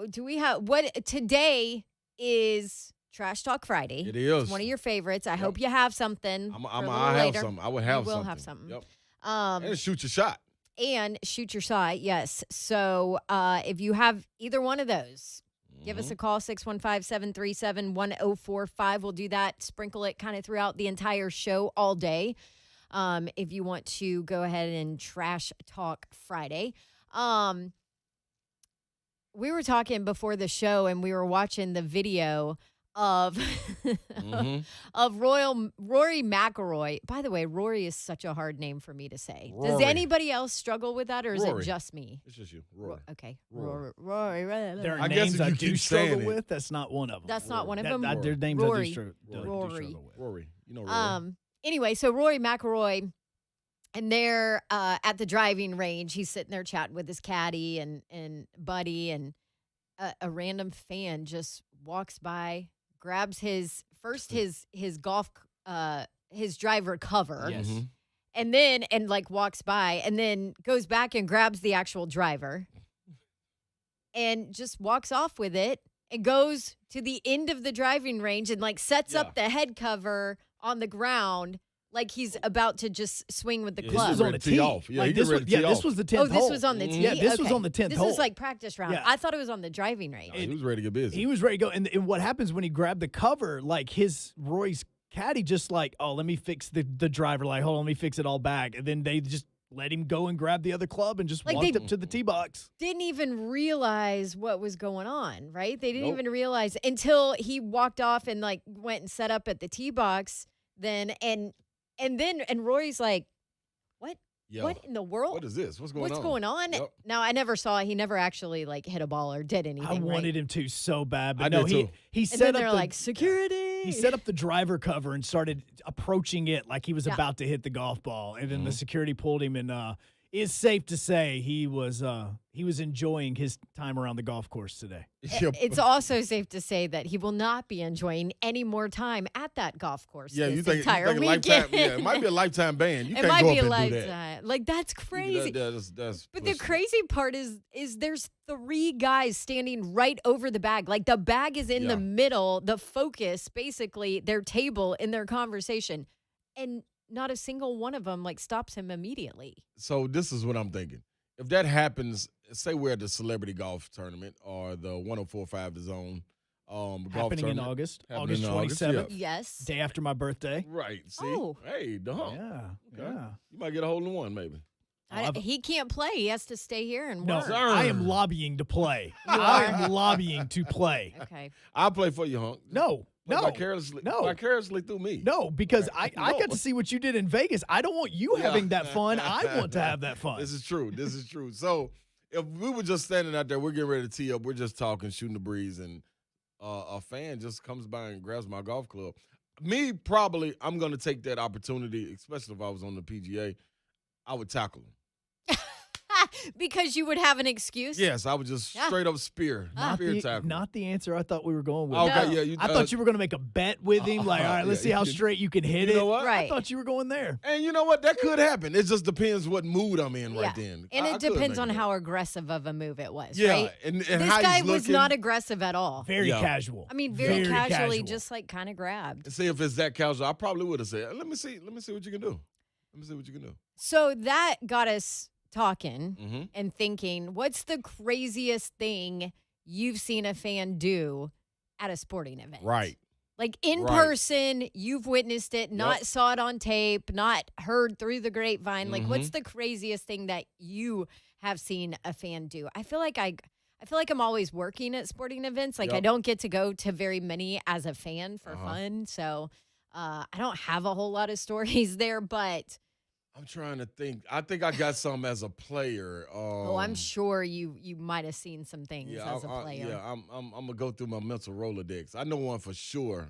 do we have what today is Trash Talk Friday. It is. It's one of your favorites. I hope you have something. I have something. I would have something. You will have something. Yep. And shoot your shot. And shoot your shot, yes. So if you have either one of those, give us a call, 615-737-1045. We'll do that, sprinkle it kind of throughout the entire show all day. If you want to go ahead and Trash Talk Friday. We were talking before the show, and we were watching the video of of Rory McIlroy. By the way, Rory is such a hard name for me to say. Rory. Does anybody else struggle with that, or is it just me? It's just you, Rory. Okay, Rory. Rory. There are I guess names if I you do keep struggle saying it. with. That's not one of them. That's not one of them. Their names Rory. I do struggle with. Rory. You know Rory. Anyway, so Rory McIlroy, and they're at the driving range. He's sitting there chatting with his caddy and buddy, and a random fan just walks by, grabs his golf his driver cover. Yes. And then walks by and then goes back and grabs the actual driver and just walks off with it and goes to the end of the driving range and sets up the head cover on the ground like he's about to just swing with the club. This was on the tee. This was the 10th hole. Oh, this was on the tee? Yeah, this was on the 10th hole. This was like practice round. Yeah. I thought it was on the driving range. He was ready to get busy. He was ready to go. And what happens when he grabbed the cover, Roy's caddy just let me fix the driver. Hold on, let me fix it all back. And then they just let him go and grab the other club and just walked up to the tee box. Didn't even realize what was going on, right? They didn't even realize until he walked off and went and set up at the tee box then and Rory's like, what? Yo, what in the world? What is this? What's going on? What's going on? Yep. Now, I never saw it. He never actually hit a ball or did anything. I wanted him to so bad, but I no, did too. he and set then up they're like, security. He set up the driver cover and started approaching it like he was about to hit the golf ball, and then the security pulled him. And it's safe to say he was enjoying his time around the golf course today. It's also safe to say that he will not be enjoying any more time at that golf course. Yeah, you think entire weekend. lifetime? Yeah, it might be a lifetime ban. You it can't might go be up a and lifetime. do that. That's crazy. That's but the crazy part is there's 3 guys standing right over the bag. The bag is in the middle, the focus, basically, their table in their conversation. And not a single one of them stops him immediately. So this is what I'm thinking. If that happens, say we're at the celebrity golf tournament or the 104.5 The Zone golf Happening in tournament. August. Happening August in 27th. yeah. Yes. Day after my birthday. Right. See? Oh. Hey, dog. Yeah. Okay. Yeah. You might get a hole in one, maybe. He can't play. He has to stay here and No, work. I am lobbying to play. I am lobbying to play. Okay. I'll play for you, Hunk. No. Vicariously through me. No, because I got to see what you did in Vegas. I don't want you having that fun. I want to have that fun. This is true. So if we were just standing out there, we're getting ready to tee up, we're just talking, shooting the breeze, and a fan just comes by and grabs my golf club. Me, probably, I'm going to take that opportunity, especially if I was on the PGA. I would tackle him. Because you would have an excuse? Yes, I would just straight up spear tackle. Not the answer I thought we were going with. Okay, No. yeah. I thought you were going to make a bet with him. All right, let's see how straight you can hit it. You know what? Right. I thought you were going there. And you know what? That could happen. It just depends what mood I'm in right then. And I it could depends make on it. how aggressive of a move it was, Yeah, right? and This how guy he's was looking. not aggressive at all. Very casual. I mean, very casually, casual. just kind of grabbed. See, if it's that casual, I probably would have said, let me see what you can do. So that got us talking Mm-hmm. and thinking, what's the craziest thing you've seen a fan do at a sporting event? Right. In person, you've witnessed it, not saw it on tape, not heard through the grapevine. What's the craziest thing that you have seen a fan do? I feel like I'm always working at sporting events. I don't get to go to very many as a fan for fun. So I don't have a whole lot of stories there, but I'm trying to think. I think I got some as a player. I'm sure you might have seen some things as a player. I'm gonna go through my mental Rolodex. I know one for sure.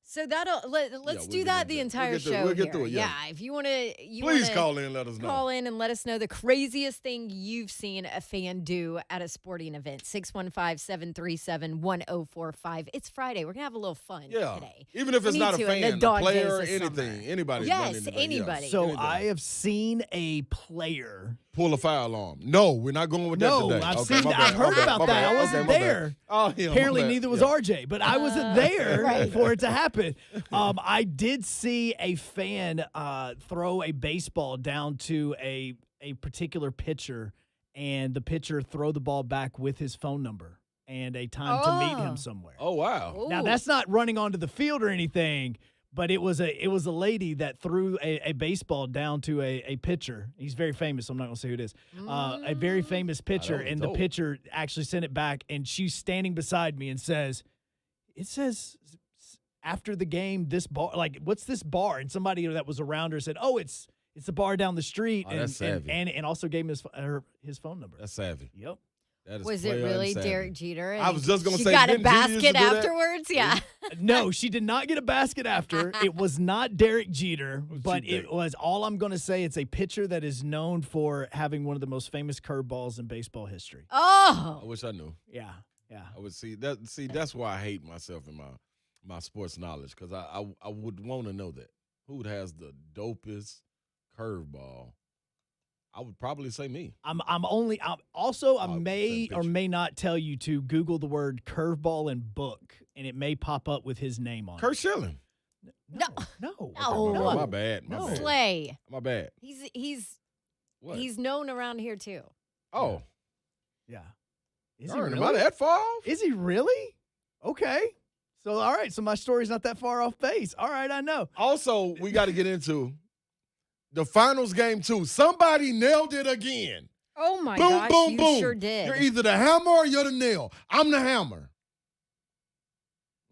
So let's do that the entire show. We'll get through it. Yeah, if you want to, please call in and let us know. Call in and let us know the craziest thing you've seen a fan do at a sporting event. 615-737-1045. It's Friday. We're gonna have a little fun today. Even if it's not a fan, a player, anything, anybody. Yes, anybody. So I have seen a player pull a fire alarm. No, we're not going with that No, today. I've Okay, seen my that. bad, I've heard my bad, about my that. bad. I Okay, wasn't my bad. there. Oh, yeah, my Apparently, bad. neither was Yeah. RJ, but I wasn't there Right. for it to happen. I did see a fan throw a baseball down to a particular pitcher, and the pitcher throw the ball back with his phone number and a time to meet him somewhere. Oh, wow. Now, Ooh. that's not running onto the field or anything, but it was a lady that threw a baseball down to a pitcher. He's very famous, so I'm not going to say who it is. A very famous pitcher, was and dope. the pitcher actually sent it back, and she's standing beside me and says, it says after the game, this bar, like, what's this bar? And somebody that was around her said, oh, it's the bar down the street, Oh, that's savvy. and also gave him his phone number. That's savvy. Yep. That is Was it player really savvy. Derek Jeter? I was just gonna she say, got a didn't Jeter used to basket do that? afterwards? Yeah. No, she did not get a basket after. It was not Derek Jeter, but she it think? was, all I'm going to say, it's a pitcher that is known for having one of the most famous curveballs in baseball history. I Oh. wish I knew. Yeah. I would see that. See, that's why I hate myself and my sports knowledge, because I would want to know that who has the dopest curveball. I would probably say me. I Oh, may that or bitch. may not tell you to Google the word curveball and book, and it may pop up with his name on Kurt it. Schilling. No. No. My bad. My No. bad. Slay. My bad. He's What? known around here too. Oh, Yeah. Is he darn, am I really? that far off? Is he really? Okay. So, all right. So my story's not that far off base. All right, I know. Also, we got to get into the finals game too. Somebody nailed it again. Oh my Boom, gosh, boom, you boom. sure did. You're either the hammer or you're the nail. I'm the hammer.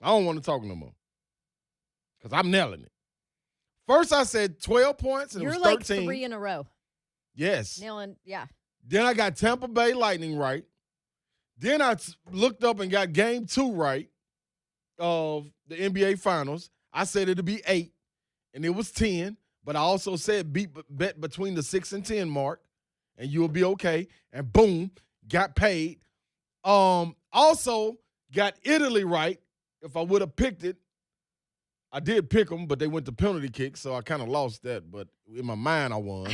I don't want to talk no more because I'm nailing it. First, I said 12 points and You're it was like 13. 3 in a row. Yes. Nailing, yeah. Then I got Tampa Bay Lightning right. Then I looked up and got game 2 right of the NBA Finals. I said it'd be 8, and it was 10. But I also said bet between the 6 and 10 mark, and you'll be okay. And boom, got paid. Also got Italy right. If I would have picked it, I did pick them, but they went to penalty kicks, so I kind of lost that. But in my mind, I won.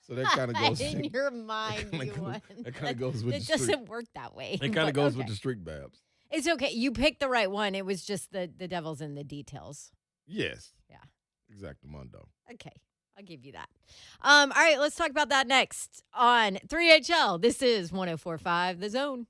So that kind of goes. In your mind, you won. That kind of goes with It the streak. doesn't work that way. It kind but of goes okay. with the streak, Babs. It's okay. You picked the right one. It was just the devil's in the details. Yes. Yeah. Exactamundo. Okay. I'll give you that. All right, let's talk about that next on 3HL. This is 104.5 The Zone.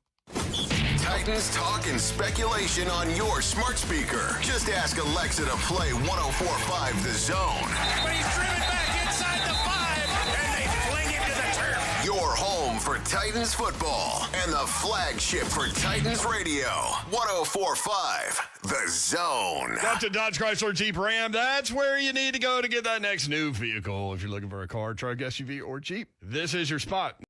Titans talk and speculation on your smart speaker. Just ask Alexa to play 104.5 The Zone. But he's driven back inside the 5, and they fling him to the turf. Your home for Titans football and the flagship for Titans radio. 104.5 The Zone. Up to Dodge Chrysler Jeep Ram. That's where you need to go to get that next new vehicle. If you're looking for a car, truck, SUV, or Jeep, this is your spot.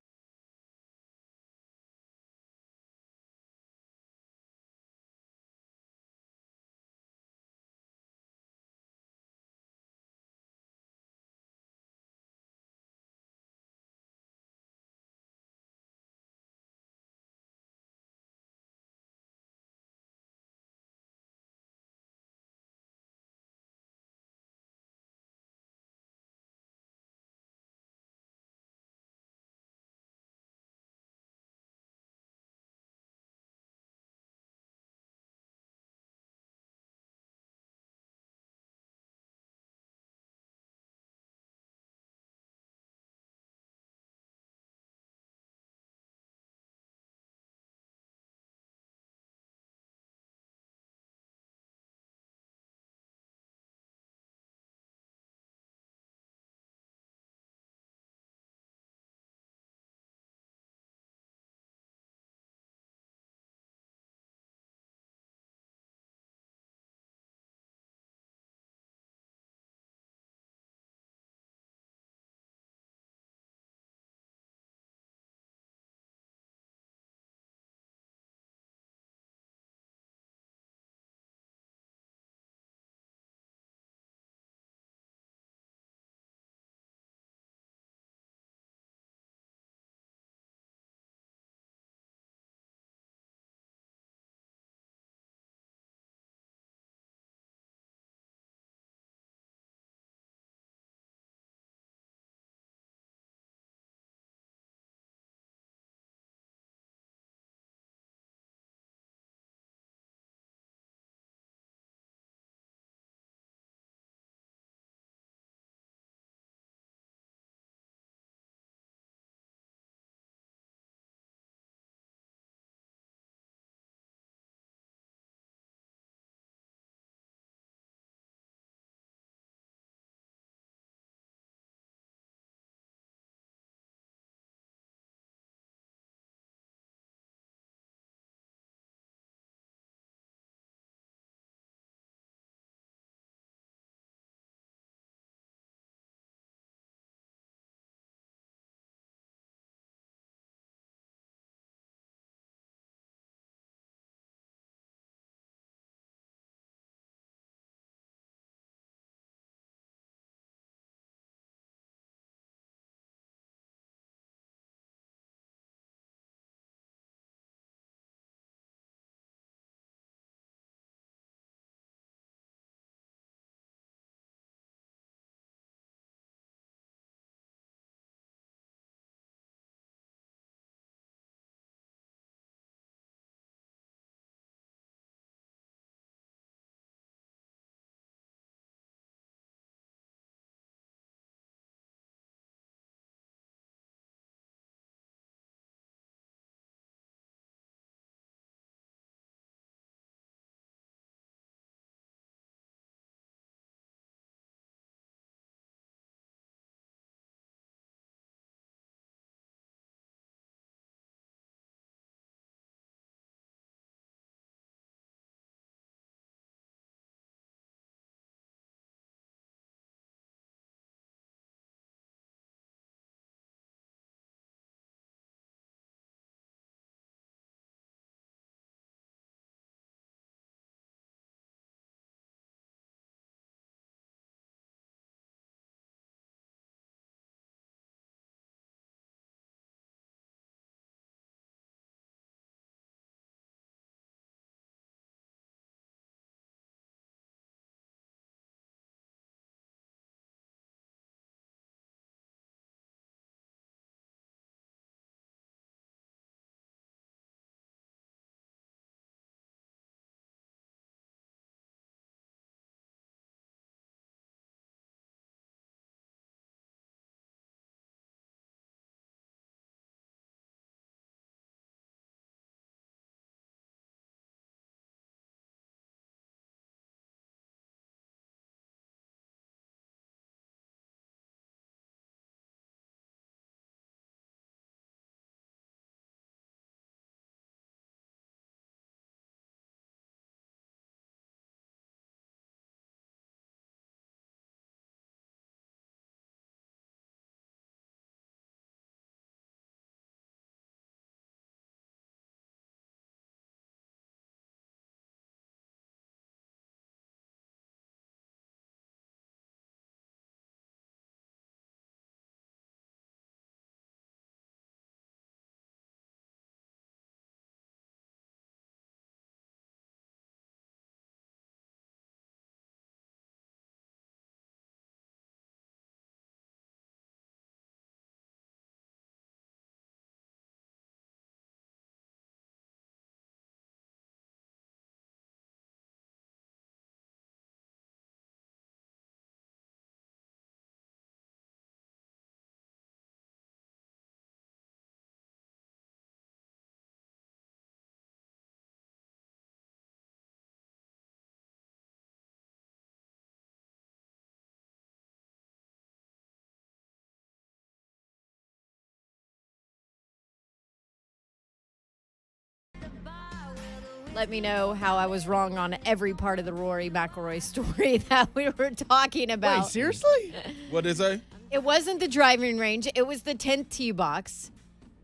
let me know how I was wrong on every part of the Rory McIlroy story that we were talking about. Wait, seriously? What did they say? It wasn't the driving range. It was the 10th tee box,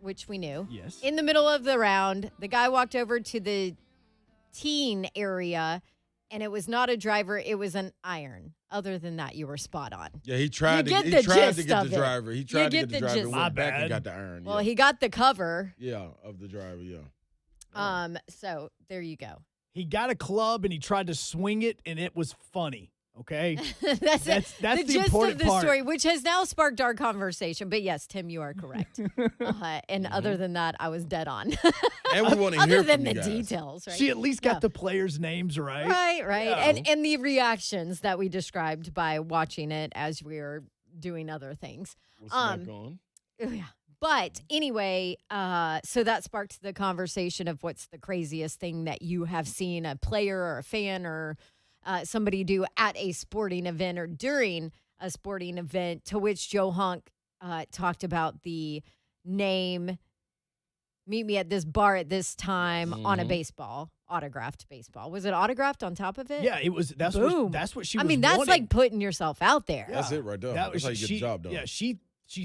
which we knew. Yes. In the middle of the round, the guy walked over to the teeing area, and it was not a driver. It was an iron. Other than that, you were spot on. Yeah, he tried to get the driver. He tried to get the driver. Went back and got the iron. Well, he got the cover. Yeah, of the driver, yeah. So there you go. He got a club and he tried to swing it, and it was funny. Okay, that's the the gist important of the part. story, which has now sparked our conversation. But yes, Tim, you are correct. And other than that, I was dead on. And we want to hear other than from the you guys. details, right? She at least got the players' names right. Right. Yeah. And the reactions that we described by watching it as we were doing other things. What's that going? Yeah. But anyway, so that sparked the conversation of what's the craziest thing that you have seen a player or a fan or somebody do at a sporting event or during a sporting event, to which Joe Honk talked about the name, meet me at this bar at this time on a baseball, autographed baseball. Was it autographed on top of it? Yeah, it was. That's Boom. what she I was mean, that's wanting. like putting yourself out there. Yeah. That's it right there. That's how you get the job done. Yeah, she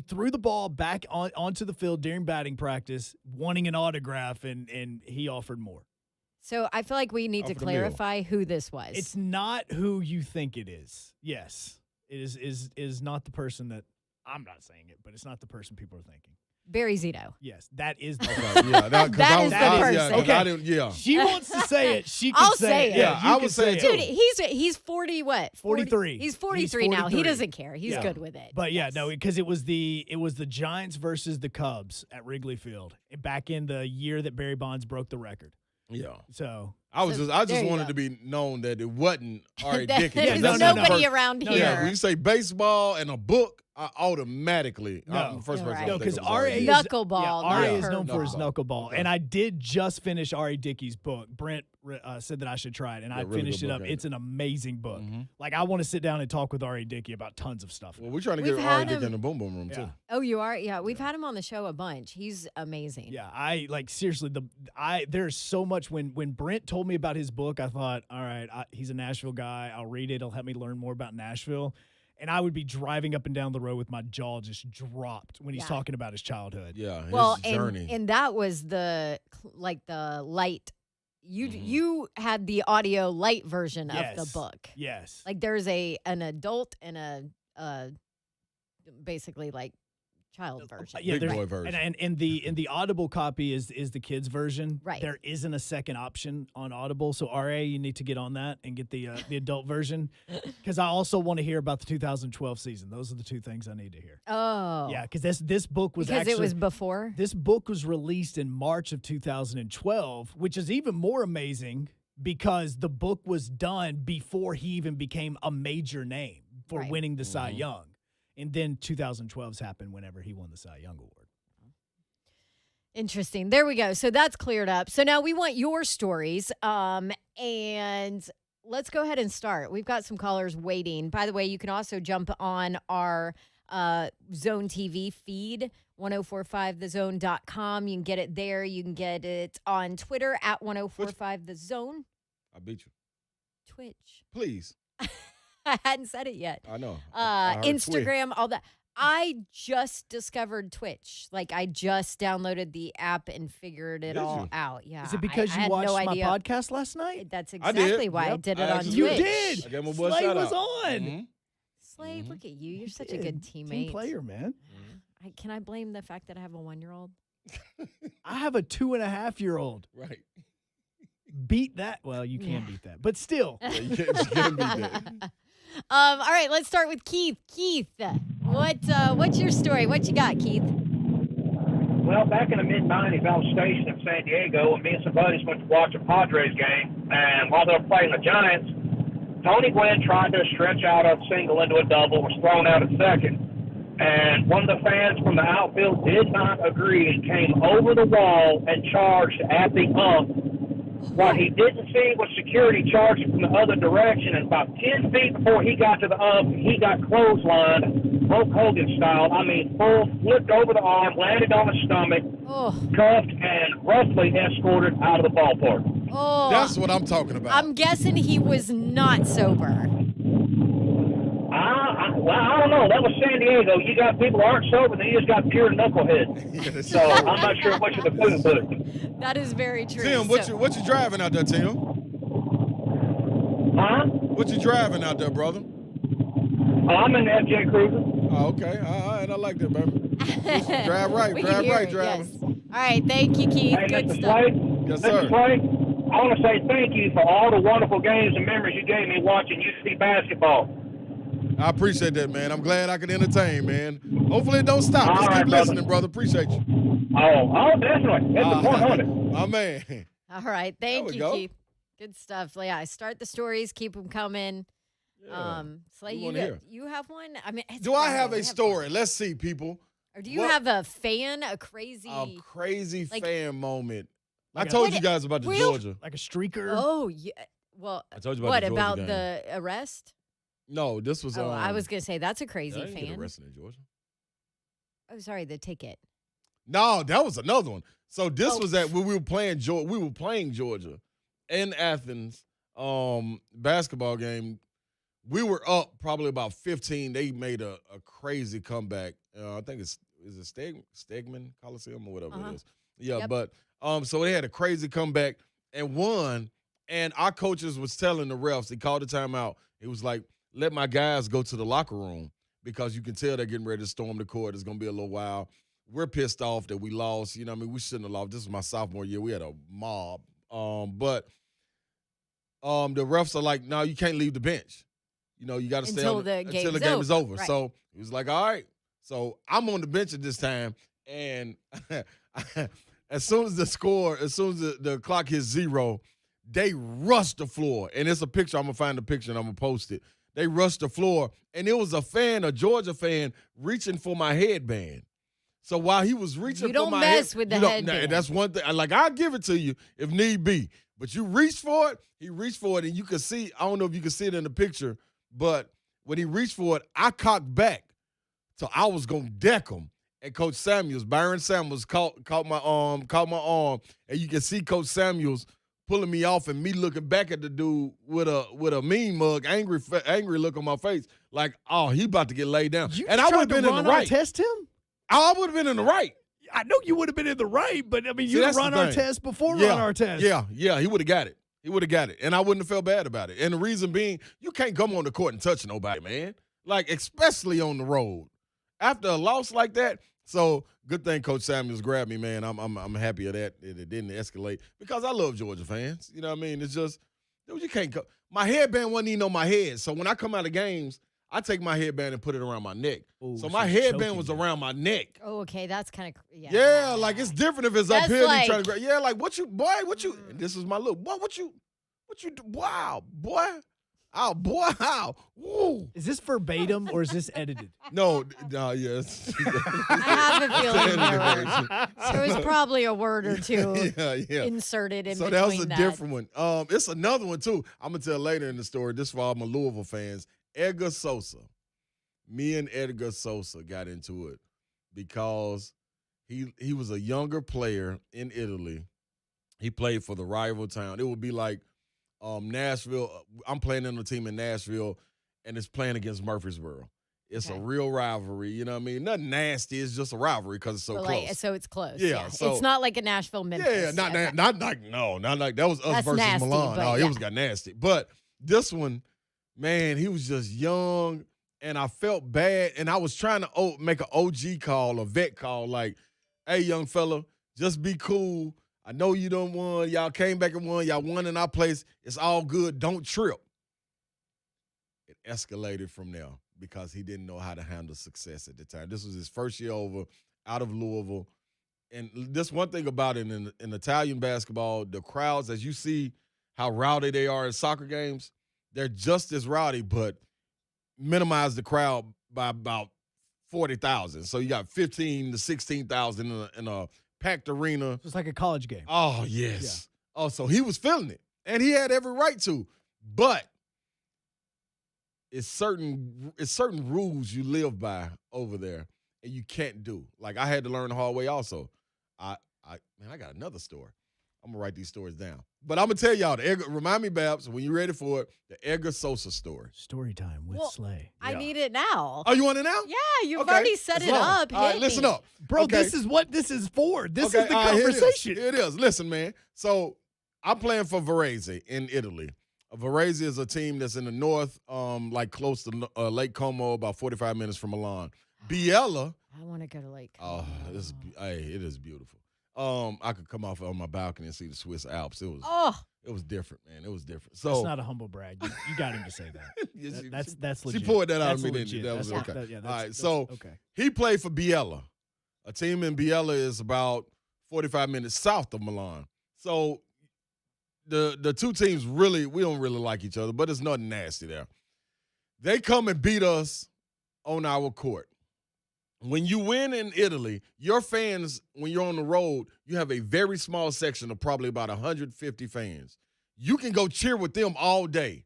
threw the ball back onto the field during batting practice, wanting an autograph, and he offered more. So I feel like we need to clarify who this was. It's not who you think it is. Yes, it is not the person that I'm not saying it, but it's not the person people are thinking. Barry Zito. Yes, that is the Okay, yeah, that is the person. Okay. Yeah. She wants to say it. She can I'll say it. Yeah, I would say it too. Dude, he's 40 what? 43. He's 43 now. He doesn't care. He's good with it. But yeah, no, because it was the Giants versus the Cubs at Wrigley Field back in the year that Barry Bonds broke the record. Yeah. So I just wanted to be known that it wasn't R.A. Dickens. There's no, nobody around here. Yeah, when you say baseball and a book, I automatically first person. No, because R.A. R.A. Knuckleball. R.A. not is her. known for his knuckleball. Okay. And I did just finish R.A. Dickey's book. Brent said that I should try it, and I really finished good it up. book, It's an amazing book. Mm-hmm. Like, I want to sit down and talk with R.A. Dickey about tons of stuff. Well, we're trying to We've get had R.A. Dick him- in the boom boom room too. Oh, you are? Yeah, we've had him on the show a bunch. He's amazing. Yeah, I like seriously. There's so much. When Brent told me about his book, I thought, all right, he's a Nashville guy. I'll read it. It'll help me learn more about Nashville. And I would be driving up and down the road with my jaw just dropped when he's talking about his childhood. Yeah, his journey. And that was the light. You had the audio light version of the book. Yes. Like there's an adult and a basically like child version. Yeah, Big boy version. And in the Audible copy is the kids version. Right. There isn't a second option on Audible, so RA, you need to get on that and get the adult version, because I also want to hear about the 2012 season. Those are the two things I need to hear. Oh. Yeah, because this book was because it was before. This book was released in March of 2012, which is even more amazing because the book was done before he even became a major name for winning the Cy Young. And then 2012's happened whenever he won the Cy Young Award. Interesting. There we go. So that's cleared up. So now we want your stories. And let's go ahead and start. We've got some callers waiting. By the way, you can also jump on our Zone TV feed, 1045thezone.com. You can get it there. You can get it on Twitter at 1045thezone. I beat you. Twitch. Please. I hadn't said it yet. I know. I heard Instagram, all that. I just discovered Twitch. Like, I just downloaded the app and figured it all out. Yeah. Is it because I you had watched no my idea. podcast last night? That's I did. exactly why I Yep. did it I on actually Twitch. You did. I gave him a boy Slay shout was out. on. Mm-hmm. Slade, look at you. You're such a did. good teammate. Team player, man. Can I blame the fact that I have a 1-year-old? I have a 2.5-year-old. Right. Beat that. Well, you can beat that, but still. Yeah, you can't beat that. All right, let's start with Keith. Keith, what's your story? What you got, Keith? Well, back in the mid-'90s, I was stationed in San Diego, and me and some buddies went to watch a Padres game. And while they were playing the Giants, Tony Gwynn tried to stretch out a single into a double, was thrown out at second. And one of the fans from the outfield did not agree and came over the wall and charged at the ump. What he didn't see was security charging from the other direction, and about 10 feet before he got to the ump, he got clotheslined, Hulk Hogan style. I mean, full, flipped over the arm, landed on his stomach, cuffed, and roughly escorted out of the ballpark. Oh, That's what I'm talking about. I'm guessing he was not sober. Well, I don't know. That was San Diego. You got people who aren't sober, then you just got pure knuckleheads. So I'm not sure which of the food put. That is very true. Tim, what you driving out there, Tim? Huh? What you driving out there, brother? I'm in the FJ Cruiser. Oh, okay. All right, I like that, baby. Drive right, We drive can hear right, it, driver. yes. All right, thank you, Keith. Hey, Good Mr. stuff. Slade, Yes, Mr. sir. Slade, I want to say thank you for all the wonderful games and memories you gave me watching UC basketball. I appreciate that, man. I'm glad I could entertain, man. Hopefully it don't stop. All Just right, keep brother. listening, brother. Appreciate you. Oh, definitely. It's a 100. My man. All right, thank we you, go. Keith. Good stuff. Yeah, start the stories, keep them coming. Slay, we wanna hear. you have one? I mean, it's Do I Friday. have We a story? Let's see, people. Or do you What- have a fan, a crazy? A crazy like- fan moment. Like I a- told What- you guys about the real- Georgia. Like a streaker. Oh, yeah. Well, I told you about what the Georgia about game. the arrest? No, this was. Oh, I was gonna say that's a I crazy didn't get fan. arrested in Georgia. Oh, sorry, the ticket. No, that was another one. So this Oh. was at when we were playing Georgia. We were playing Georgia in Athens. Basketball game. We were up probably about 15. They made a crazy comeback. I think is it Stegman Coliseum or whatever it is. Yeah, Yep. but so they had a crazy comeback and won. And our coaches was telling the refs, he called the timeout. It was like, let my guys go to the locker room because you can tell they're getting ready to storm the court. It's going to be a little while. We're pissed off that we lost. You know what I mean? We shouldn't have lost. This was my sophomore year. We had a mob. But the refs are like, no, you can't leave the bench. You know, you got to stay Until on the until the game's game is over. over. Right. So it was like, all right. So I'm on the bench at this time. And as soon as the clock hits 0, they rushed the floor. And it's a picture. I'm going to find the picture and I'm going to post it. They rushed the floor. And it was a Georgia fan, reaching for my headband. So while he was reaching You for don't my mess with the headband. That's one thing. I'll give it to you if need be. But you reached for it. He reached for it, and you could see. I don't know if you can see it in the picture, but when he reached for it, I cocked back, so I was gonna deck him. And Coach Byron Samuels, caught my arm, and you can see Coach Samuels pulling me off, and me looking back at the dude with a mean mug, angry look on my face, like, oh, he about to get laid down. And I would have been in the right. Test him. I would have been in the right. I know you would have been in the right, but I mean, See, you that's the run our thing. test before run our test. Yeah, he would have got it. And I wouldn't have felt bad about it. And the reason being, you can't come on the court and touch nobody, man. Like, especially on the road. After a loss like that, so good thing Coach Samuels grabbed me, man. I'm happy of that. It didn't escalate because I love Georgia fans. You know what I mean? It's just, dude, you can't go. My headband wasn't even on my head. So when I come out of games, I take my headband and put it around my neck. Ooh, so my so headband choking was you. around my neck. Oh, okay, that's kind of Yeah, like it's different if it's up That's here and like- you trying to grab. Yeah, like what you, and this is my look. Boy, what you do? Wow, boy. Oh, boy, how? Woo. Is this verbatim or is this edited? No, yes. I have a feeling there was probably a word or two yeah. inserted in So between that was a different one. It's another one too. I'm gonna tell later in the story. This for all my Louisville fans. Edgar Sosa. Me and Edgar Sosa got into it because he was a younger player in Italy. He played for the rival town. It would be like Nashville. I'm playing in a team in Nashville, and it's playing against Murfreesboro. It's a real rivalry. You know what I mean? Nothing nasty. It's just a rivalry because it's so close. So it's close. Yeah, so- it's not like a Nashville Memphis. Yeah, not like that was us That's versus nasty, Milan. but Oh, yeah. it got nasty. But this one, man, he was just young, and I felt bad, and I was trying to make an OG call, a vet call, like, hey, young fella, just be cool. I know you done won. Y'all came back and won. Y'all won in our place. It's all good. Don't trip. It escalated from there because he didn't know how to handle success at the time. This was his first year over out of Louisville. And this one thing about it in Italian basketball, the crowds, as you see how rowdy they are at soccer games, they're just as rowdy, but minimize the crowd by about 40,000. So you got 15 to 16,000 in a packed arena. It's like a college game. Oh, yes. Yeah. Oh, so he was feeling it. And he had every right to. But it's certain rules you live by over there and you can't do. Like I had to learn the hard way also. I got another story. I'm going to write these stories down. But I'm going to tell y'all, remind me, Babs, when you're ready for it, the Edgar Sosa story. Story time with Slay. I need it now. Oh, you want it now? Yeah, you've already set it up. All right, listen up. Bro, Okay. this is what this is for. This Okay, is the all right, conversation. Here it is. Listen, man. So I'm playing for Varese in Italy. Varese is a team that's in the north, like close to Lake Como, about 45 minutes from Milan. Biella. I want to go to Lake Como. Oh, it is beautiful. I could come off on my balcony and see the Swiss Alps. It was different, man. It was different. So that's not a humble brag. You got him to say that. That's legit. She poured that out that's of me, legit. didn't she? That was okay. All right, so he played for Biella. A team in Biella is about 45 minutes south of Milan. So the two teams we don't really like each other, but it's nothing nasty there. They come and beat us on our court. When you win in Italy, your fans, when you're on the road, you have a very small section of probably about 150 fans. You can go cheer with them all day,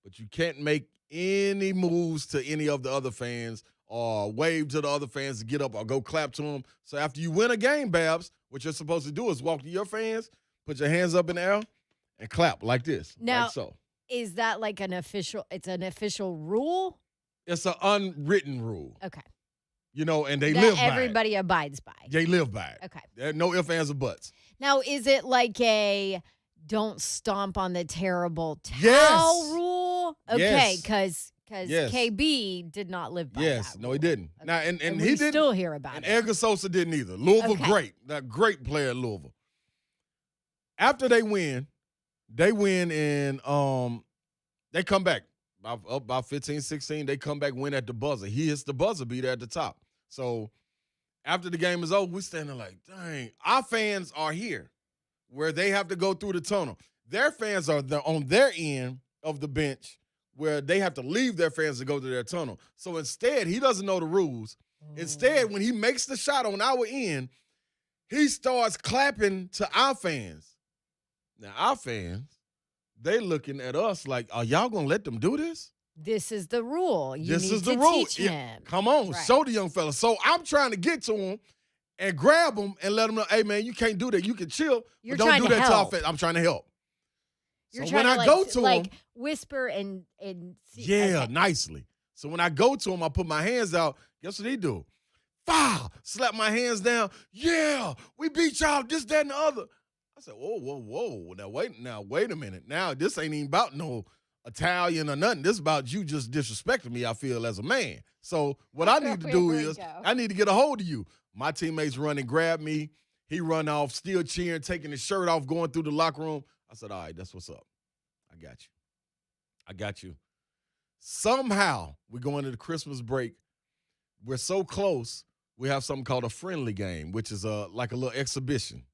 but you can't make any moves to any of the other fans or wave to the other fans to get up or go clap to them. So after you win a game, Babs, what you're supposed to do is walk to your fans, put your hands up in the air, and clap like this. Now, like so. Is that like it's an official rule? It's an unwritten rule. Okay. You know, and they that live by everybody abides by. They live by it. Okay. There are no ifs, ands, or buts. Now, is it like a don't stomp on the terrible towel Yes. rule? Okay, Yes. because Yes. KB did not live by Yes. that No, rule. he didn't. Okay. Now, and And he we didn't. still hear about And it. Edgar Sosa didn't either. Louisville, Okay. great. That great player at Louisville. After they win and they come back. About 15, 16, they come back, win at the buzzer. He hits the buzzer beater at the top. So after the game is over, we standing like, dang, our fans are here where they have to go through the tunnel. Their fans are on their end of the bench where they have to leave their fans to go to their tunnel. So instead, he doesn't know the rules. Instead, when he makes the shot on our end, he starts clapping to our fans. Now, our fans, they looking at us like, are y'all going to let them do this? This is the rule. You This need is the to rule. teach Yeah, him. come on, Right. show the young fella. So I'm trying to get to him and grab him and let him know, hey, man, you can't do that. You can chill, You're but don't trying do to that help. to our fans. I'm trying to help. You're So trying when to I go to like him, whisper and see. yeah, okay. nicely. So when I go to him, I put my hands out. Guess what he do? Foul! Slap my hands down. Yeah, we beat y'all, this, that, and the other. I said, whoa. Now, wait a minute. Now, this ain't even about no Italian or nothing. This is about you just disrespecting me, I feel, as a man. So what I need to do Where we is go. I need to get a hold of you. My teammates run and grab me. He run off, still cheering, taking his shirt off, going through the locker room. I said, all right, that's what's up. I got you. Somehow, we go into the Christmas break. We're so close, we have something called a friendly game, which is like a little exhibition.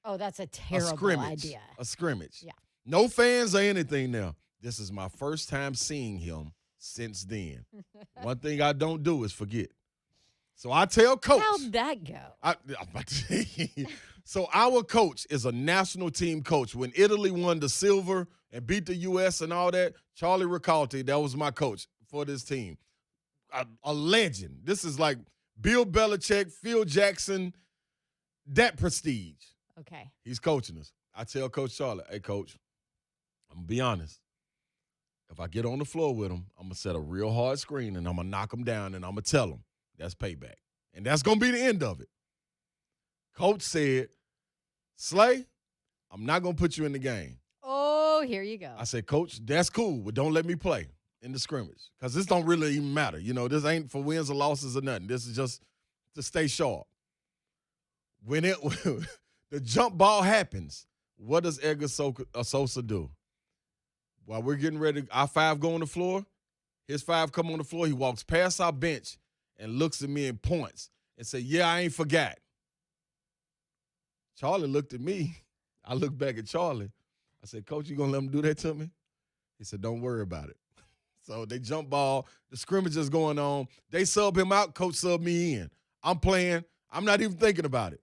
Oh, that's a A terrible scrimmage. idea. A scrimmage. Yeah. No fans or anything now. This is my first time seeing him since then. One thing I don't do is forget. So I tell coach. How'd that go? I'm about to tell you. So our coach is a national team coach. When Italy won the silver and beat the U.S. and all that, Charlie Ricalti, that was my coach for this team. A legend. This is like Bill Belichick, Phil Jackson, that prestige. Okay. He's coaching us. I tell Coach Charlie, hey, Coach, I'm going to be honest. If I get on the floor with him, I'm going to set a real hard screen, and I'm going to knock him down, and I'm going to tell him that's payback. And that's going to be the end of it. Coach said, Slay, I'm not going to put you in the game. Oh, here you go. I said, Coach, that's cool, but don't let me play in the scrimmage because this don't really even matter. You know, this ain't for wins or losses or nothing. This is just to stay sharp. When the jump ball happens, what does Edgar Sosa do? While we're getting ready, our five go on the floor, his five come on the floor, he walks past our bench and looks at me and points and say, yeah, I ain't forgot. Charlie looked at me. I looked back at Charlie. I said, Coach, you going to let him do that to me? He said, don't worry about it. So they jump ball. The scrimmage is going on. They sub him out. Coach sub me in. I'm playing. I'm not even thinking about it.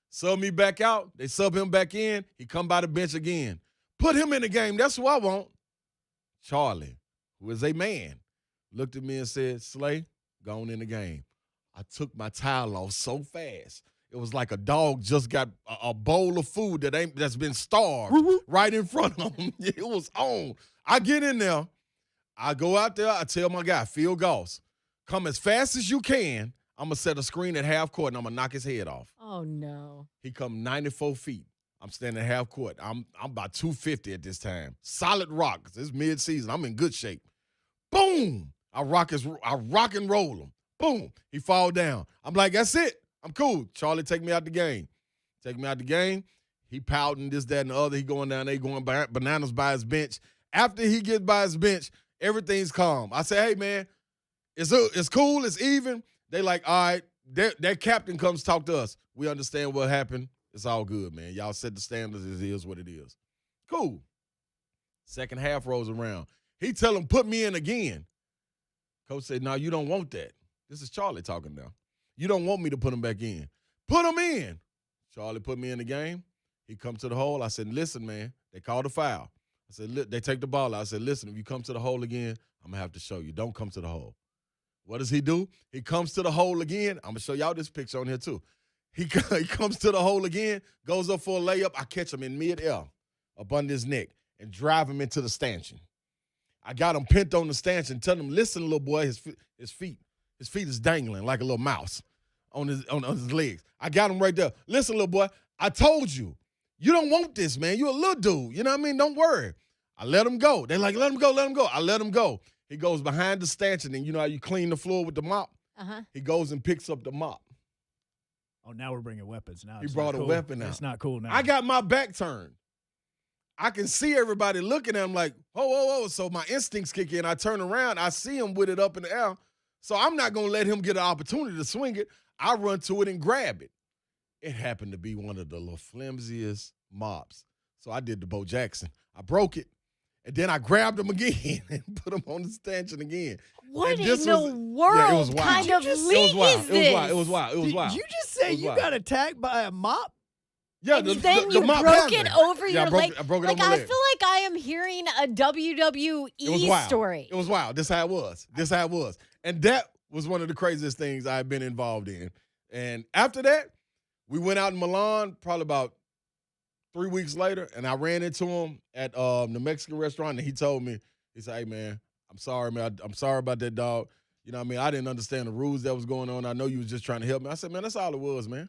Sub me back out. They sub him back in. He come by the bench again. Put him in the game. That's who I want. Charlie, who is a man, looked at me and said, Slay, go on in the game. I took my towel off so fast. It was like a dog just got a bowl of food that's been starved right in front of him. It was on. I get in there. I go out there. I tell my guy, Phil Goss, come as fast as you can. I'm going to set a screen at half court, and I'm going to knock his head off. Oh, no. He come 94 feet. I'm standing at half court. I'm about 250 at this time. Solid rock. It's mid-season. I'm in good shape. Boom! I rock and roll him. Boom! He fall down. I'm like, that's it. I'm cool. Charlie, take me out the game. Take me out the game. He pouting this, that, and the other. He going down there, going bananas by his bench. After he gets by his bench, everything's calm. I say, hey, man, it's cool. It's even. They like, all right, their captain comes talk to us. We understand what happened. It's all good, man. Y'all set the standards. It is what it is. Cool. Second half rolls around. He tell him, put me in again. Coach said, no, you don't want that. This is Charlie talking now. You don't want me to put him back in. Put him in. Charlie put me in the game. He come to the hole. I said, listen, man, they called a foul. I said, they take the ball out. I said, listen, if you come to the hole again, I'm going to have to show you. Don't come to the hole. What does he do? He comes to the hole again. I'm going to show y'all this picture on here too. He comes to the hole again, goes up for a layup. I catch him in mid-air up under his neck and drive him into the stanchion. I got him pinned on the stanchion, tell him, listen, little boy, his feet is dangling like a little mouse on his legs. I got him right there. Listen, little boy, I told you, you don't want this, man. You're a little dude. You know what I mean? Don't worry. I let him go. They're like, let him go, let him go. I let him go. He goes behind the stanchion, and you know how you clean the floor with the mop? Uh-huh. He goes and picks up the mop. Oh, now we're bringing weapons. Now He brought a weapon out. It's not cool now. I got my back turned. I can see everybody looking at him like, whoa, whoa, whoa. So my instincts kick in. I turn around. I see him with it up in the air. So I'm not going to let him get an opportunity to swing it. I run to it and grab it. It happened to be one of the little flimsiest mops. So I did the Bo Jackson. I broke it. And then I grabbed him again and put him on the stanchion again. What and in the world kind of league is this? It was wild. Did you just say you got attacked by a mop? Yeah, and then you mop broke it over your leg. I broke it like, over my I leg. feel like I am hearing a WWE story. It was wild. This how it was. And that was one of the craziest things I've been involved in. And after that, we went out in Milan probably about 3 weeks later, and I ran into him at the Mexican restaurant, and he told me, he said, hey, man, I'm sorry, man. I'm sorry about that dog. You know what I mean? I didn't understand the rules that was going on. I know you was just trying to help me. I said, man, that's all it was, man.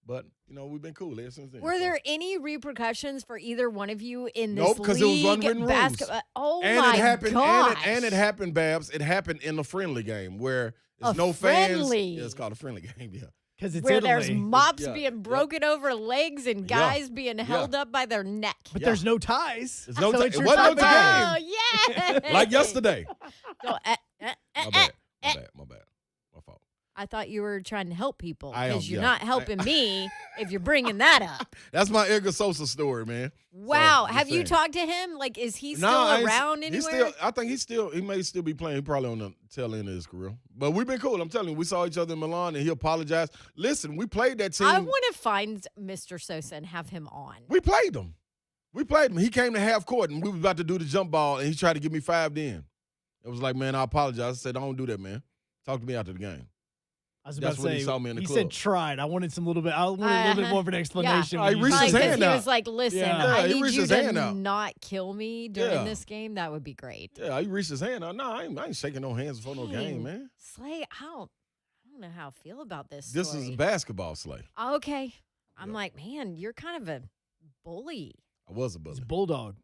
But, you know, we've been cool ever since then. Were there any repercussions for either one of you in this Nope, because it was league? unwritten rules. Oh, and my it happened, gosh. And it happened, Babs. It happened in a friendly game where there's A no fans. friendly. Yeah, it's called a friendly game, yeah. Because it's where Italy. there's mops Yeah, being broken over legs and guys being held Yeah. up by their neck. But there's no ties. There's no So tie. it's It your wasn't no type of tie. Oh, yeah. Like yesterday. So, My bad. My fault. I thought you were trying to help people I am, because you're yeah. not helping me if you're bringing that up. That's my Edgar Sosa story, man. Wow. So, Have you saying. talked to him? Like, is he still Nah, I ain't- around anywhere? I think he may still be playing. He probably on the tail end of his career. But we've been cool. I'm telling you, we saw each other in Milan, and he apologized. Listen, we played that team. I want to find Mr. Sosa and have him on. We played him. He came to half court, and we was about to do the jump ball, and he tried to get me 5'd in. It was like, man, I apologize. I said, don't do that, man. Talk to me after the game. I was about That's to when say, he saw me in the he club. said tried. I wanted a little bit more of an explanation. Yeah. when He you reached said his that. hand he out. was like, listen, Yeah. I he need reached you his to hand out. not kill me during Yeah. this game. That would be great. Yeah, he reached his hand out. No, I ain't shaking no hands before no game, man. Slay, I don't know how I feel about this This story. is basketball, Slay. Okay. I'm Yeah. like, man, you're kind of a bully. I was a bully. It's bulldog.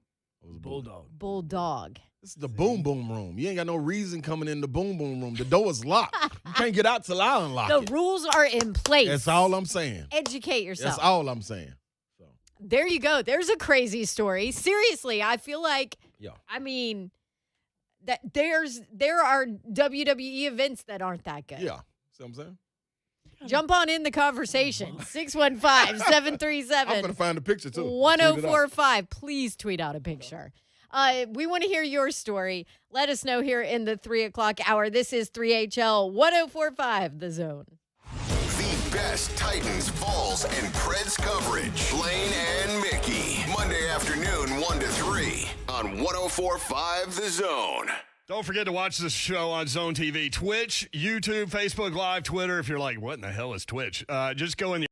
I was a bully. Bulldog. This is the boom boom room. You ain't got no reason coming in the boom boom room. The door is locked. You can't get out till I unlock The it. rules are in place. That's all I'm saying. Educate yourself. That's all I'm saying. So, There you go. There's a crazy story. Seriously, I feel like, yeah. I mean, that there are WWE events that aren't that good. Yeah. See what I'm saying? Jump on in the conversation. 615-737. I'm going to find a picture, too. 1045. Please tweet out a picture. We want to hear your story. Let us know here in the 3 o'clock hour. This is 3HL 1045, The Zone. The best Titans, Vols, and Preds coverage. Blaine and Mickey. Monday afternoon, 1 to 3 on 104.5 The Zone. Don't forget to watch this show on Zone TV, Twitch, YouTube, Facebook Live, Twitter. If you're like, what in the hell is Twitch? Just go in the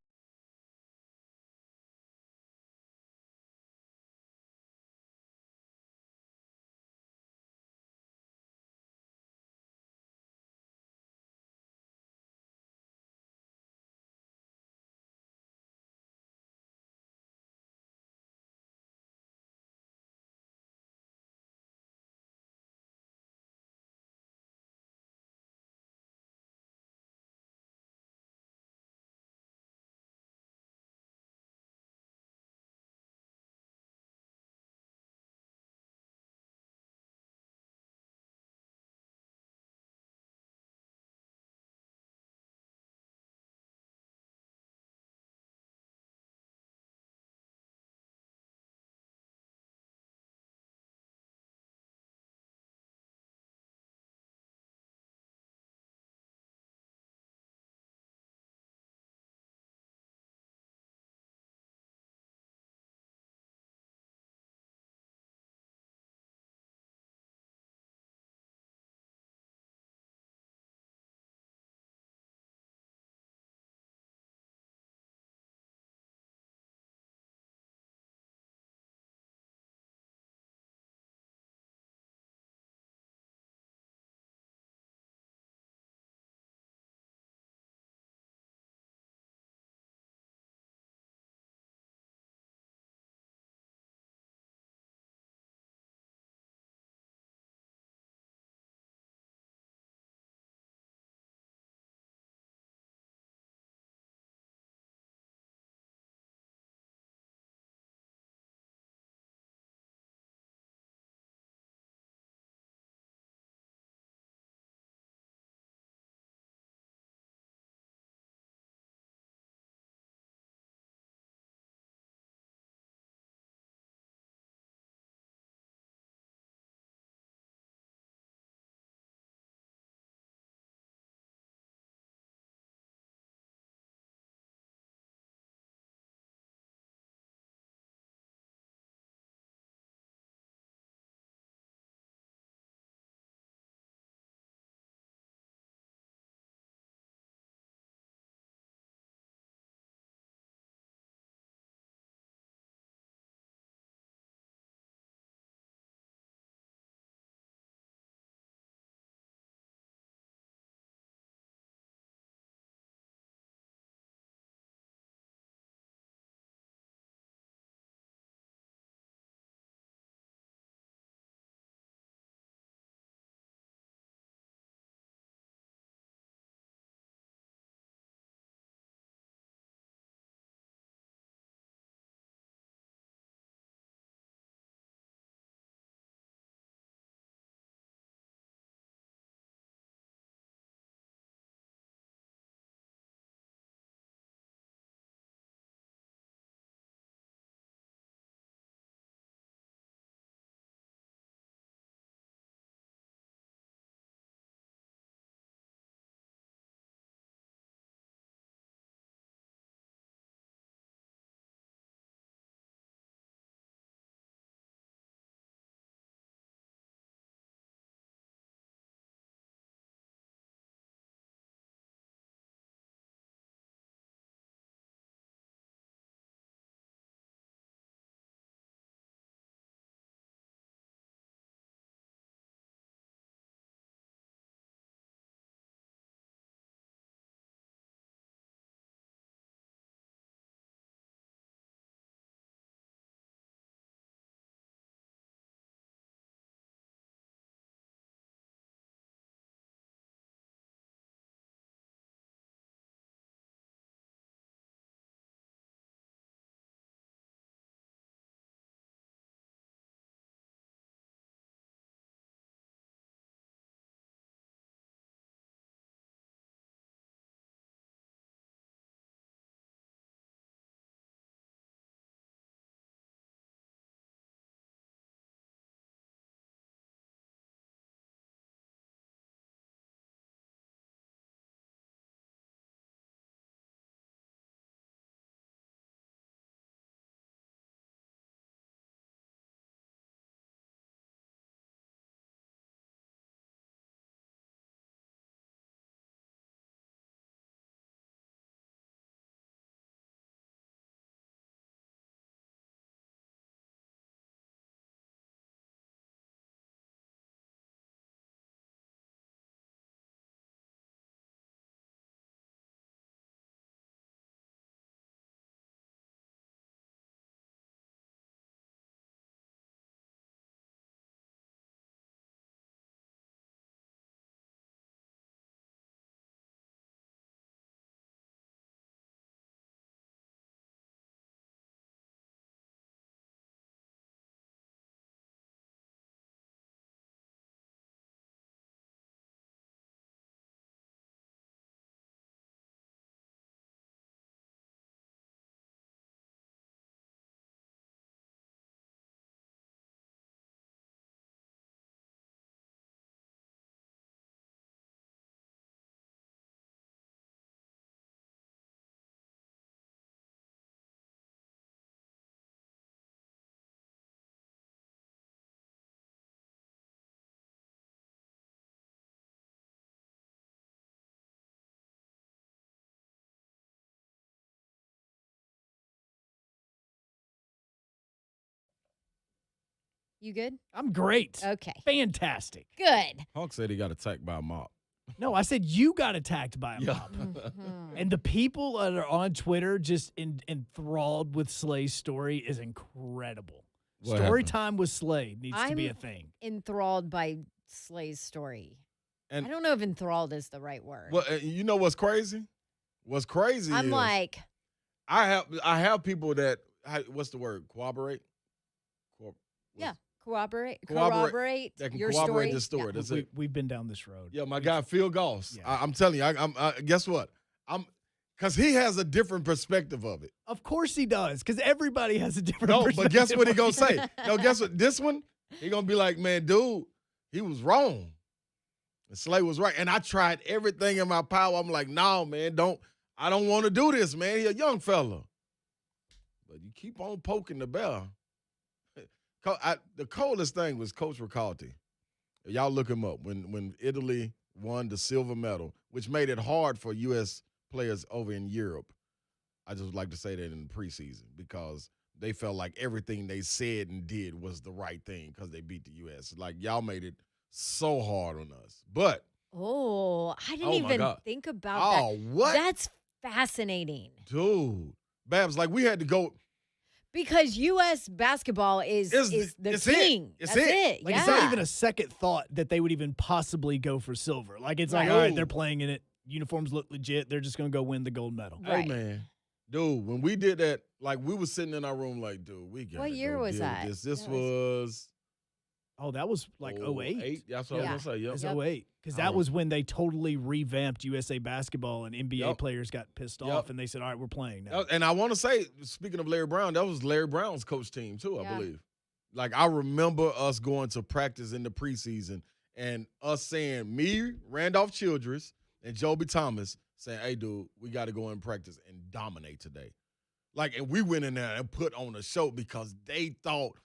You good? I'm great. Okay. Fantastic. Good. Hunk said he got attacked by a mob. No, I said you got attacked by a mob. Mhm. And the people that are on Twitter just enthralled with Slay's story is incredible. What Story happened? time with Slay needs to be a I'm thing. Enthralled by Slay's story. And I don't know if enthralled is the right word. well, you know what's crazy? What's crazy I'm is like, I have people that what's the word? Corroborate. corroborate That can your corroborate story. the story. That's it. We've been down this road. Yeah, my guy Phil Goss. Yeah. I'm telling you, guess what? Because he has a different perspective of it. Of course he does, because everybody has a different No, perspective. but guess what he gonna on say? it. No, guess what? This one, he gonna be like, man, dude, he was wrong. And Slay was right. And I tried everything in my power. I'm like, no, man, I don't want to do this, man. He a young fella. But you keep on poking the bear. The coldest thing was Coach Ricaldi. Y'all look him up. When Italy won the silver medal, which made it hard for U.S. players over in Europe. I just would like to say that in the preseason because they felt like everything they said and did was the right thing because they beat the U.S. Like, y'all made it so hard on us. But Oh, I didn't Oh, my even God. think about Oh, that. what? That's fascinating dude, Babs, like we had to go. because U.S. basketball is the it's it. king. It's That's it. it. Like, yeah. it's not even a second thought that they would even possibly go for silver. Like, it's like, Right. all right, they're playing in it. Uniforms look legit. They're just going to go win the gold medal. Right. Hey, man. Dude, when we did that, like we was sitting in our room like, dude, we got What year was that? This That was Oh, that was like 08. That's what I was gonna say. Yep. It's Yep. 08. Because Oh. that was when they totally revamped USA basketball and NBA Yep. players got pissed Yep. off and they said, all right, we're playing now. And I want to say, speaking of Larry Brown, that was Larry Brown's coach team too, I Yeah. believe. Like I remember us going to practice in the preseason and us saying, me, Randolph Childress, and Joby Thomas saying, hey, dude, we got to go in practice and dominate today. Like, and we went in there and put on a show because they thought,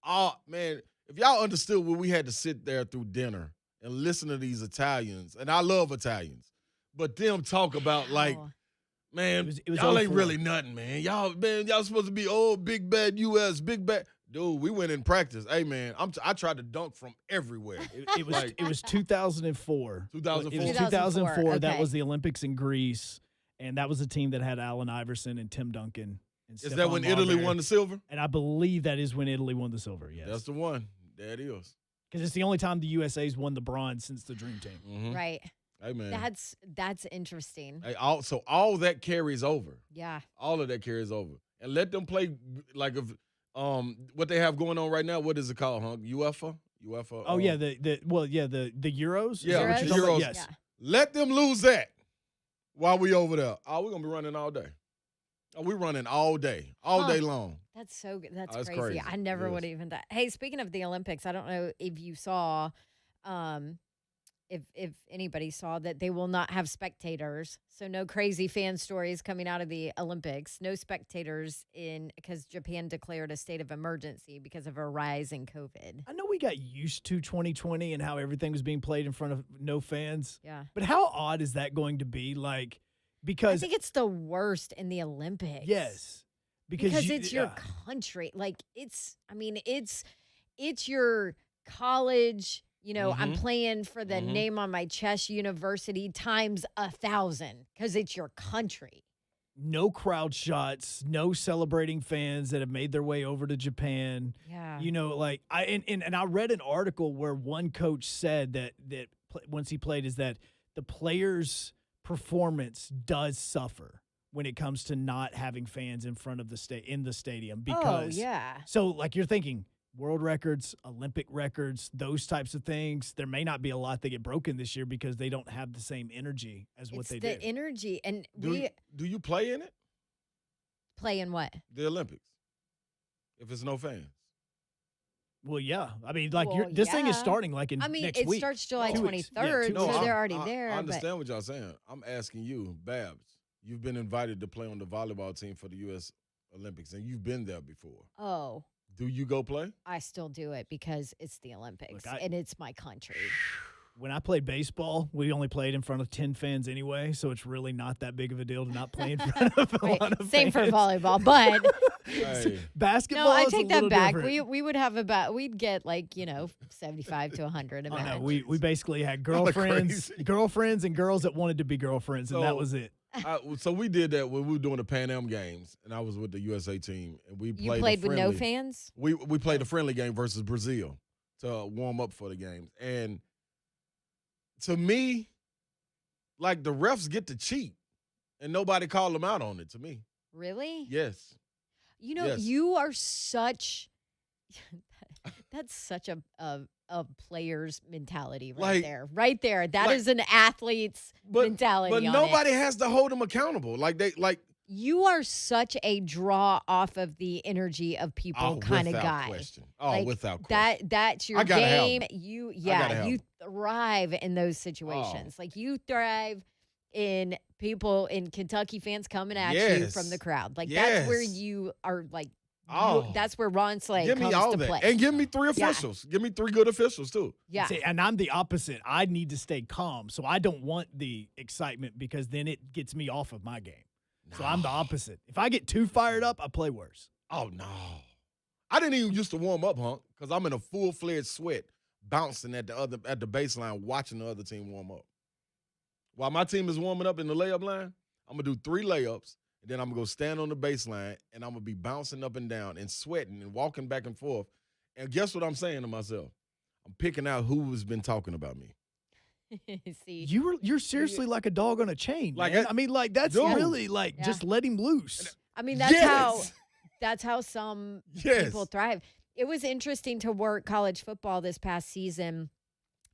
oh, man, if y'all understood what we had to sit there through dinner and listen to these Italians, and I love Italians, but them talk about like, Wow. man, It was y'all ain't 04. really nothing, man. Y'all supposed to be big bad U.S., big bad. Dude, we went in practice. Hey, man, I tried to dunk from everywhere. It was Like- it was 2004. 2004. It was 2004, 2004. That okay. was the Olympics in Greece, and that was a team that had Allen Iverson and Tim Duncan. And Is that when Italy won the silver? And I believe that is when Italy won the silver. Yes, That's the one. There it is. because it's the only time the USA's won the bronze since the Dream Team. Mhm. Right. Hey, man. That's interesting. Hey, all that carries over. Yeah. All of that carries over. And let them play like if what they have going on right now. What is it called, huh? UEFA? Oh yeah, the Euros. Is Yeah, that what Euros? you're talking about? Euros. Yes. Yeah. Let them lose that while we over there. Oh, we're gonna be running all day. Oh, we running all day Huh. long. That's so good. That's That's crazy. crazy. I never It would is. even thought. Hey, speaking of the Olympics, I don't know if you saw, if anybody saw that they will not have spectators. So no crazy fan stories coming out of the Olympics. No spectators because Japan declared a state of emergency because of a rise in COVID. I know we got used to 2020 and how everything was being played in front of no fans, Yeah. but how odd is that going to be? Like, I because think it's the worst in the Olympics. yes, Because you- it's your country. Like it's your college, I'm playing for the Mhm. name on my chest university times 1,000 because it's your country. no crowd shots, no celebrating fans that have made their way over to Japan. Yeah. Like I read an article where one coach said that once he played is that the players' performance does suffer when it comes to not having fans in front of the stadium because yeah. so like you're thinking world records, Olympic records, those types of things, there may not be a lot that get broken this year because they don't have the same energy as what It's they the do. energy. And Do you play in it? play in what? The Olympics. If it's no fans. Well, yeah. I mean, like Well, this thing is yeah. starting like in I mean, next it week. starts July 2 weeks. Yeah, 23rd, 2 so weeks. they're already there. I but understand what y'all saying. I'm asking you, Babs. You've been invited to play on the volleyball team for the U.S. Olympics, and you've been there before. Oh, Do you go play? I still do it because it's the Olympics Look, and it's my country. When I played baseball, we only played in front of 10 fans anyway, so it's really not that big of a deal to not play in front of a Right. lot of Same for fans. volleyball, but Hey. Basketball No, I is a take that little back. different. We would have we'd get 75 to 100 a I know. match. We basically had Y'all are girlfriends, crazy. girlfriends, and girls that wanted to be girlfriends, and that So- was it. So we did that when we were doing the Pan Am games, and I was with the USA team, and we You played. played with no friendly- fans? We played a friendly game versus Brazil to warm up for the games, and to me, like the refs get to cheat, and nobody called them out on it. To me, Really? yes. You know, Yes. you are such that's such a player's mentality Like- there. Right there. That like- is an athlete's mentality But on nobody it. has to hold them accountable. You are such a draw off of the energy of people kind of without guy. question. Oh, without question. That's your I gotta have game. 'em. You gotta have you 'em. thrive in those situations. Like you thrive in people in Kentucky fans coming at you from the Yes. crowd. Like that's where Yes. you are like Oh. that's where Ron Slay Give comes me all to that, play. and give me 3 Yeah. officials. Give me 3 good officials too. Yeah. See, and I'm the opposite. I need to stay calm, so I don't want the excitement because then it gets me off of my game. So I'm the opposite. If I get too fired up, I play worse. Oh no, I didn't even used to warm up, Hunk, because I'm in a full-fledged sweat, bouncing at the baseline, watching the other team warm up. While my team is warming up in the layup line, I'm gonna do 3 layups, and then I'm gonna go stand on the baseline, and I'm gonna be bouncing up and down and sweating and walking back and forth. And guess what I'm saying to myself? I'm picking out who has been talking about me. See. You're seriously like a dog on a chain, Like man. I- I mean, like that's Dude. really like Yeah. just let him loose. I mean, that's Yes. how some Yes. people thrive. It was interesting to work college football this past season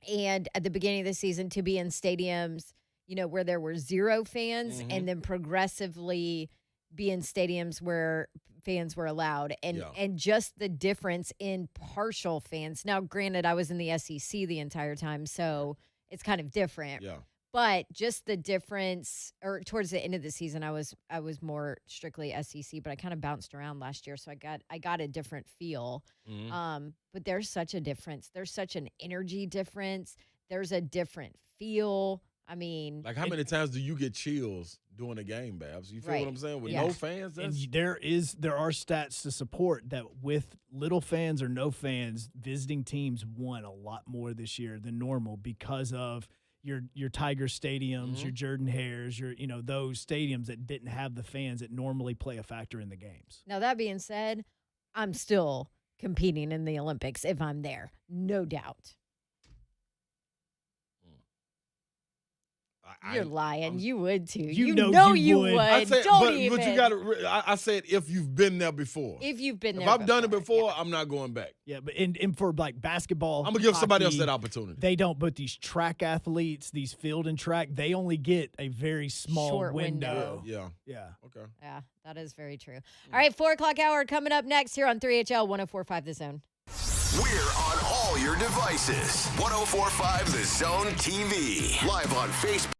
and at the beginning of the season to be in stadiums, where there were 0 fans Mhm. and then progressively be in stadiums where fans were allowed and Yeah. and just the difference in partial fans. Now, granted, I was in the SEC the entire time, so it's kind of different. Yeah. But just the difference, or towards the end of the season, I was more strictly SEC, but I kind of bounced around last year, so I got a different feel. Mhm. But there's such a difference. There's such an energy difference. There's a different feel. I mean, Like, how many times do you get chills during a game, Babs? You feel Right. what I'm saying? With Yeah. no fans, And that's there are stats to support that with little fans or no fans, visiting teams won a lot more this year than normal because of your Tiger stadiums, your Jordan Hares, your those stadiums that didn't have the fans that normally play a factor in the games. now that being said, I'm still competing in the Olympics if I'm there, no doubt. You're lying. You would too. You You know know you you would. would. I said, Don't but even. you got to. I said if you've been there before. If you've been If there, I've done it before, yeah. I'm not going back. Yeah, but and for like basketball, I'm gonna give somebody else hockey, that opportunity. They don't, but these track athletes, these field and track, they only get a very small Short window. window. Yeah. Yeah. Okay. Yeah, that is very true. All right, 4:00 hour coming up next here on 3HL 104.5 The Zone. We're on all your devices. 1045 The Zone TV. Live on Facebook.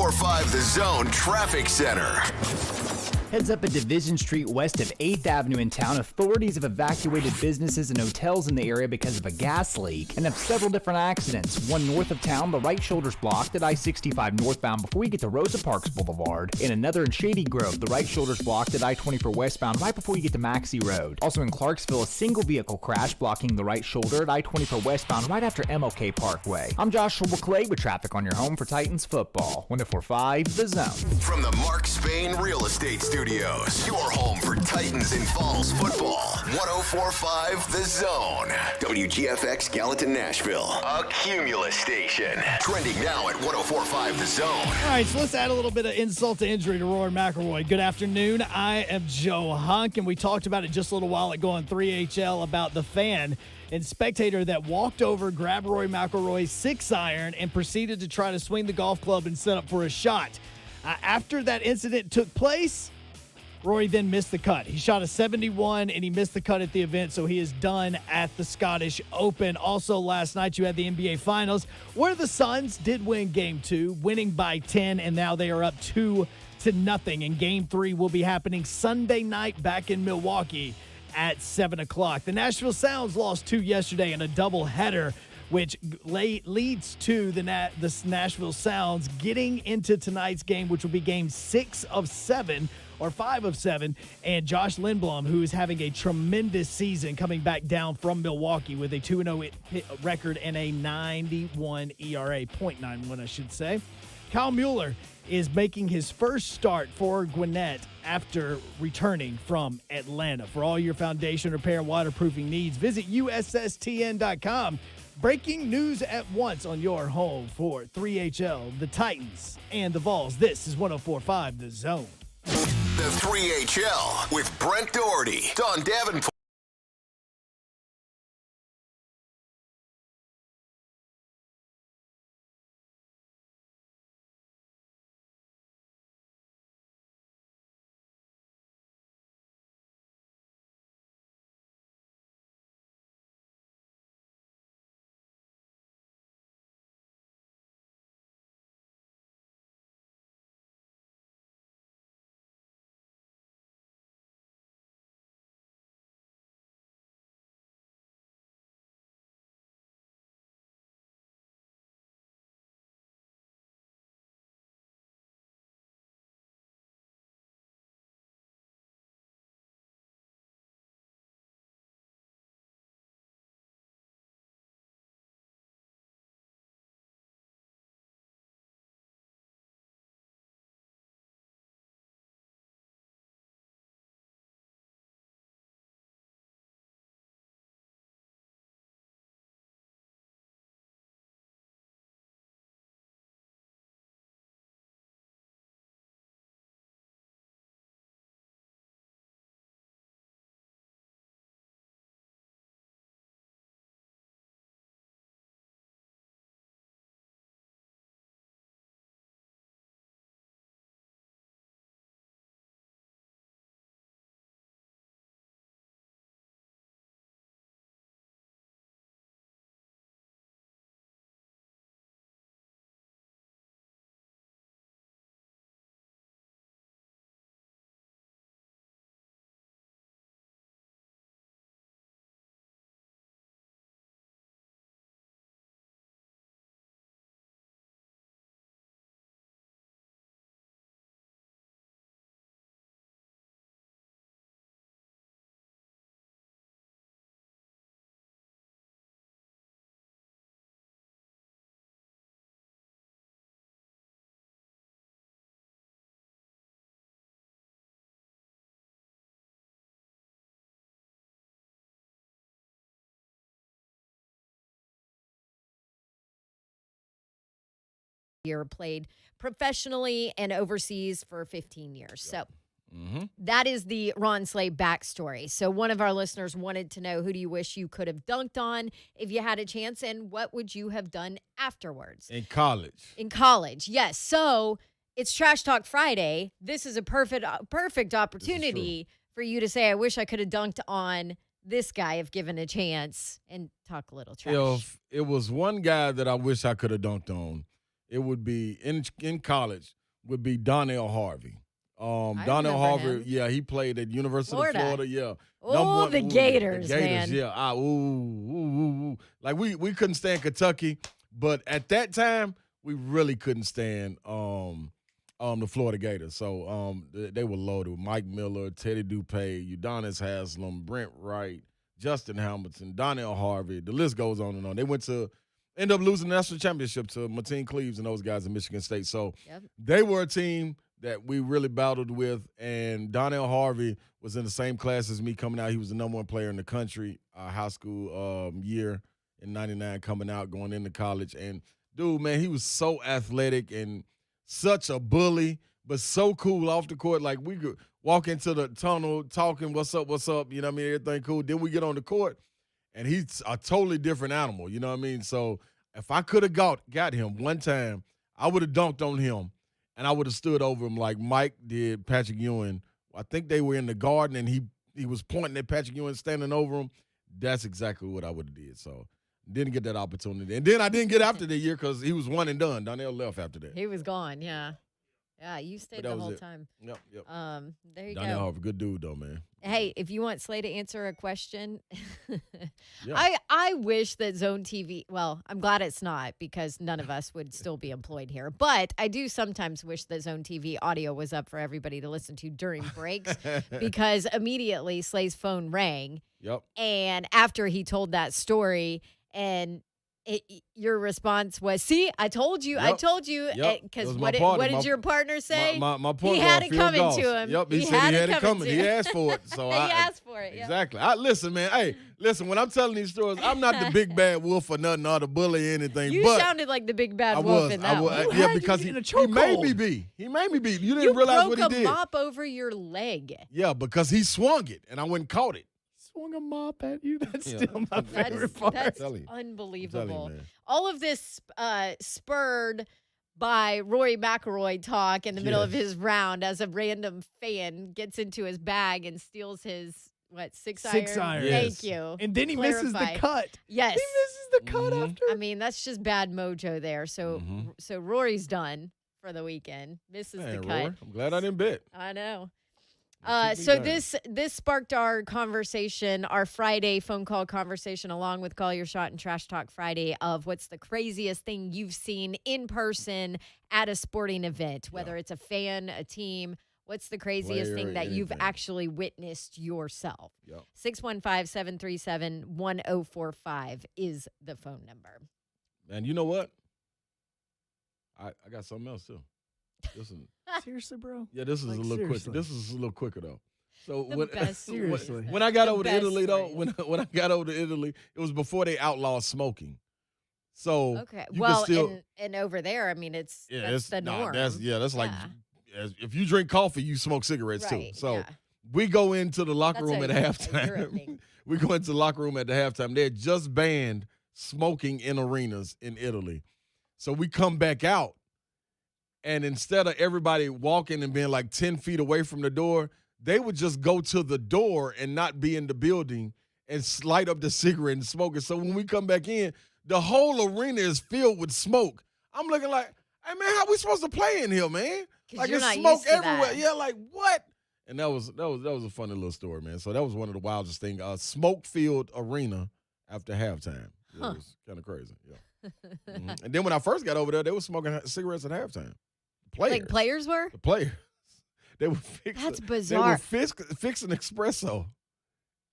1045 The Zone Traffic Center. Heads up at Division Street west of 8th Avenue in town. Authorities have evacuated businesses and hotels in the area because of a gas leak and have several different accidents. One north of town, the right shoulder's blocked at I-65 northbound before you get to Rosa Parks Boulevard. And another in Shady Grove, the right shoulder's blocked at I-24 westbound right before you get to Maxey Road. Also in Clarksville, a single vehicle crash blocking the right shoulder at I-24 westbound right after MLK Parkway. I'm Joshua Clay with traffic on your home for Titans football. 1045 The Zone. From the Mark Spain Real Estate Studios, your home for Titans and Falls football. 1045 The Zone. WGFX Gallatin, Nashville. A Cumulus station. Trending now at 1045 The Zone. All right, so let's add a little bit of insult to injury to Rory McIlroy. Good afternoon. I am Joe Hunk, and we talked about it just a little while ago on 3HL about the fan and spectator that walked over, grabbed Rory McIlroy's 6-iron, and proceeded to try to swing the golf club and set up for a shot. After that incident took place, Rory then missed the cut. He shot a 71 and he missed the cut at the event, so he is done at the Scottish Open. Also, last night you had the NBA Finals where the Suns did win Game 2, winning by 10, and now they are up 2-0. And Game 3 will be happening Sunday night back in Milwaukee at 7 o'clock. The Nashville Sounds lost 2 yesterday in a doubleheader, which leads to the Nashville Sounds getting into tonight's game, which will be Game 6 of 7. Or 5 of 7, and Josh Lindblom, who is having a tremendous season, coming back down from Milwaukee with a 2-0 record and a 91 ERA, .91, I should say. Kyle Mueller is making his first start for Gwinnett after returning from Atlanta. For all your foundation repair and waterproofing needs, visit USSTN.com. Breaking news at once on your home for 3HL, the Titans, and the Vols. This is 1045 The Zone. The 3HL with Brent Doherty, Don Davenport. Year played professionally and overseas for 15 years. So that is the Ron Slay backstory. So one of our listeners wanted to know, who do you wish you could have dunked on if you had a chance, and what would you have done afterwards? In college. In college, yes. So it's Trash Talk Friday. This is a perfect opportunity for you to say, I wish I could have dunked on this guy if given a chance, and talk a little trash. If it was one guy that I wish I could have dunked on, it would be in college would be Donnell Harvey. I Donnell remember Harvey, him. yeah, he played at University Florida. of Florida, yeah. Oh, the Gators, the man. Yeah. Like we couldn't stand Kentucky, but at that time we really couldn't stand the Florida Gators. So they were loaded with Mike Miller, Teddy Dupay, Udonis Haslam, Brent Wright, Justin Hamilton, Donnell Harvey. The list goes on and on. They ended up losing the national championship to Martine Cleaves and those guys in Michigan State. So they were a team that we really battled with, and Donnell Harvey was in the same class as me coming out. He was the number one player in the country high school year in 99 coming out, going into college. And, dude, man, he was so athletic and such a bully, but so cool off the court. Like, we could walk into the tunnel talking, what's up, you know what I mean, everything cool. Then we get on the court, and he's a totally different animal, you know what I mean? So if I could have got him one time, I would have dunked on him, and I would have stood over him like Mike did Patrick Ewing. I think they were in the garden, and he was pointing at Patrick Ewing, standing over him. That's exactly what I would have did. So didn't get that opportunity. And then I didn't get after the year because he was one and done. Donnell left after that. He was gone, yeah. Yeah, you stayed the whole time. Yep. There you Donnell go. Harvey, good dude though, man. Hey, if you want Slay to answer a question, Yeah. I wish that Zone TV, well, I'm glad it's not because none of us would still be employed here. But I do sometimes wish that Zone TV audio was up for everybody to listen to during breaks because immediately Slay's phone rang. Yep. And after he told that story and your response was, see, I told you. Yep. Because It was what my partner. did your partner say? My partner he had it Phil coming Goss. to him. Yep, he said he had it coming. to He him. asked for it. So he asked for it. Yep. Exactly. Listen, man. Hey, listen. When I'm telling these stories, I'm not the big bad wolf or nothing, or the bully or anything. You but sounded like the big bad I wolf was. in that one. Yeah, because he made me be. He made me be. You didn't realize what he broke did. a mop over your leg. Yeah, because he swung it and I went and caught it. Swung a mop at you. That's Yeah. still my favorite part. That's I'm telling you, unbelievable. man. All of this spurred by Rory McIlroy talk in the middle of his round as a random fan gets into his bag and steals his, six iron? Six iron. Thank Yes. you. And then he misses the Clarify. cut. Yes. He misses the cut after. I mean, that's just bad mojo there. So so Rory's done for the weekend. Misses Man, the cut. Rory, I'm glad I didn't bet. I know. Keep me So down. this sparked our conversation, our Friday phone call conversation, along with Call Your Shot and Trash Talk Friday, of what's the craziest thing you've seen in person at a sporting event, whether it's a fan, a team. What's the craziest Player, thing that you've anything. actually witnessed yourself? Yep. 615-737-1045 is the phone number. And you know what? I got something else too. Listen. Seriously, bro? Yeah, this is Like, a little quicker. seriously. This is a little quicker though. So The when, best story. Seriously. when I got The over to best Italy though, story. when I got over to Italy, it was before they outlawed smoking. So Okay. you Well, can still, and over there, I mean, that's it's the norm. That's like Yeah. if you drink coffee, you smoke cigarettes Right, too. So yeah. we go into the locker That's room a at Europe halftime. thing. We go into the locker room at the halftime. They had just banned smoking in arenas in Italy. So we come back out, and instead of everybody walking and being like 10 feet away from the door, they would just go to the door and not be in the building and light up the cigarette and smoke it. So when we come back in, the whole arena is filled with smoke. I'm looking like, hey, man, how we supposed to play in here, man? 'Cause Like, you're it's not smoke used to everywhere. that. Yeah, like, what? And that was a funny little story, man. So that was one of the wildest things. Smoke-filled arena after halftime. It was kind of crazy, yeah. Mhm. And then when I first got over there, they were smoking cigarettes at halftime. Players. Like players were? The players. They were fixing. That's They bizarre. were fixing espresso.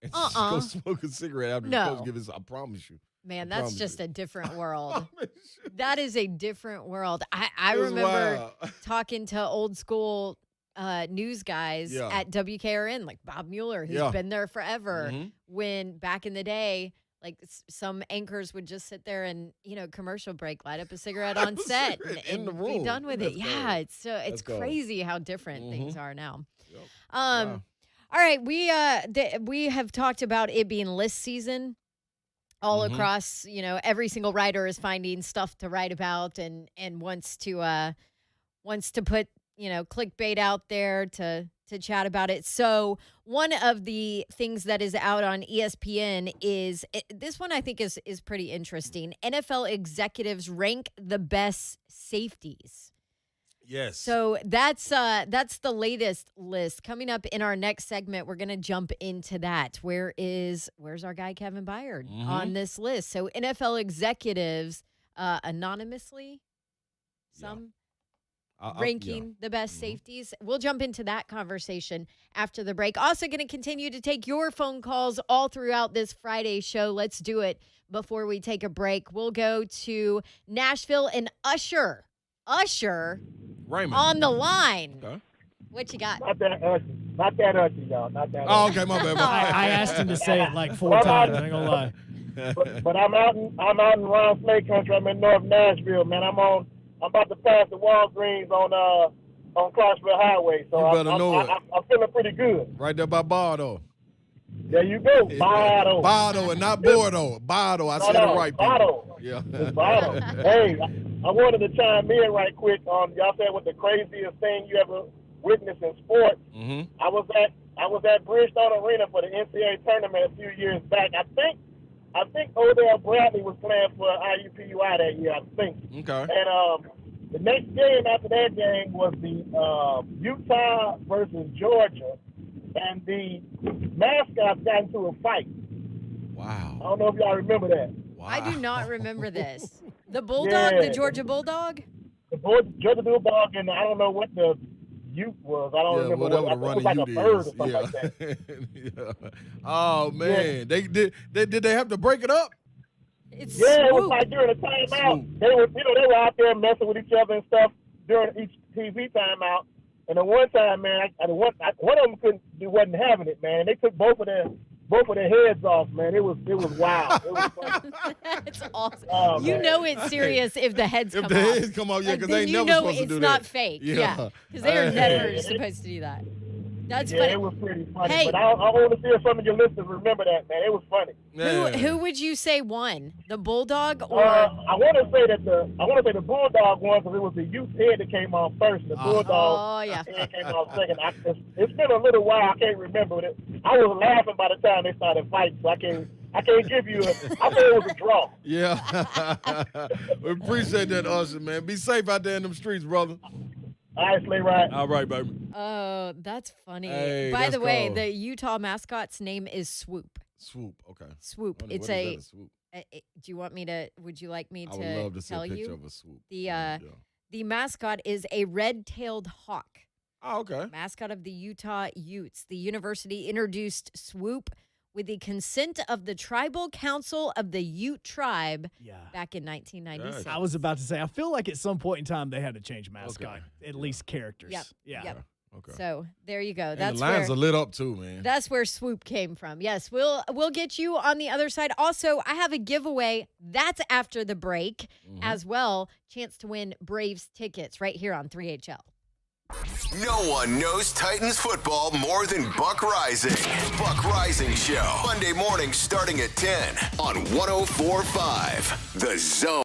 And just go smoke a cigarette after No. the coach give us. I promise you. Man, I that's promise just you. a different world. Promise you. That is a different world. I It was remember wild. talking to old school news guys Yeah. at WKRN, like Bob Mueller, who's Yeah. been there forever. Mhm. When back in the day, like some anchors would just sit there and, commercial break, light up a cigarette on A set cigarette and in the be room. done with That's it. Yeah, cold. it's That's cold. crazy how different Mhm. things are now. Yep. All right, we have talked about it being list season all Mhm. across. Every single writer is finding stuff to write about and wants to put clickbait out there to to chat about it. So one of the things that is out on ESPN is this one I think is pretty interesting. NFL executives rank the best safeties. Yes. So that's the latest list. Coming up in our next segment, we're gonna jump into that. Where's our guy Kevin Baier on this list? So NFL executives anonymously, some ranking the best safeties. We'll jump into that conversation after the break. Also going to continue to take your phone calls all throughout this Friday show. Let's do it before we take a break. We'll go to Nashville and Usher Raymond on the line. Okay. What you got? Not that Usher. Not that Usher, y'all. Not that Oh, Usher. okay, my bad. I asked him to say it like 4 times. I ain't gonna lie. But I'm out in Round Slate Country. I'm in North Nashville, man. I'm about to pass the Walgreens on Clarksville Highway. So You better know it. I'm feeling pretty good. Right there by Bardo. There you go. Bardo. Bardo and not Bordo. Bardo. I said it right, people. Bardo. Yeah. It's Bardo. Hey, I wanted to chime in right quick on y'all said what the craziest thing you ever witnessed in sports. Mm-hmm. I was at Bridgestone Arena for the NCAA tournament a few years back. I think Odell Bradley was playing for IUPUI that year. I think. Okay. And the next game after that game was the Utah versus Georgia, and the mascots got into a fight. Wow. I don't know if y'all remember that. Wow. I do not remember this. The Bulldog, the Georgia Bulldog? The Georgia Bulldog, and I don't know what the Ute was. I don't remember whatever what. the I think it was running like a Ute bird or is. something like that. Yeah. Oh man, did they have to break it up? It's Yeah, it was Swoop. like during the timeout. Swoop. They were out there messing with each other and stuff during each TV timeout. And the one time, man, one of them wasn't having it, man. They took both of their heads off, man. It was wild. It was fun. That's awesome. Oh, You man. know it's serious if the heads If come the off. heads come off, yeah, Like, because they then never you know supposed to it's do not that. fake. Yeah. Yeah, because they are Hey. never supposed to do that. That's Yeah, funny. it was pretty funny. Hey. But I want to see if some of your listeners remember that, man. It was funny. Yeah. Who would you say won? The Bulldog or I want to say the Bulldog won because it was the youth head that came on first. The Bulldog Oh, yeah. head came on second. It's been a little while. I can't remember it. I was laughing by the time they started fighting, so I can't give you I thought it was a draw. Yeah. We appreciate that, Usher, man. Be safe out there in them streets, brother. All right, Slay Ride. All right, baby. Oh, that's funny. Hey, By that's the way, cool. the Utah mascot's name is Swoop. Swoop. Okay. Swoop. What It's is that, swoop? do you want me to would you like me I to would love to see tell a picture you? of a swoop. The mascot is a red-tailed hawk. Oh, okay. Mascot of the Utah Utes. The university introduced Swoop with the consent of the Tribal Council of the Ute Tribe back in 1996. I was about to say, I feel like at some point in time they had to change mascot, at least characters. Yep. Yeah. Yep. Okay. So there you go. And That's the lines where are lit up too, man. that's where Swoop came from. Yes, we'll get you on the other side. Also, I have a giveaway. That's after the break as well. Chance to win Braves tickets right here on 3HL. No one knows Titans football more than Buck Rising. Buck Rising Show. Monday morning starting at 10 on 104.5 The Zone.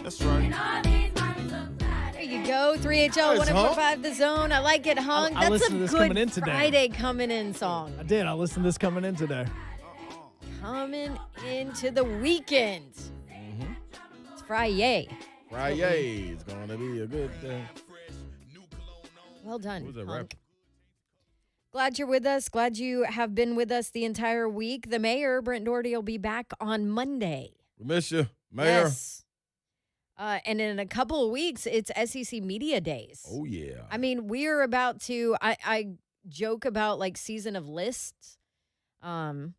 That's right. There you go. 3HL Nice, 104.5 The Zone. I like it hung. I That's listened a to this good coming in today. Friday coming in song. I did. I listened to this coming in today. Coming into the weekend. It's Friday. Friday is going to be a good day. Well done, Who's that Hunk. rapper? Glad you're with us. Glad you have been with us the entire week. The mayor, Brent Doherty, will be back on Monday. We miss you, Mayor. Yes. And in a couple of weeks, it's SEC Media Days. Oh, yeah. I mean, we're about to, I joke about like season of lists. And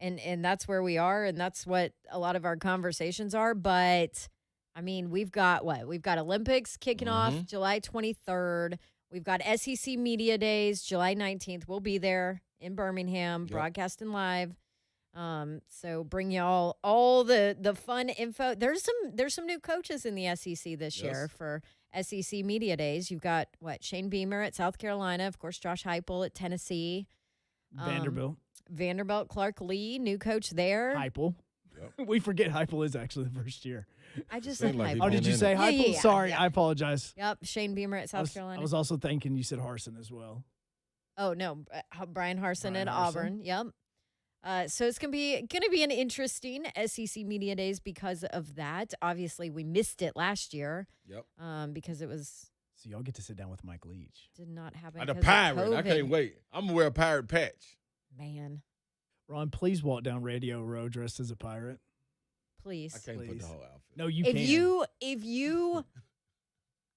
that's where we are. And that's what a lot of our conversations are. But I mean, we've got what? We've got Olympics kicking off July 23rd. We've got SEC Media Days, July 19th. We'll be there in Birmingham, broadcasting live. So bring y'all all the fun info. There's some new coaches in the SEC this year for SEC Media Days. You've got Shane Beamer at South Carolina, of course, Josh Heupel at Tennessee, Vanderbilt, Clark Lee, new coach there. Heupel. Yep. We forget Heupel is actually the first year. I just said like Heupel. Oh, did you say Heupel? Yeah. Sorry, I apologize. Yep, Shane Beamer at South Carolina. I was also thinking you said Harsin as well. Oh no, Brian Harsin at Harsin. Auburn. Yep. So it's gonna be an interesting SEC Media Days because of that. Obviously, we missed it last year. Yep. Because it was. So y'all get to sit down with Mike Leach. Did not happen. The because of pirate. I COVID. can't wait. I'm going to wear a pirate patch. Man, Ron, please walk down Radio Row dressed as a pirate. please. I can't put the whole outfit. No, you If can. you,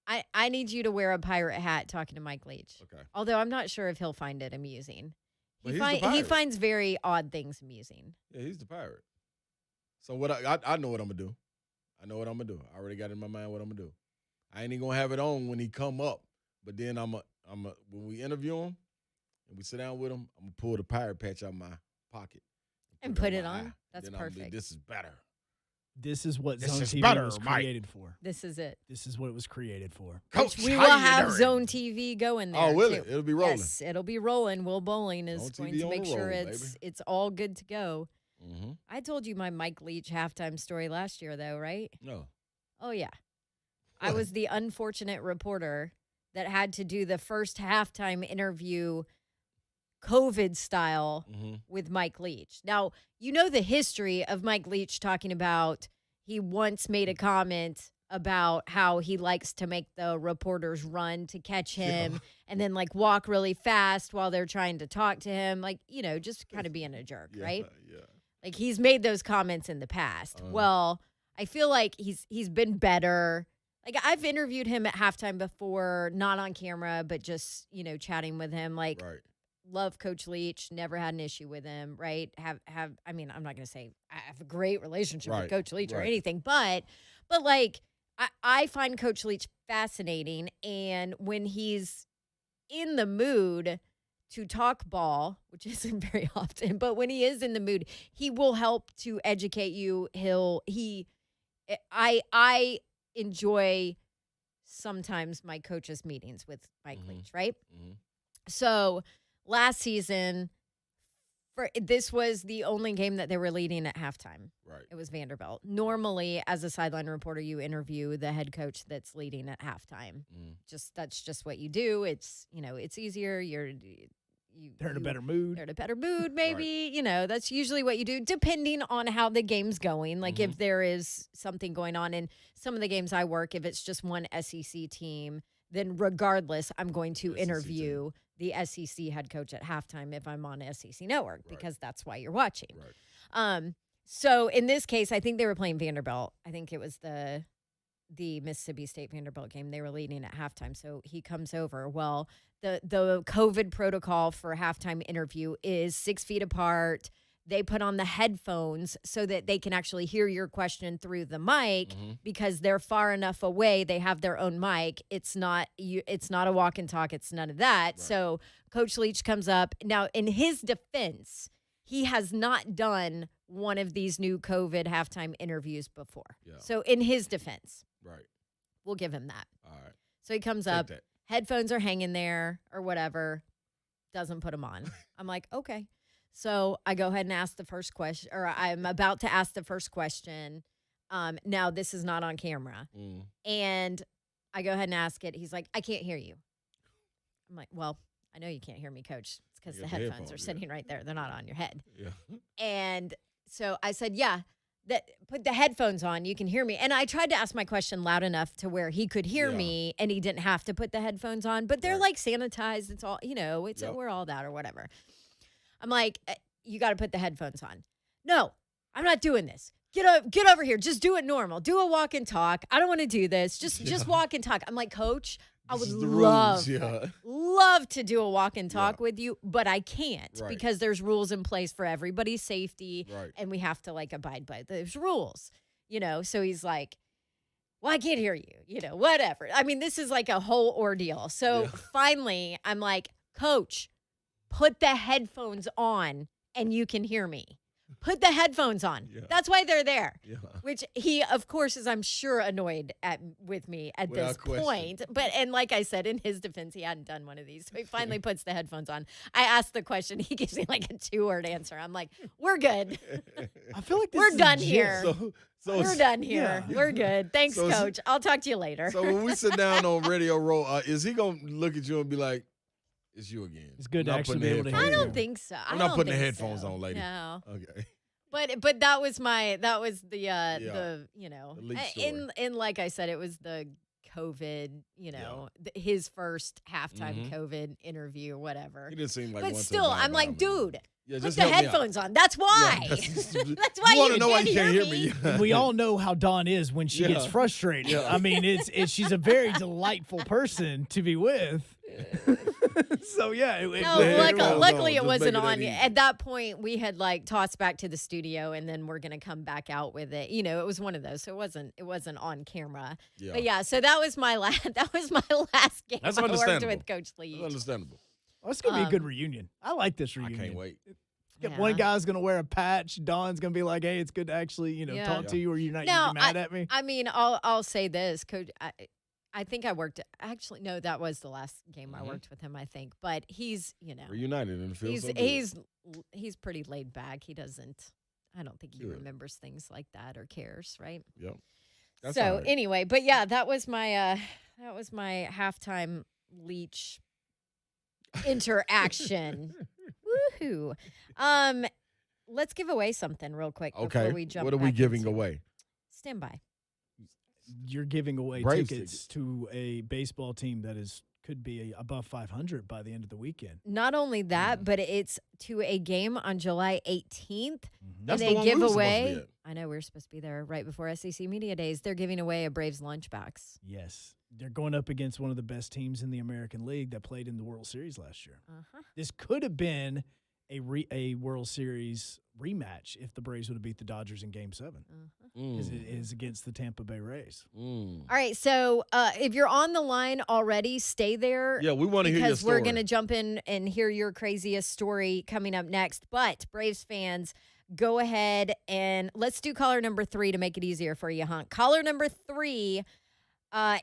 I need you to wear a pirate hat talking to Mike Leach. Okay. Although I'm not sure if he'll find it amusing. But He he's the pirate. he finds very odd things amusing. Yeah, he's the pirate. So what I know what I'm going to do. I know what I'm going to do. I already got in my mind what I'm going to do. I ain't even going to have it on when he come up. But then when we interview him and we sit down with him, I'm going to pull the pirate patch out of my pocket. And put it my on? eye. That's Then I'm gonna be, perfect. This is better. This is what This Zone is TV better, was Mike. created for. This is it. This is what it was created for. Coach, We how will you have doing? Zone TV going there. Oh, will too. it? It'll be rolling. Yes, it'll be rolling. Will Bowling is Zone going TV to on make the sure roll, it's all good to go. Mm-hmm. I told you my Mike Leach halftime story last year, though, right? No. Oh, yeah. I What? was the unfortunate reporter that had to do the first halftime interview COVID style with Mike Leach. Now, you know the history of Mike Leach talking about he once made a comment about how he likes to make the reporters run to catch him and then like walk really fast while they're trying to talk to him. Like, you know, just kind of being a jerk, right? Yeah. Like he's made those comments in the past. Well, I feel like he's been better. Like I've interviewed him at halftime before, not on camera, but just, you know, chatting with him. Like love Coach Leach, never had an issue with him, right? I mean, I'm not going to say I have a great relationship with Coach Leach or anything, but like I find Coach Leach fascinating, and when he's in the mood to talk ball, which isn't very often, but when he is in the mood, he will help to educate you. I enjoy sometimes my coaches' meetings with Mike Leach, right? Mm-hmm. So last season, this was the only game that they were leading at halftime. Right. It was Vanderbilt. Normally, as a sideline reporter, you interview the head coach that's leading at halftime. That's just what you do. It's, you know, it's easier. They're in a better mood. They're in a better mood, maybe. You know, that's usually what you do, depending on how the game's going. Like if there is something going on in some of the games I work, if it's just one SEC team, then regardless, I'm going to interview the SEC head coach at halftime if I'm on SEC Network, because that's why you're watching. Right. So in this case, I think they were playing Vanderbilt. I think it was the Mississippi State Vanderbilt game. They were leading at halftime. So he comes over. Well, the COVID protocol for a halftime interview is 6 feet apart. They put on the headphones so that they can actually hear your question through the mic because they're far enough away. They have their own mic. It's not a walk and talk. It's none of that. Right. So Coach Leach comes up. Now, in his defense, he has not done one of these new COVID halftime interviews before. Yeah. So in his defense, we'll give him that. All right. So he comes up, headphones are hanging there or whatever, doesn't put them on. I'm like, okay. So I go ahead and ask the first question, or I'm about to ask the first question. Now, this is not on camera. And I go ahead and ask it. He's like, I can't hear you. I'm like, well, I know you can't hear me, coach. It's because the headphones are sitting right there. They're not on your head. Yeah. And so I said, yeah, put the headphones on. You can hear me. And I tried to ask my question loud enough to where he could hear me and he didn't have to put the headphones on. But they're like sanitized. It's all, we're all that or whatever. I'm like, you got to put the headphones on. No, I'm not doing this. Get over here. Just do it normal. Do a walk and talk. I don't want to do this. Just walk and talk. I'm like, coach, I would love to do a walk and talk with you, but I can't because there's rules in place for everybody's safety, and we have to abide by those rules. So he's like, well, I can't hear you. Whatever. I mean, this is like a whole ordeal. So finally, I'm like, coach, put the headphones on, and you can hear me. Put the headphones on. Yeah. That's why they're there. Yeah. Which he, of course, is, I'm sure, annoyed with me at this point. And like I said, in his defense, he hadn't done one of these. So he finally puts the headphones on. I asked the question. He gives me like a 2-word answer. I'm like, we're good. I feel like we're done here. So we're done here. Yeah. We're good. Thanks, coach. I'll talk to you later. So when we sit down on Radio Row, is he going to look at you and be like, it's you again? It's good to actually be able to hear I don't think so. I'm not putting the headphones on, lady. No. Okay. But that was the leak story. in like I said, it was the COVID, his first halftime COVID interview, whatever. He didn't seem like. But still, I'm like, dude. Yeah, put the headphones on. That's why. Yeah, that's why you want to know why you can't hear me. We all know how Dawn is when she gets frustrated. Yeah. I mean, she's a very delightful person to be with. So luckily it wasn't on. At that point, we had tossed back to the studio, and then we're gonna come back out with it. It was one of those, so it wasn't on camera. Yeah. But so that was my last game. That's I understandable. worked with Coach Lee. That's understandable. Oh, it's gonna be a good reunion. I like this reunion. I can't wait. One guy's gonna wear a patch. Dawn's gonna be like, "Hey, it's good to actually, talk to you, or you're not mad at me." I mean, I'll say this, Coach. I think I worked. Actually, no, that was the last game I worked with him. I think, but he's reunited in the field. He's pretty laid back. He doesn't. I don't think he remembers things like that or cares. Right. Yep. That's so right. Anyway, but that was my halftime Leach interaction. Woohoo! Let's give away something real quick before we jump. What are we giving away? Stand by. You're giving away tickets to a baseball team that could be above 500 by the end of the weekend. Not only that, but it's to a game on July 18th. That's and the one we were supposed to be at. I know, we were supposed to be there right before SEC Media Days. They're giving away a Braves lunchbox. Yes. They're going up against one of the best teams in the American League that played in the World Series last year. This could have been a World Series rematch if the Braves would have beat the Dodgers in Game 7. Because it is against the Tampa Bay Rays. All right, so if you're on the line already, stay there. Yeah, we want to hear your story. Because we're going to jump in and hear your craziest story coming up next. But Braves fans, go ahead and let's do caller number 3 to make it easier for you, Hunk. Caller number 3.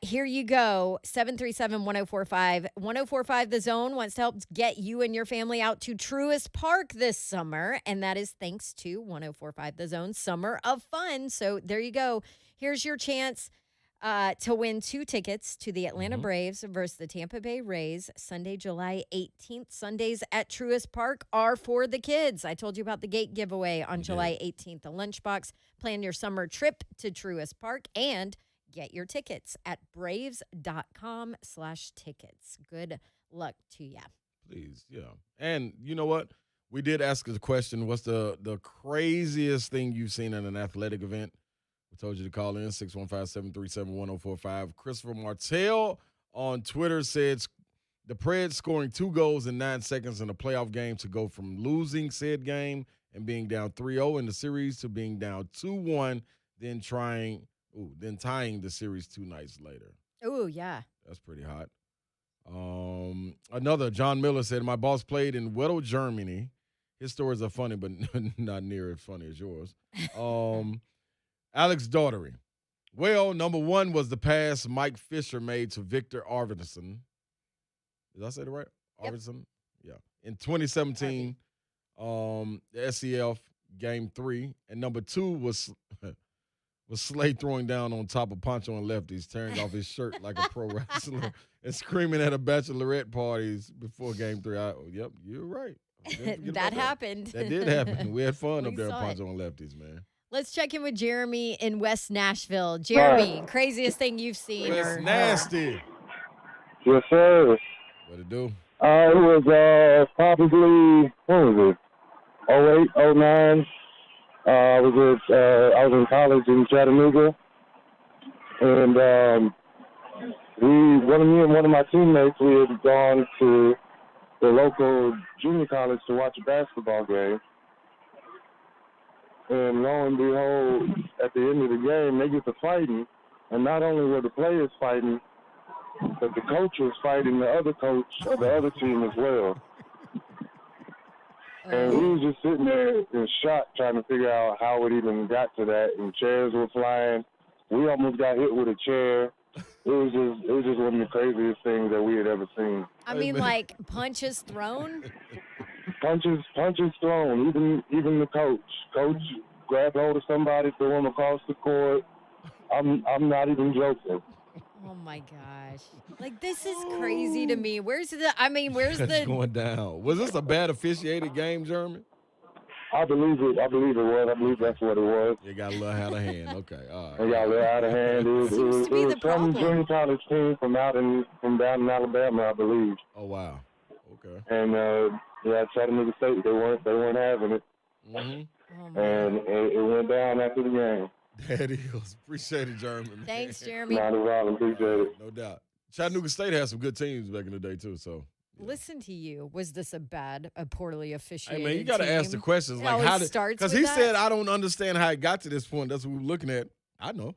Here you go, 737-1045. 1045 The Zone wants to help get you and your family out to Truist Park this summer, and that is thanks to 1045 The Zone Summer of Fun. So there you go. Here's your chance to win 2 tickets to the Atlanta Braves versus the Tampa Bay Rays, Sunday, July 18th. Sundays at Truist Park are for the kids. I told you about the gate giveaway on July 18th, a lunchbox. Plan your summer trip to Truist Park and get your tickets at braves.com/tickets. Good luck to you. Please, yeah. And you know what? We did ask the question, what's the craziest thing you've seen at an athletic event? We told you to call in, 615-737-1045. Christopher Martell on Twitter said the Preds scoring 2 goals in 9 seconds in a playoff game to go from losing said game and being down 3-0 in the series to being down 2-1, then tying the series 2 nights later. Oh, yeah. That's pretty hot. Another, John Miller said, my boss played in Weddell, Germany. His stories are funny, but not near as funny as yours. Alex Daughtery. Well, number 1 was the pass Mike Fisher made to Victor Arvidsson. Did I say that right? Yep. Arvidsson? Yeah. In 2017, the SEF Game 3. And number 2 was was Slay throwing down on top of Poncho and Lefties, tearing off his shirt like a pro wrestler, and screaming at a bachelorette parties before Game 3. Yep, you're right. That happened. That did happen. We had fun We up there at saw Poncho and Lefties, man. Let's check in with Jeremy in West Nashville. Jeremy, craziest thing you've seen. It's nasty. Yes, sir. What it do? It was probably, what was it, 08, 09. I was in college in Chattanooga, and me and one of my teammates, we had gone to the local junior college to watch a basketball game. And lo and behold, at the end of the game, they get to fighting, and not only were the players fighting, but the coach was fighting the other coach of the other team as well. And we was just sitting there in shock trying to figure out how it even got to that, and chairs were flying. We almost got hit with a chair. It was just one of the craziest things that we had ever seen. I mean, like punches thrown? Punches thrown, even the coach. Coach grabbed hold of somebody, threw him across the court. I'm not even joking. Oh my gosh. Like, this is crazy to me. Where's That's the going down. Was this a bad officiated game, Jeremy? I believe it was. I believe that's what it was. It got a little out of hand. Okay, all right. It got a little out of hand. It Seems to be was the some problem. junior college team from down in Alabama, I believe. Oh, wow. Okay. And Chattanooga State, they weren't having it. Mm-hmm. Oh my And it went down after the game. That is. Appreciate it, Jeremy. Man. Thanks, Jeremy. Not a problem. Appreciate it. No doubt. Chattanooga State had some good teams back in the day, too, so. Listen to you. Was this a poorly officiated Hey, man, you got to ask the team? questions. It Like, always how did, starts because with he that. said, I don't understand how it got to this point. That's what we're looking at. I know.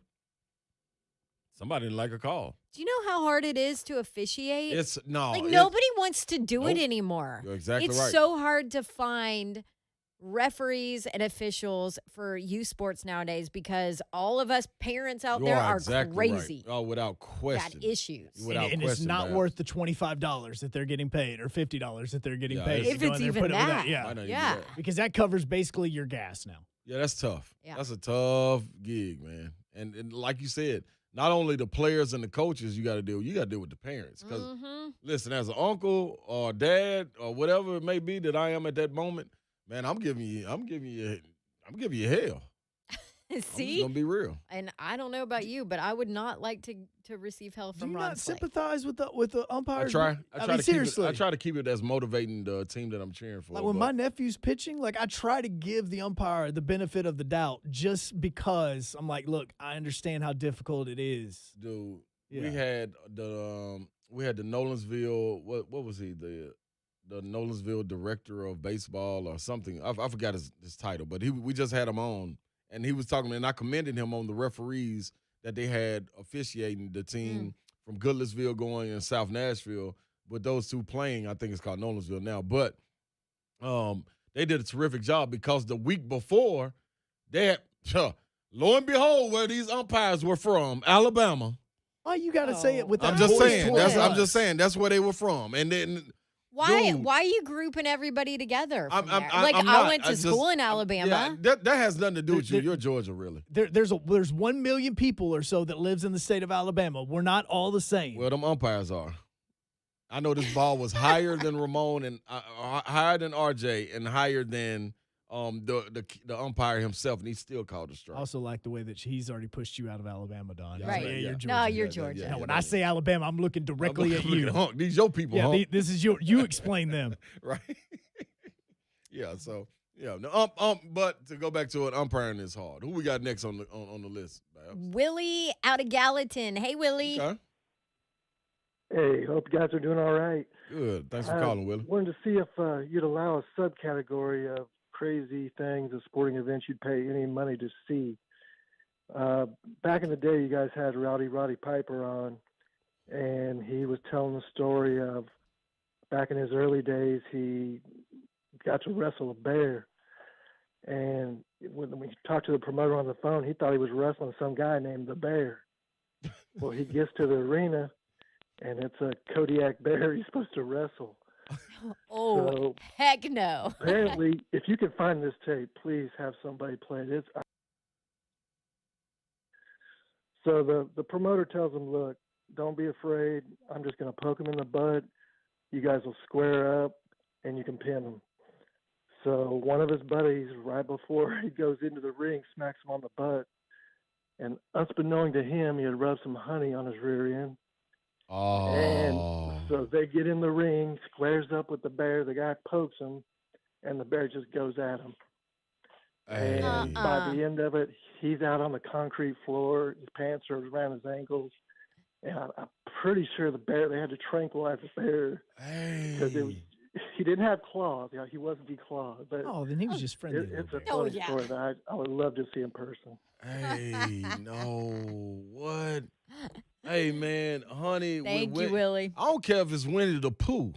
Somebody didn't like a call. Do you know how hard it is to officiate? It's, no. like, nobody wants to do it Nope. anymore. You're exactly it's right. so hard to find referees and officials for youth sports nowadays because all of us parents out You there are are exactly crazy. Right. Oh, without question. Got issues. Without And it's question, not Baier. worth the $25 that they're getting paid or $50 that they're getting Yeah, paid. it's- If to go it's in there and even put it with that. Yeah. Why not even do Yeah. that? Because that covers basically your gas now. Yeah, that's tough. Yeah. That's a tough gig, man. And like you said, not only the players and the coaches you got to deal with the parents. Because listen, as an uncle or dad or whatever it may be that I am at that moment, man, I'm giving you hell. I'm just See? gonna be real. And I don't know about you, but I would not like to receive hell Do from you Ron not Slay. sympathize with the I umpires? try. I mean, to seriously. Keep it. I try to keep it as motivating the team that I'm cheering for. Like when but- my nephew's pitching, like I try to give the umpire the benefit of the doubt just because I'm like, look, I understand how difficult it is. dude, Yeah. we had the Nolensville. What was he? The Nolensville director of baseball or something. I forgot his title, but we just had him on, and he was talking, and I commended him on the referees that they had officiating the team from Goodlettsville going in South Nashville, with those two playing. I think it's called Nolensville now, but they did a terrific job because the week before they had, lo and behold, where these umpires were from, Alabama. Why you got to say it with that I'm just voice saying. towards I'm us? just saying that's where they were from, and then. Why Dude. are you grouping everybody together? From there? I'm I not. went to school in Alabama. Yeah, that has nothing to do with you. You're Georgia, really. There's 1 million people or so that lives in the state of Alabama. We're not all the same. Well, them umpires are. I know this ball was higher than Ramon and higher than RJ and higher than the umpire himself, and he still called a I strike. also like the way that he's already pushed you out of Alabama, Don. He's Right. like, yeah, you're Georgia. No, you're Yeah, Georgia. yeah, Now, yeah, when yeah. I say Alabama, I'm looking directly at you. Hunk. These your people, Yeah, Hunk. this is you explain them. Right? Yeah. So yeah. No, but to go back to it, umpiring is hard. Who we got next on the list? Babs? Willie out of Gallatin. Hey, Willie. Okay. Hey, hope you guys are doing all right. Good. Thanks for calling, Willie. Wanted to see if you'd allow a subcategory of crazy things, of sporting events you'd pay any money to see. Back in the day, you guys had Roddy Piper on, and he was telling the story of back in his early days, he got to wrestle a bear. And when he talked to the promoter on the phone, he thought he was wrestling some guy named the Bear. Well, he gets to the arena, and it's a Kodiak bear he's supposed to wrestle. Oh, So, heck no. apparently, if you can find this tape, please have somebody play it. So the promoter tells him, look, don't be afraid. I'm just going to poke him in the butt. You guys will square up, and you can pin him. So one of his buddies, right before he goes into the ring, smacks him on the butt. And unbeknown to him, he had rubbed some honey on his rear end. Oh. And so they get in the ring, squares up with the bear. The guy pokes him, and the bear just goes at him. Hey. And by the end of it, he's out on the concrete floor. His pants are around his ankles. And I'm pretty sure they had to tranquilize the bear because he didn't have claws. You know, he wasn't declawed. But then he was just friendly. it's a funny story that I would love to see in person. Hey, no, what? Hey, man, honey. Thank you, Willie. I don't care if it's Winnie the Pooh.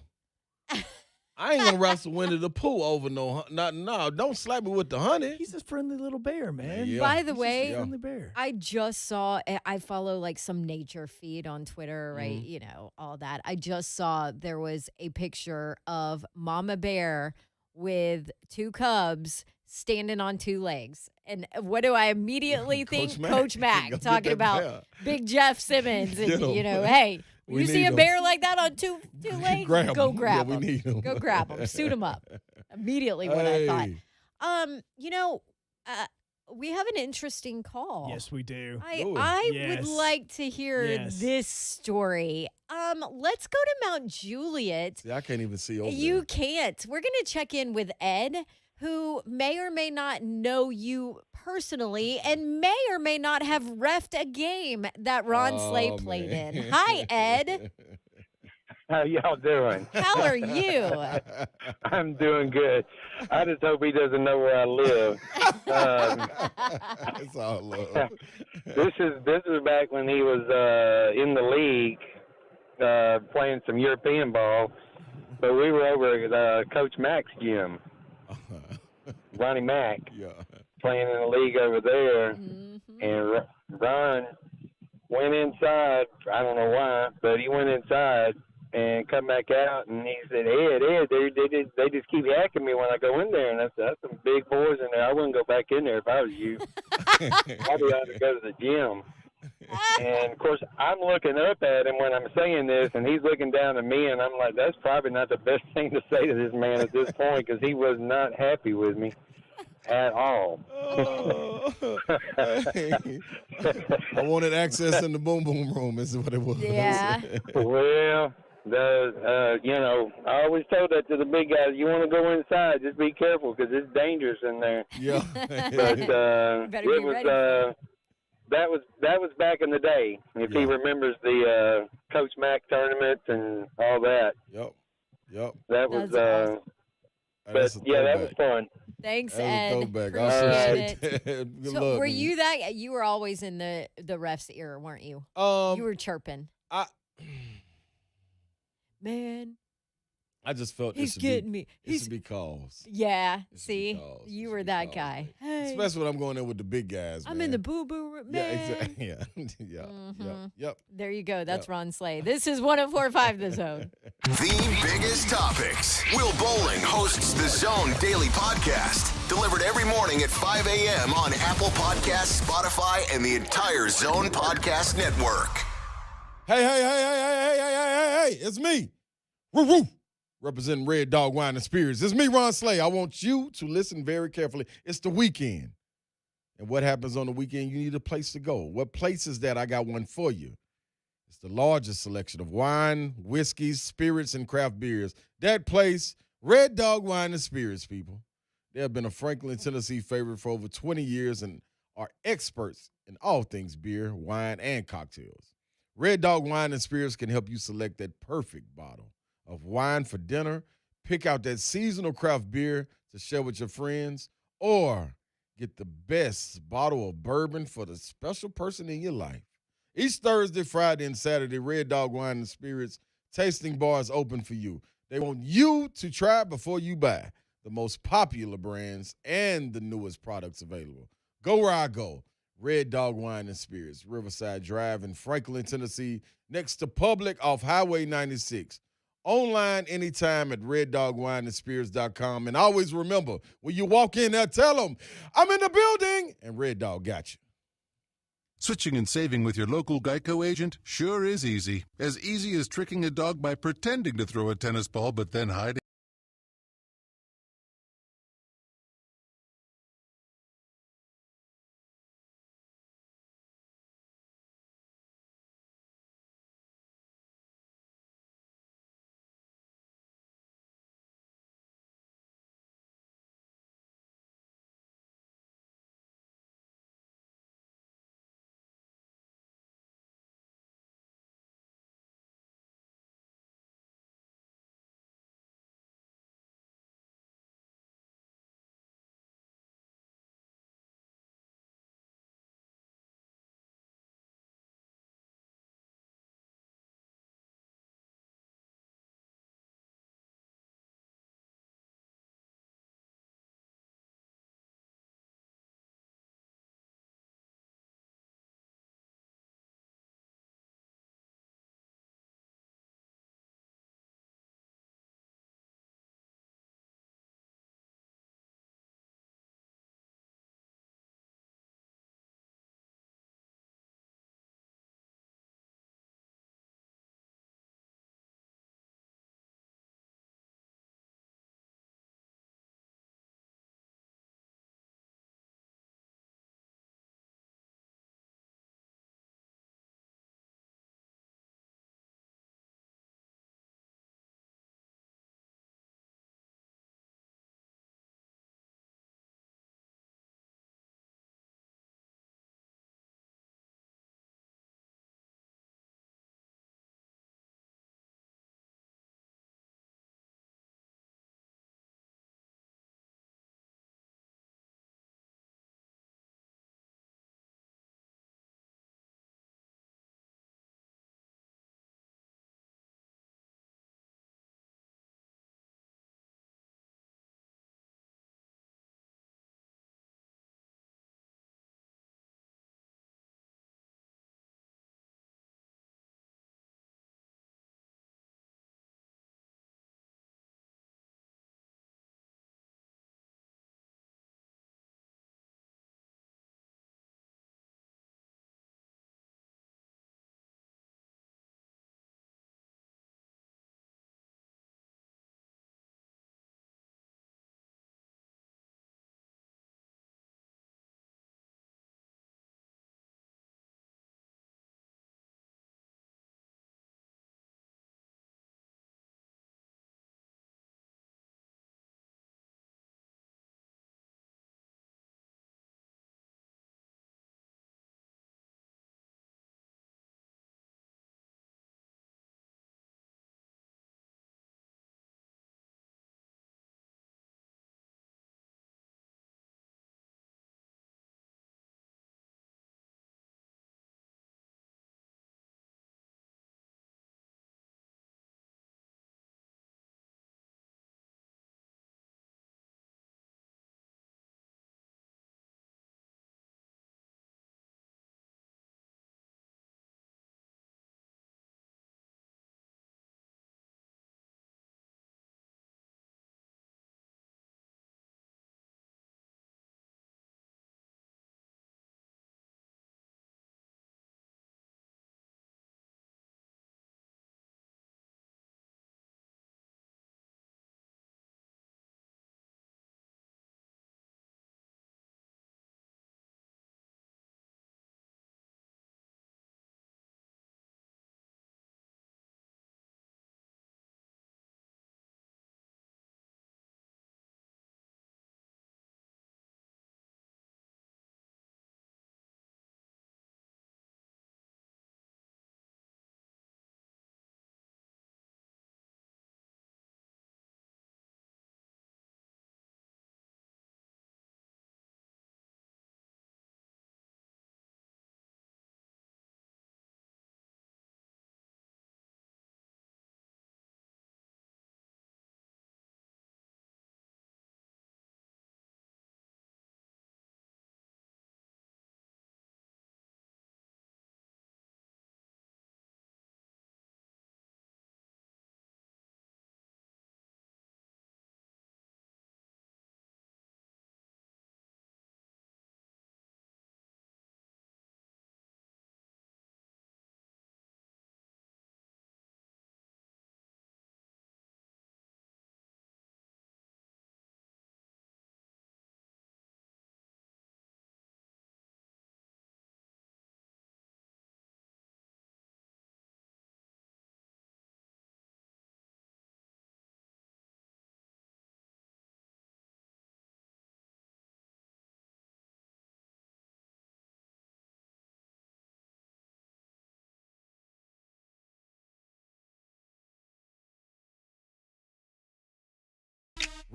I ain't gonna wrestle Winnie the Pooh over no. Don't slap me with the honey. He's a friendly little bear, man. Yeah. By the way, friendly bear. I just saw, I follow like some nature feed on Twitter, right? Mm-hmm. You know, all that. I just saw there was a picture of Mama Bear with two cubs standing on two legs. And what do I immediately think? Coach Mack Go talking get that about bear. Big Jeff Simmons. And, Get 'em. you know, hey, We you see need a 'em. bear like that on two legs? Grab 'em. Go Yeah, grab we him. need 'em. Go grab him. Suit him up. Immediately what I thought. Hey. You know, we have an interesting call. Yes, we do. I Yes. would like to hear Yes. this story. Let's go to Mount Juliet. See, I can't even see over You there. can't. We're going to check in with Ed, who may or may not know you personally and may or may not have reffed a game that Ron Slay played man. in. Hi, Ed. How y'all doing? How are you? I'm doing good. I just hope he doesn't know where I live. It's all love. This is back when he was in the league playing some European ball, but we were over at Coach Mack's gym, Ronnie Mack, Yeah. playing in the league over there, and Ron went inside. I don't know why, but he went inside and come back out, and he said, Ed, they just keep hacking me when I go in there, and that's some big boys in there. I wouldn't go back in there if I was you. I'd be out to go to the gym. And, of course, I'm looking up at him when I'm saying this, and he's looking down at me, and I'm like, that's probably not the best thing to say to this man at this point because he was not happy with me at all. I wanted access in the boom boom room. Is what it was. Yeah. Well, I always told that to the big guys. You want to go inside, just be careful because it's dangerous in there. Yeah. But Better it be was ready. that was back in the day. If he remembers the Coach Mack tournaments and all that. Yep. That was That's awesome. That's a that was throwback. fun. Thanks, That was a Ed. throwback. I Appreciate appreciate it. that. Good So luck, were man. you that? You were always in the refs' ear, weren't you? You were chirping. Man, I just felt he's this getting me. This would be calls. Yeah, This would be see, calls. you This were would be that calls, guy. man. Hey, Especially when I'm going in with the big guys. I'm man. in the boo-boo room, Yeah, man. exactly. Yeah. Yep. There you go. That's Yep. Ron Slay. This is 104.5 The Zone. The biggest topics. Will Bowling hosts the Zone Daily Podcast. Delivered every morning at 5 a.m. on Apple Podcasts, Spotify, and the entire Zone Podcast Network. Hey, it's me. Woo woo. Representing Red Dog Wine and Spirits. It's me, Ron Slay. I want you to listen very carefully. It's the weekend. And what happens on the weekend? You need a place to go. What place is that? I got one for you. It's the largest selection of wine, whiskeys, spirits, and craft beers. That place, Red Dog Wine and Spirits, people. They have been a Franklin, Tennessee favorite for over 20 years and are experts in all things beer, wine, and cocktails. Red Dog Wine and Spirits can help you select that perfect bottle of wine for dinner, pick out that seasonal craft beer to share with your friends, or get the best bottle of bourbon for the special person in your life. Each Thursday, Friday, and Saturday, Red Dog Wine and Spirits tasting bar is open for you. They want you to try before you buy the most popular brands and the newest products available. Go where I go. Red Dog Wine and Spirits, Riverside Drive in Franklin, Tennessee, next to Public off Highway 96. Online anytime at reddogwineandspirits.com. And always remember, when you walk in there, tell them, I'm in the building, and Red Dog got you. Switching and saving with your local Geico agent sure is easy. As easy as tricking a dog by pretending to throw a tennis ball but then hiding.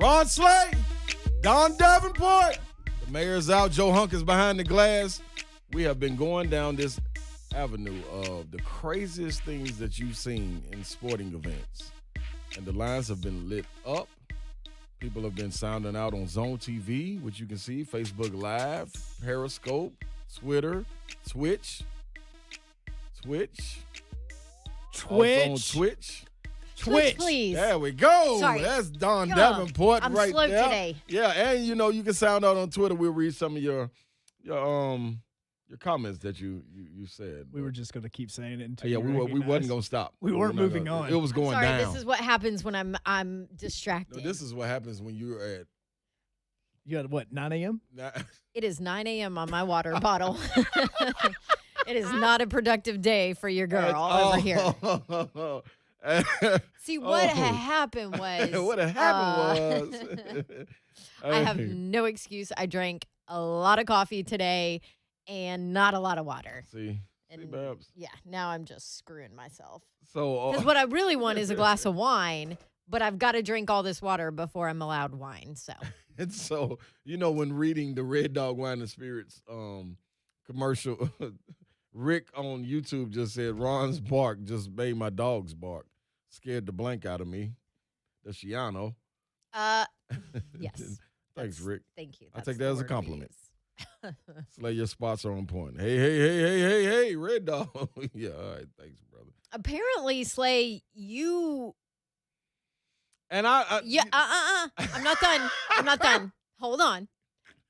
Ron Slay, Don Davenport. The mayor's out. Joe Hunk is behind the glass. We have been going down this avenue of the craziest things that you've seen in sporting events. And the lines have been lit up. People have been sounding out on Zone TV, which you can see, Facebook Live, Periscope, Twitter, Twitch. Also on Twitch. Twitch, please. There we go. Sorry. That's Don Davenport I'm right slow there. today. Yeah, and you can sound out on Twitter. We'll read some of your comments that you said. We were just going to keep saying it until we wasn't going to stop. We weren't moving on. It was going Sorry, down. this is what happens when I'm distracted. No, this is what happens when you're at. You got what, 9 a.m.? It is 9 a.m. on my water bottle. It is not a productive day for your girl over here. See, what had happened was... what had happened was... I have no excuse. I drank a lot of coffee today and not a lot of water. See, Babs? Yeah, now I'm just screwing myself. So, because what I really want is a glass of wine, but I've got to drink all this water before I'm allowed wine, so... And so, when reading the Red Dog Wine and Spirits commercial, Rick on YouTube just said, Ron's bark just made my dogs bark. Scared the blank out of me. The Shiano. Yes. Thanks, Rick. Thank you. I take that as a compliment. Slay, your spots are on point. Hey, Red Dog. Yeah, all right. Thanks, brother. Apparently, Slay, you... And Yeah, I'm not done. I'm not done. Hold on.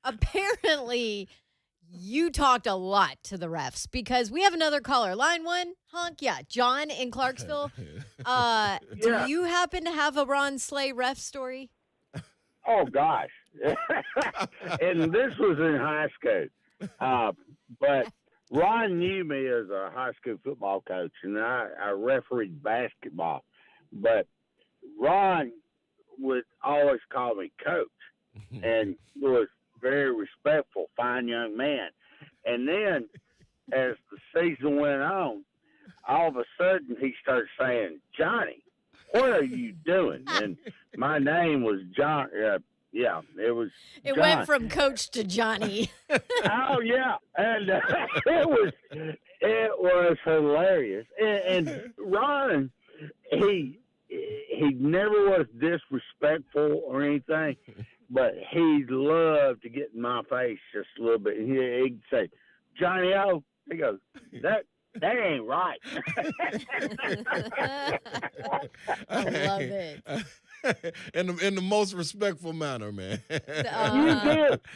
Apparently, you talked a lot to the refs because we have another caller. Line 1, Honk. Yeah, John in Clarksville. Do you happen to have a Ron Slay ref story? Oh, gosh. And this was in high school. But Ron knew me as a high school football coach, and I refereed basketball. But Ron would always call me coach and was very respectful, fine young man. And then as the season went on, all of a sudden he started saying, Johnny, what are you doing? And my name was John. Yeah, it was It John. went from coach to Johnny. Oh, yeah. And it was hilarious. And Ron, he never was disrespectful or anything, but he loved to get in my face just a little bit. He'd say, Johnny O, he goes, that ain't right. I love it. in the most respectful manner, man.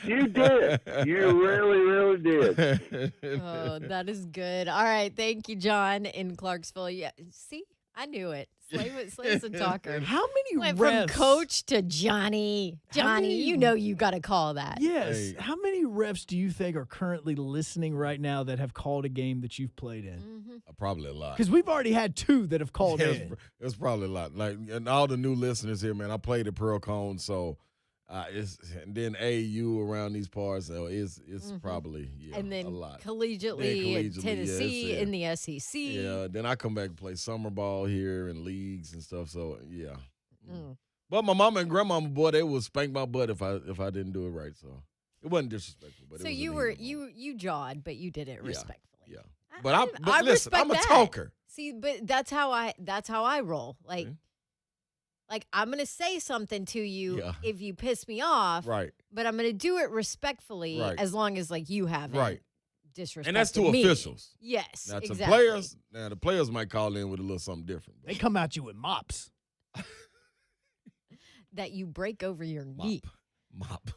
You did. You really, really did. Oh, that is good. All right. Thank you, John in Clarksville. Yeah. See, I knew it. Slay's a talker. How many Went refs? from coach to Johnny. Johnny, you know you got to call that. Yes. Hey. How many refs do you think are currently listening right now that have called a game that you've played in? Probably a lot. Because we've already had 2 that have called in. It's probably a lot. Like, and all the new listeners here, man, I played at Pearl Cone, so and then AU around these parts, so it's probably and then a lot. collegiately in Tennessee, yeah, in the SEC. Yeah, then I come back and play summer ball here and leagues and stuff, so yeah. Mm. But my mama and grandmama, boy, they would spank my butt if I didn't do it right, so it wasn't disrespectful. But So it you was you jawed, but you did it respectfully. Yeah. But I listen, respect I'm a that. talker. See, but that's how I roll. Like I'm gonna say something to you if you piss me off, Right. But I'm gonna do it respectfully, as long as like you haven't disrespected And that's to me. officials. Yes, Now to exactly. the players might call in with a little something different. They come at you with mops. That you break over your knee. Mop.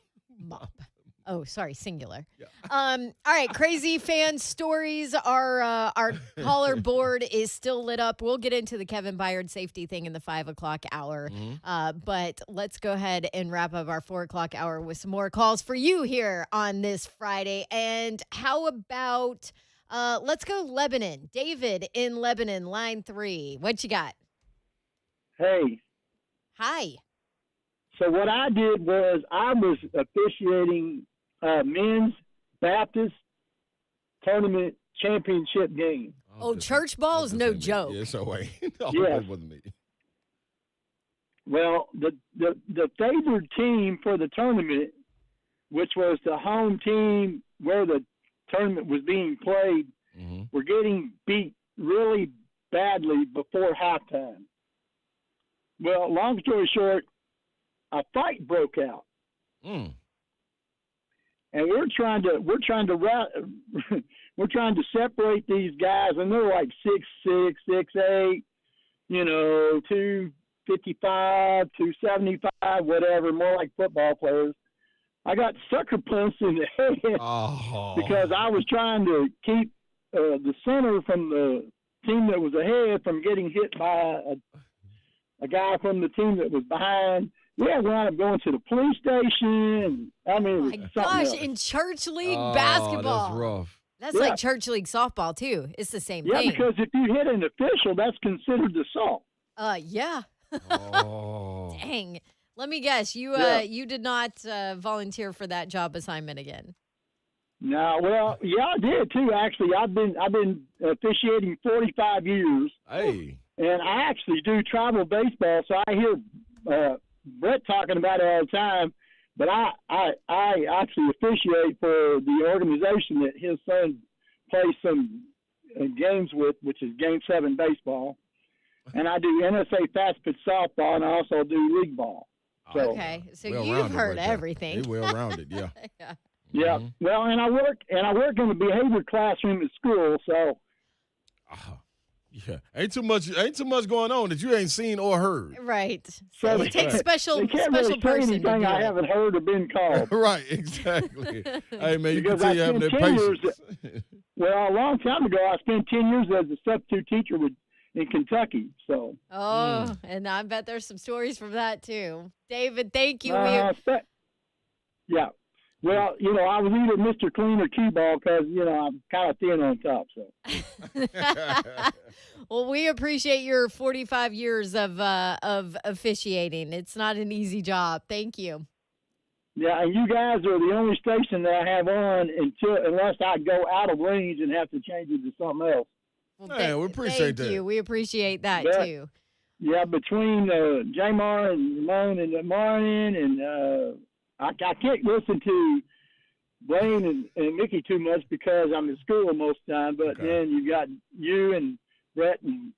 Oh, sorry, singular. All right, crazy fan stories. Our caller board is still lit up. We'll get into the Kevin Baier safety thing in the 5 o'clock hour. But let's go ahead and wrap up our 4 o'clock hour with some more calls for you here on this Friday. And how about let's go Lebanon. David in Lebanon, line 3. What you got? Hey. Hi. So what I did was I was officiating men's Baptist tournament championship game. Oh, church ball is no joke. Yeah, so wait. No, Yes. that wasn't me. Well, the favored team for the tournament, which was the home team where the tournament was being played, were getting beat really badly before halftime. Well, long story short, a fight broke out. And we're trying to separate these guys, and they're like 6'6", 6'8", 255, 275, whatever, more like football players. I got sucker punched in the head because I was trying to keep the center from the team that was ahead from getting hit by a guy from the team that was behind. We had to wind up going to the police station. I mean, oh my gosh, in church league basketball. That's rough. That's like church league softball, too. It's the same thing. Yeah, because if you hit an official, that's considered assault. Yeah. Oh. Dang. Let me guess. You did not volunteer for that job assignment again. No, well, yeah, I did too. Actually, I've been officiating 45 years. Hey. And I actually do travel baseball, so I hear Brett talking about it all the time. But I actually officiate for the organization that his son plays some games with, which is Game 7 baseball. And I do NSA fast pitch softball, and I also do league ball. So, okay, so you've heard everything. He's well-rounded, yeah. Yeah. Well, and I work in the behavior classroom at school, so. Yeah, ain't too much going on that you ain't seen or heard. Right. So it takes special person anything to do I it. haven't heard or been called. Right, exactly. Hey man, you can Because tell I you having that spent 10 years patience. Well, a long time ago, I spent 10 years as a substitute teacher in Kentucky. So. Oh, and I bet there's some stories from that too. David, thank you. Yeah. Well, I was either Mr. Clean or Q-ball because, I'm kind of thin on top. So. Well, we appreciate your 45 years of officiating. It's not an easy job. Thank you. Yeah, and you guys are the only station that I have on unless I go out of range and have to change it to something else. Well, we appreciate that. Thank you. We appreciate that too. Yeah, between Jamar and Ramon in the morning, and I can't listen to Blaine and Mickey too much because I'm in school most of the time. But then you got you and Brett and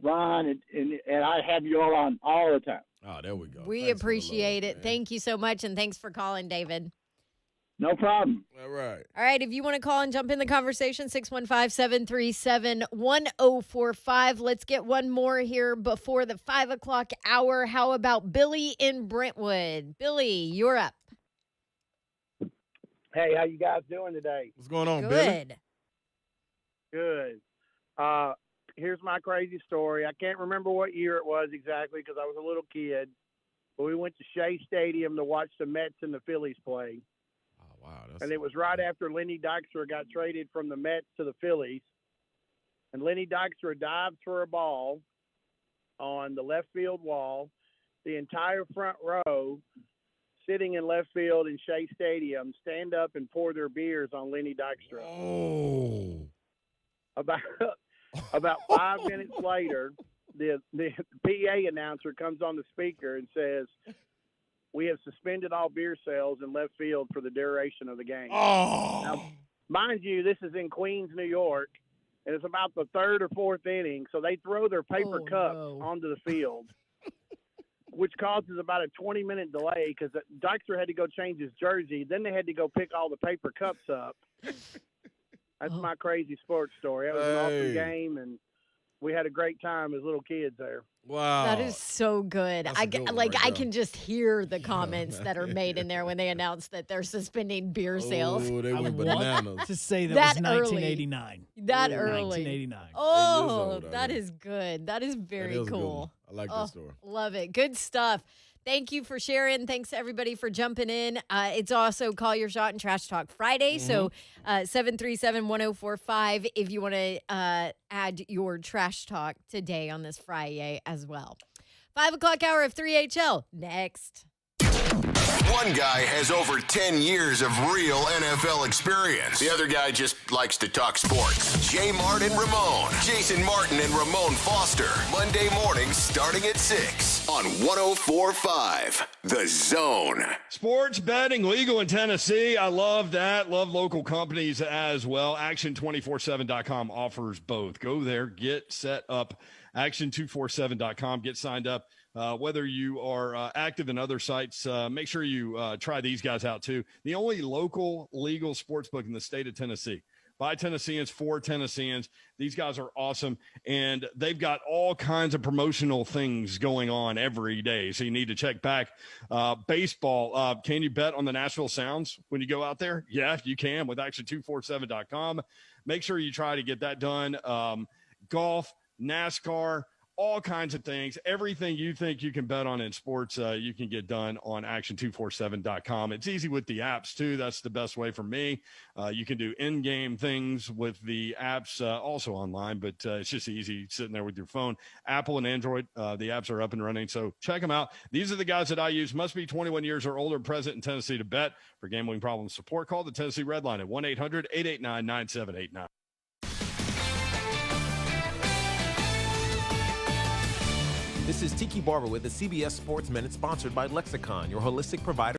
Ron, and I have you all on all the time. Oh, there we go. We appreciate it. Thank you so much, and thanks for calling, David. No problem. All right. All right, if you want to call and jump in the conversation, 615-737-1045. Let's get one more here before the 5 o'clock hour. How about Billy in Brentwood? Billy, you're up. Hey, how you guys doing today? What's going on, Billy? Good. Here's my crazy story. I can't remember what year it was exactly because I was a little kid, but we went to Shea Stadium to watch the Mets and the Phillies play. Wow, and it was right after Lenny Dykstra got traded from the Mets to the Phillies. And Lenny Dykstra dived for a ball on the left field wall. The entire front row sitting in left field in Shea Stadium stand up and pour their beers on Lenny Dykstra. Oh. About 5 minutes later, the PA announcer comes on the speaker and says, "We have suspended all beer sales in left field for the duration of the game." Oh. Now, mind you, this is in Queens, New York, and it's about the third or fourth inning, so they throw their paper cups onto the field, which causes about a 20-minute delay because Dykstra had to go change his jersey. Then they had to go pick all the paper cups up. That's my crazy sports story. It was an awesome game, and we had a great time as little kids there. Wow. That is so good. I can just hear the comments that are made in there when they announce that they're suspending beer sales. Oh, they went bananas. To say that was early. 1989. That Ooh, early. 1989. Oh, that is good. That is very That is a good cool. one. I like that story. Love it. Good stuff. Thank you for sharing. Thanks, everybody, for jumping in. It's also Call Your Shot and Trash Talk Friday. So 737-1045 if you want to add your trash talk today on this Friday as well. 5 o'clock hour of 3HL. Next. One guy has over 10 years of real NFL experience. The other guy just likes to talk sports. J. Martin Ramon. Jason Martin and Ramon Foster. Monday mornings starting at 6 on 104.5 The Zone. Sports betting legal in Tennessee. I love that. Love local companies as well. Action247.com offers both. Go there, get set up. Action247.com. Get signed up. Whether you are active in other sites, make sure you try these guys out too. The only local legal sports book in the state of Tennessee. By Tennesseans, for Tennesseans. These guys are awesome, and they've got all kinds of promotional things going on every day, so you need to check back. Baseball, can you bet on the Nashville Sounds when you go out there? Yeah, you can with Action247.com. Make sure you try to get that done. Golf, NASCAR, all kinds of things. Everything you think you can bet on in sports, you can get done on Action247.com. It's easy with the apps, too. That's the best way for me. You can do in-game things with the apps, also online, but it's just easy sitting there with your phone. Apple and Android, the apps are up and running, so check them out. These are the guys that I use. Must be 21 years or older, present in Tennessee to bet. For gambling problem support, call the Tennessee Red Line at 1-800-889-9789. This is Tiki Barber with the CBS Sports Minute, sponsored by Lexicon, your holistic provider.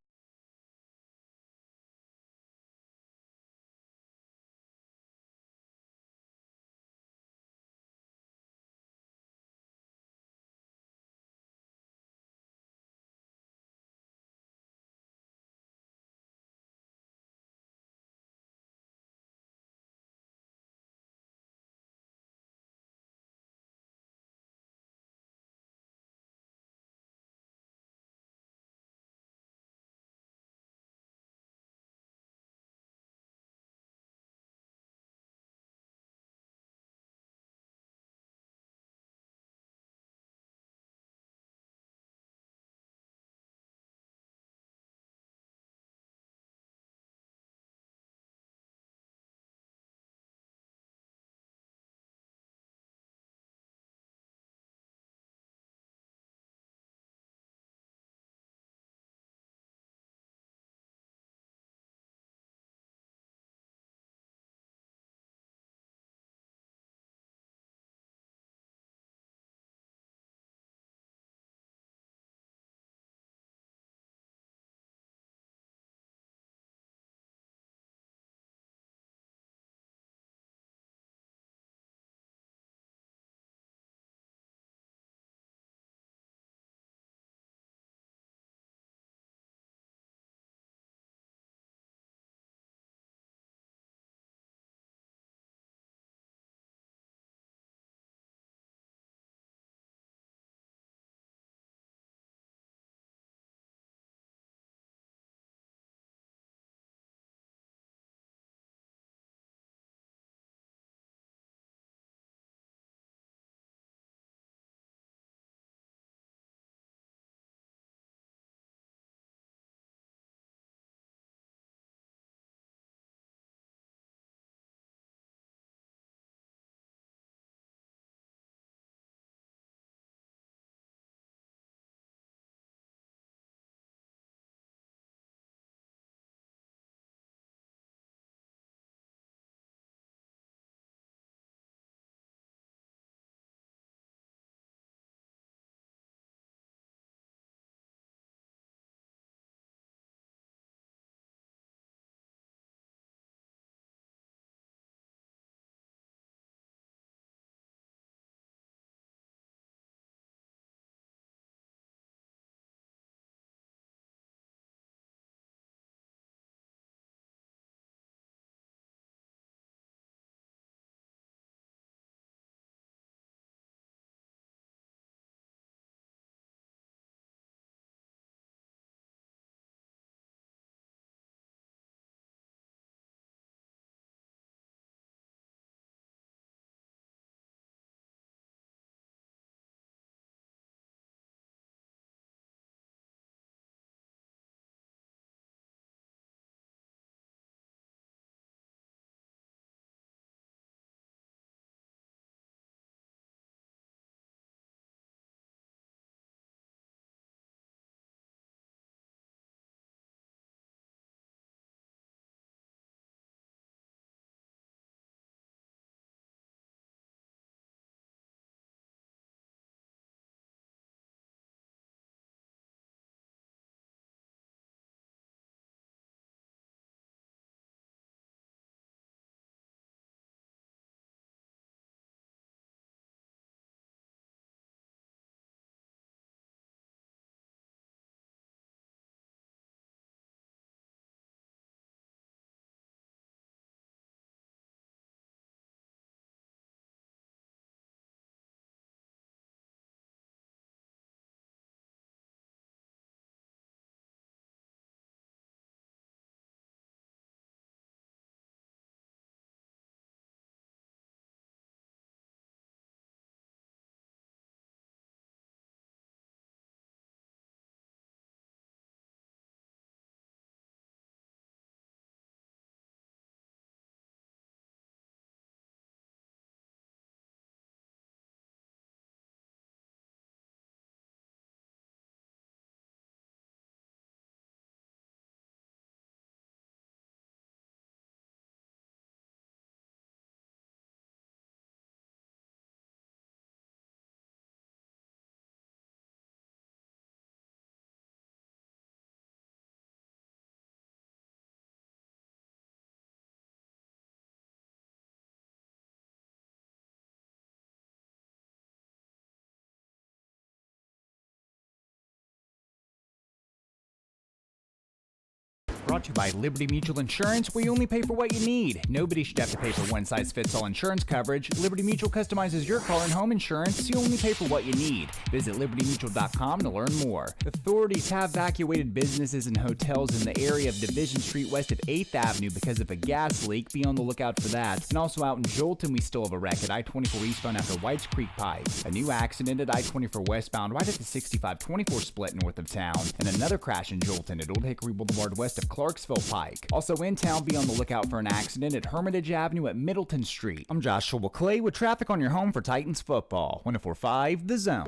brought to you by Liberty Mutual Insurance, where you only pay for what you need. Nobody should have to pay for one-size-fits-all insurance coverage. Liberty Mutual customizes your car and home insurance, so you only pay for what you need. Visit libertymutual.com to learn more. Authorities have evacuated businesses and hotels in the area of Division Street west of 8th Avenue because of a gas leak. Be on the lookout for that. And also out in Jolton, we still have a wreck at I-24 eastbound after Whites Creek Pike. A new accident at I-24 westbound right at the 65-24 split north of town. And another crash in Jolton at Old Hickory Boulevard west of Clarksville Pike. Also in town, be on the lookout for an accident at Hermitage Avenue at Middleton Street. I'm Joshua Clay with traffic on your home for Titans football. 104.5 The Zone.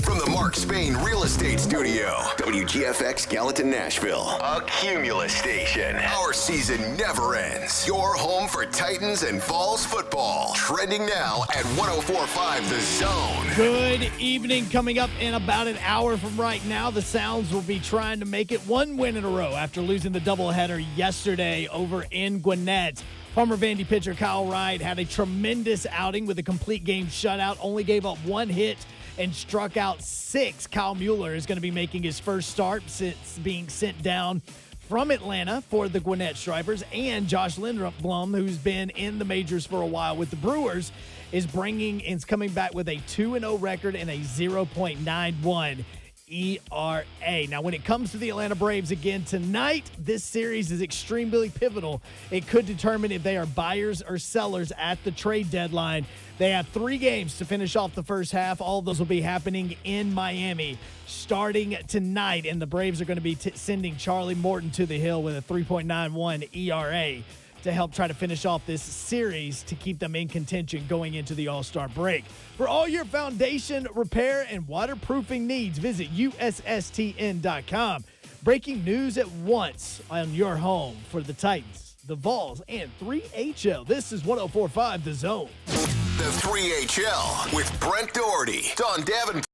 From the Mark Spain Real Estate Studio, WGFX Gallatin, Nashville, a Cumulus station. Our season never ends. Your home for Titans and Vols football. Trending now at 104.5 The Zone. Good evening. Coming up in about an hour from right now, the Sounds will be trying to make it one win in a row after losing the doubleheader yesterday over in Gwinnett. Former Vandy pitcher Kyle Wright had a tremendous outing with a complete game shutout, only gave up one hit and struck out 6. Kyle Mueller is going to be making his first start since being sent down from Atlanta for the Gwinnett Stripers. And Josh Lindblom, who's been in the majors for a while with the Brewers, is coming back with a 2-0 record and a 0.91 ERA. Now, when it comes to the Atlanta Braves again tonight, this series is extremely pivotal. It could determine if they are buyers or sellers at the trade deadline. They have 3 games to finish off the first half. All of those will be happening in Miami starting tonight, and the Braves are going to be sending Charlie Morton to the hill with a 3.91 ERA to help try to finish off this series to keep them in contention going into the All-Star break. For all your foundation repair and waterproofing needs, visit USSTN.com. Breaking news at once on your home for the Titans, the Vols, and 3HL. This is 104.5 The Zone. The 3HL with Brent Doherty, Don Davenport.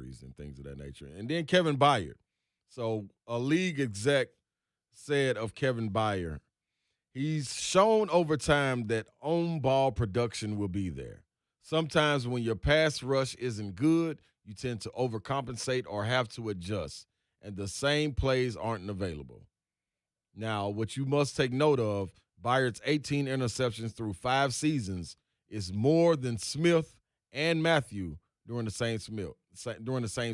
injuries and things of that nature. And then Kevin Baier. So a league exec said of Kevin Baier, he's shown over time that on-ball production will be there. Sometimes when your pass rush isn't good, you tend to overcompensate or have to adjust, and the same plays aren't available. Now, what you must take note of, Bayard's 18 interceptions through 5 seasons is more than Smith and Matthew during the same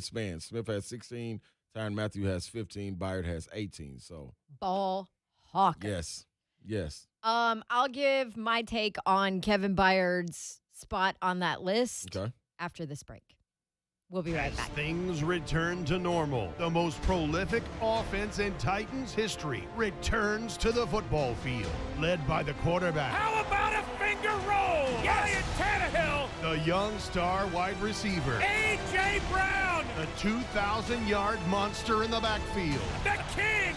span. Smith has 16, Tyrann Matthew has 15, Bayard has 18. So ball hawker. Yes. I'll give my take on Kevin Byard's spot on that list after this break. We'll be right back. Things return to normal. The most prolific offense in Titans history returns to the football field, led by the quarterback. How about a finger roll? Ryan Tannehill. The young star wide receiver. A.J. Brown. The 2,000-yard monster in the backfield. The king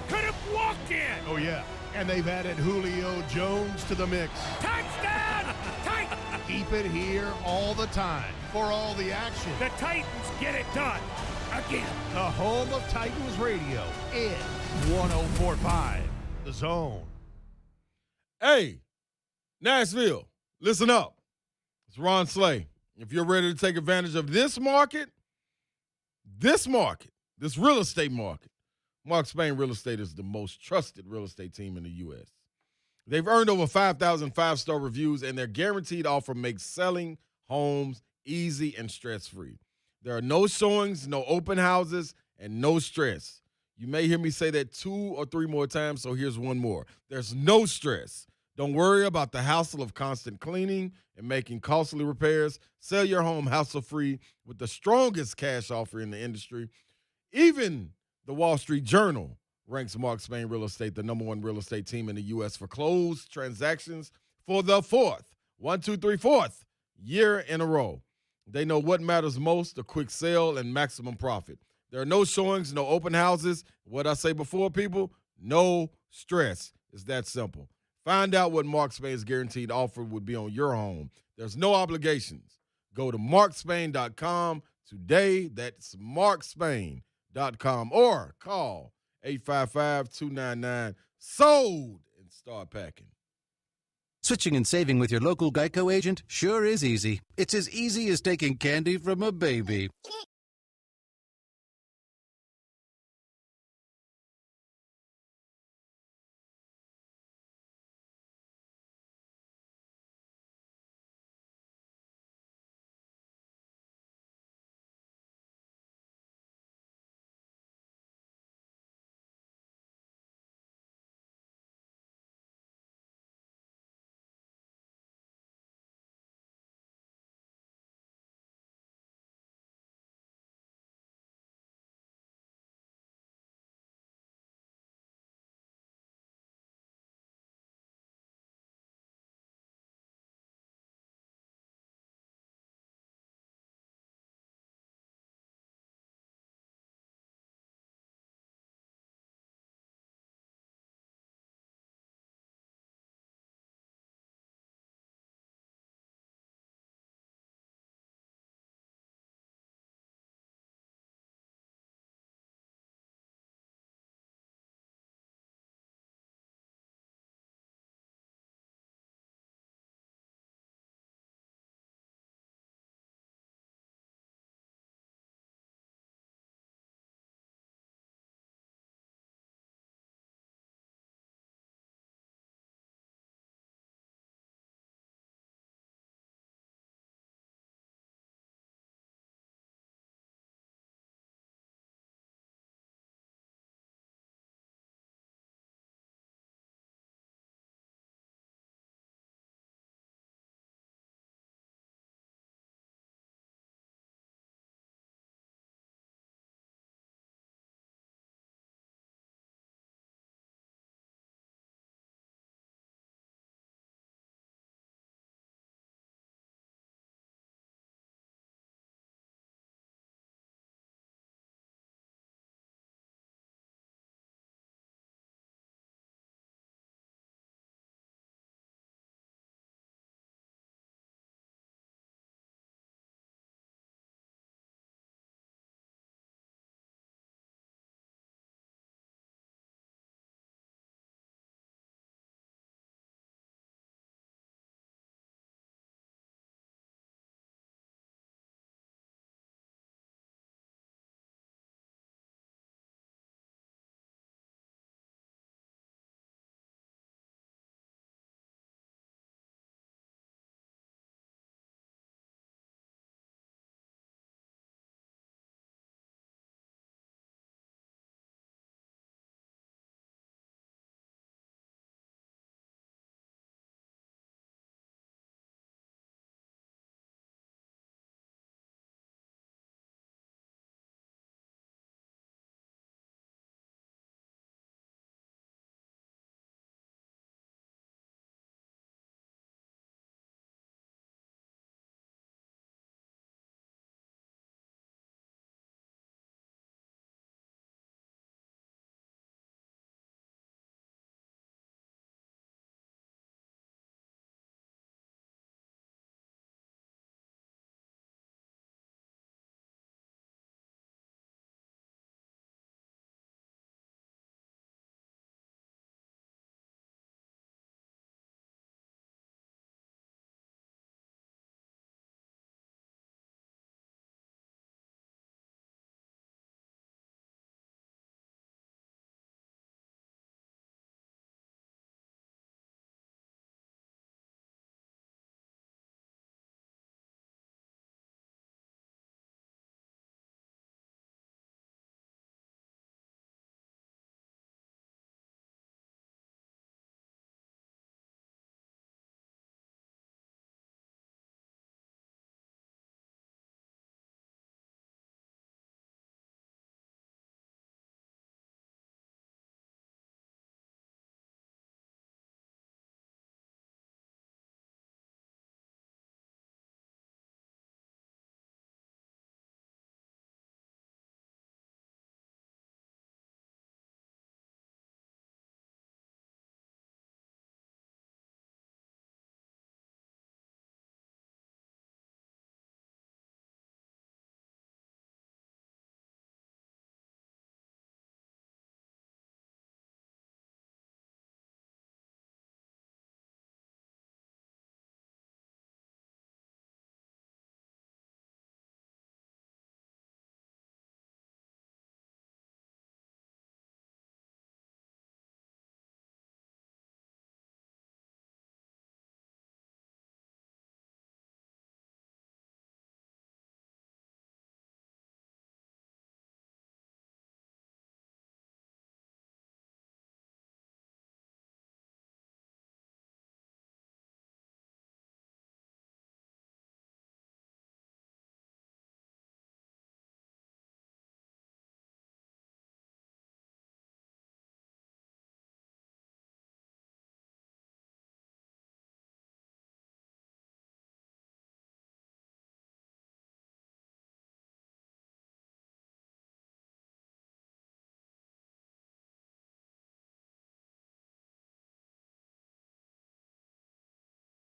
could have walked in. Oh, yeah. And they've added Julio Jones to the mix. Touchdown! Titans! Keep it here all the time for all the action. The Titans get it done again. The home of Titans radio is 104.5 The Zone. Hey, Nashville, listen up. It's Ron Slay. If you're ready to take advantage of this real estate market, Mark Spain Real Estate is the most trusted real estate team in the U.S. They've earned over 5,000 five-star reviews, and their guaranteed offer makes selling homes easy and stress-free. There are no showings, no open houses, and no stress. You may hear me say that 2 or 3 more times, so here's one more. There's no stress. Don't worry about the hassle of constant cleaning and making costly repairs. Sell your home hassle-free with the strongest cash offer in the industry. Even the Wall Street Journal ranks Mark Spain Real Estate the #1 real estate team in the U.S. for closed transactions for the fourth year in a row. They know what matters most, a quick sale and maximum profit. There are no showings, no open houses. What I say before, people, no stress. It's that simple. Find out what Mark Spain's guaranteed offer would be on your home. There's no obligations. Go to markspain.com today. That's markspain.com or call 855-299-SOLD and start packing. Switching and saving with your local Geico agent sure is easy. It's as easy as taking candy from a baby.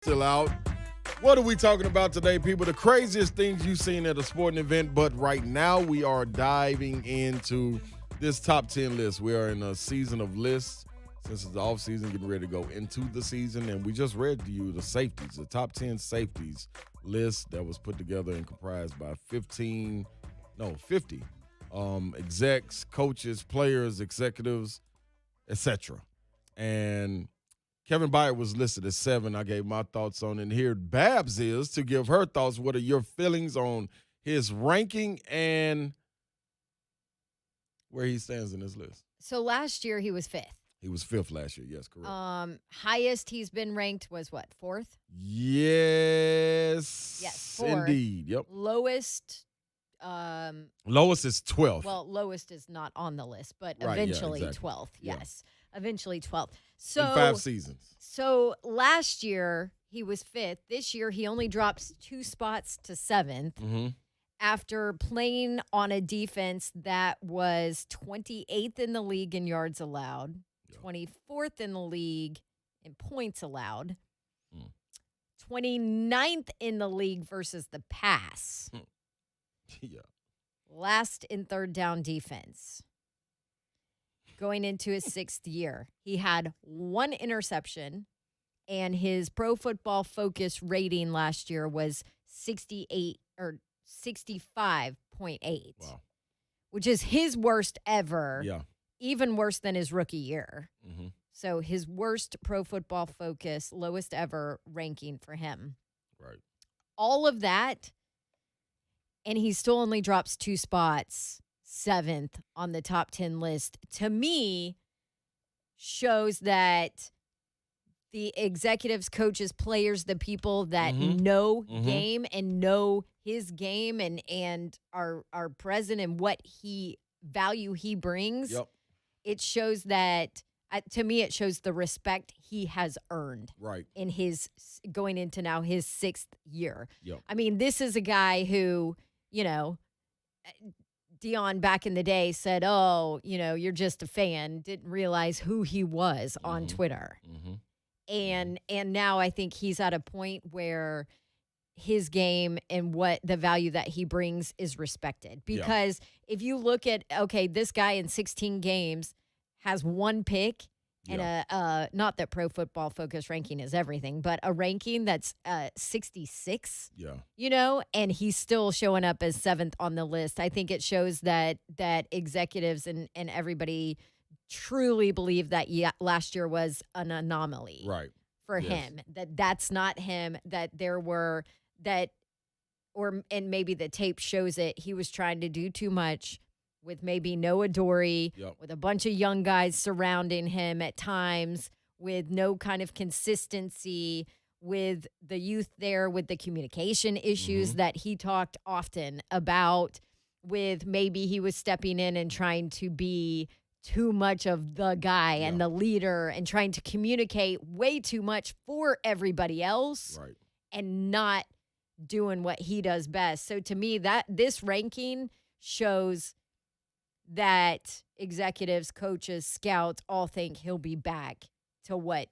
still out. What are we talking about today, people? The craziest things you've seen at a sporting event, but right now we are diving into this top 10 list. We are in a season of lists since it's the off season, getting ready to go into the season, and we just read to you the safeties, the top 10 safeties list that was put together and comprised by 50 execs, coaches, players, executives, etc. And Kevin Baier was listed as 7. I gave my thoughts on it. And here Babs is to give her thoughts. What are your feelings on his ranking and where he stands in this list? So last year he was 5th. He was 5th last year. Yes, correct. Highest he's been ranked was what, 4th? Yes. Yes, 4th. Indeed. Yep. Lowest. Lowest is 12th. Well, lowest is not on the list, but Right, yeah, eventually exactly. 12th. Yeah. Yes, eventually 12th. So in 5 seasons. So last year he was 5th. This year he only drops 2 spots to 7th. Mm-hmm. After playing on a defense that was 28th in the league in yards allowed, 24th in the league in points allowed, 29th in the league versus the pass, Yeah. last in third down defense. Going into his 6th year, he had 1 interception, and his Pro Football Focus rating last year was 65.8, which is his worst ever. Yeah. Even worse than his rookie year. Mm-hmm. So his worst Pro Football Focus, lowest ever ranking for him. Right. All of that, and he still only drops 2 spots, 7th on the top 10 list, to me shows that the executives, coaches, players, the people that know game and know his game and are present and what value he brings. Yep. It shows that, to me, it shows the respect he has earned. Right. In his going into now his 6th year. Yep. I mean, this is a guy who, Dion back in the day said, "Oh, you're just a fan." Didn't realize who he was on Twitter. Mm-hmm. And now I think he's at a point where his game and what the value that he brings is respected. Because if you look at, this guy in 16 games has 1 pick and not that Pro Football Focus ranking is everything, but a ranking that's 66. Yeah. And he's still showing up as 7th on the list. I think it shows that executives and everybody truly believe that last year was an anomaly. Right. For him, that's not him, that there were and maybe the tape shows it, he was trying to do too much with maybe Noah Dory, with a bunch of young guys surrounding him at times, with no kind of consistency, with the youth there, with the communication issues that he talked often about, with maybe he was stepping in and trying to be too much of the guy and the leader and trying to communicate way too much for everybody else and not doing what he does best. So to me, that this ranking shows that executives, coaches, scouts all think he'll be back to what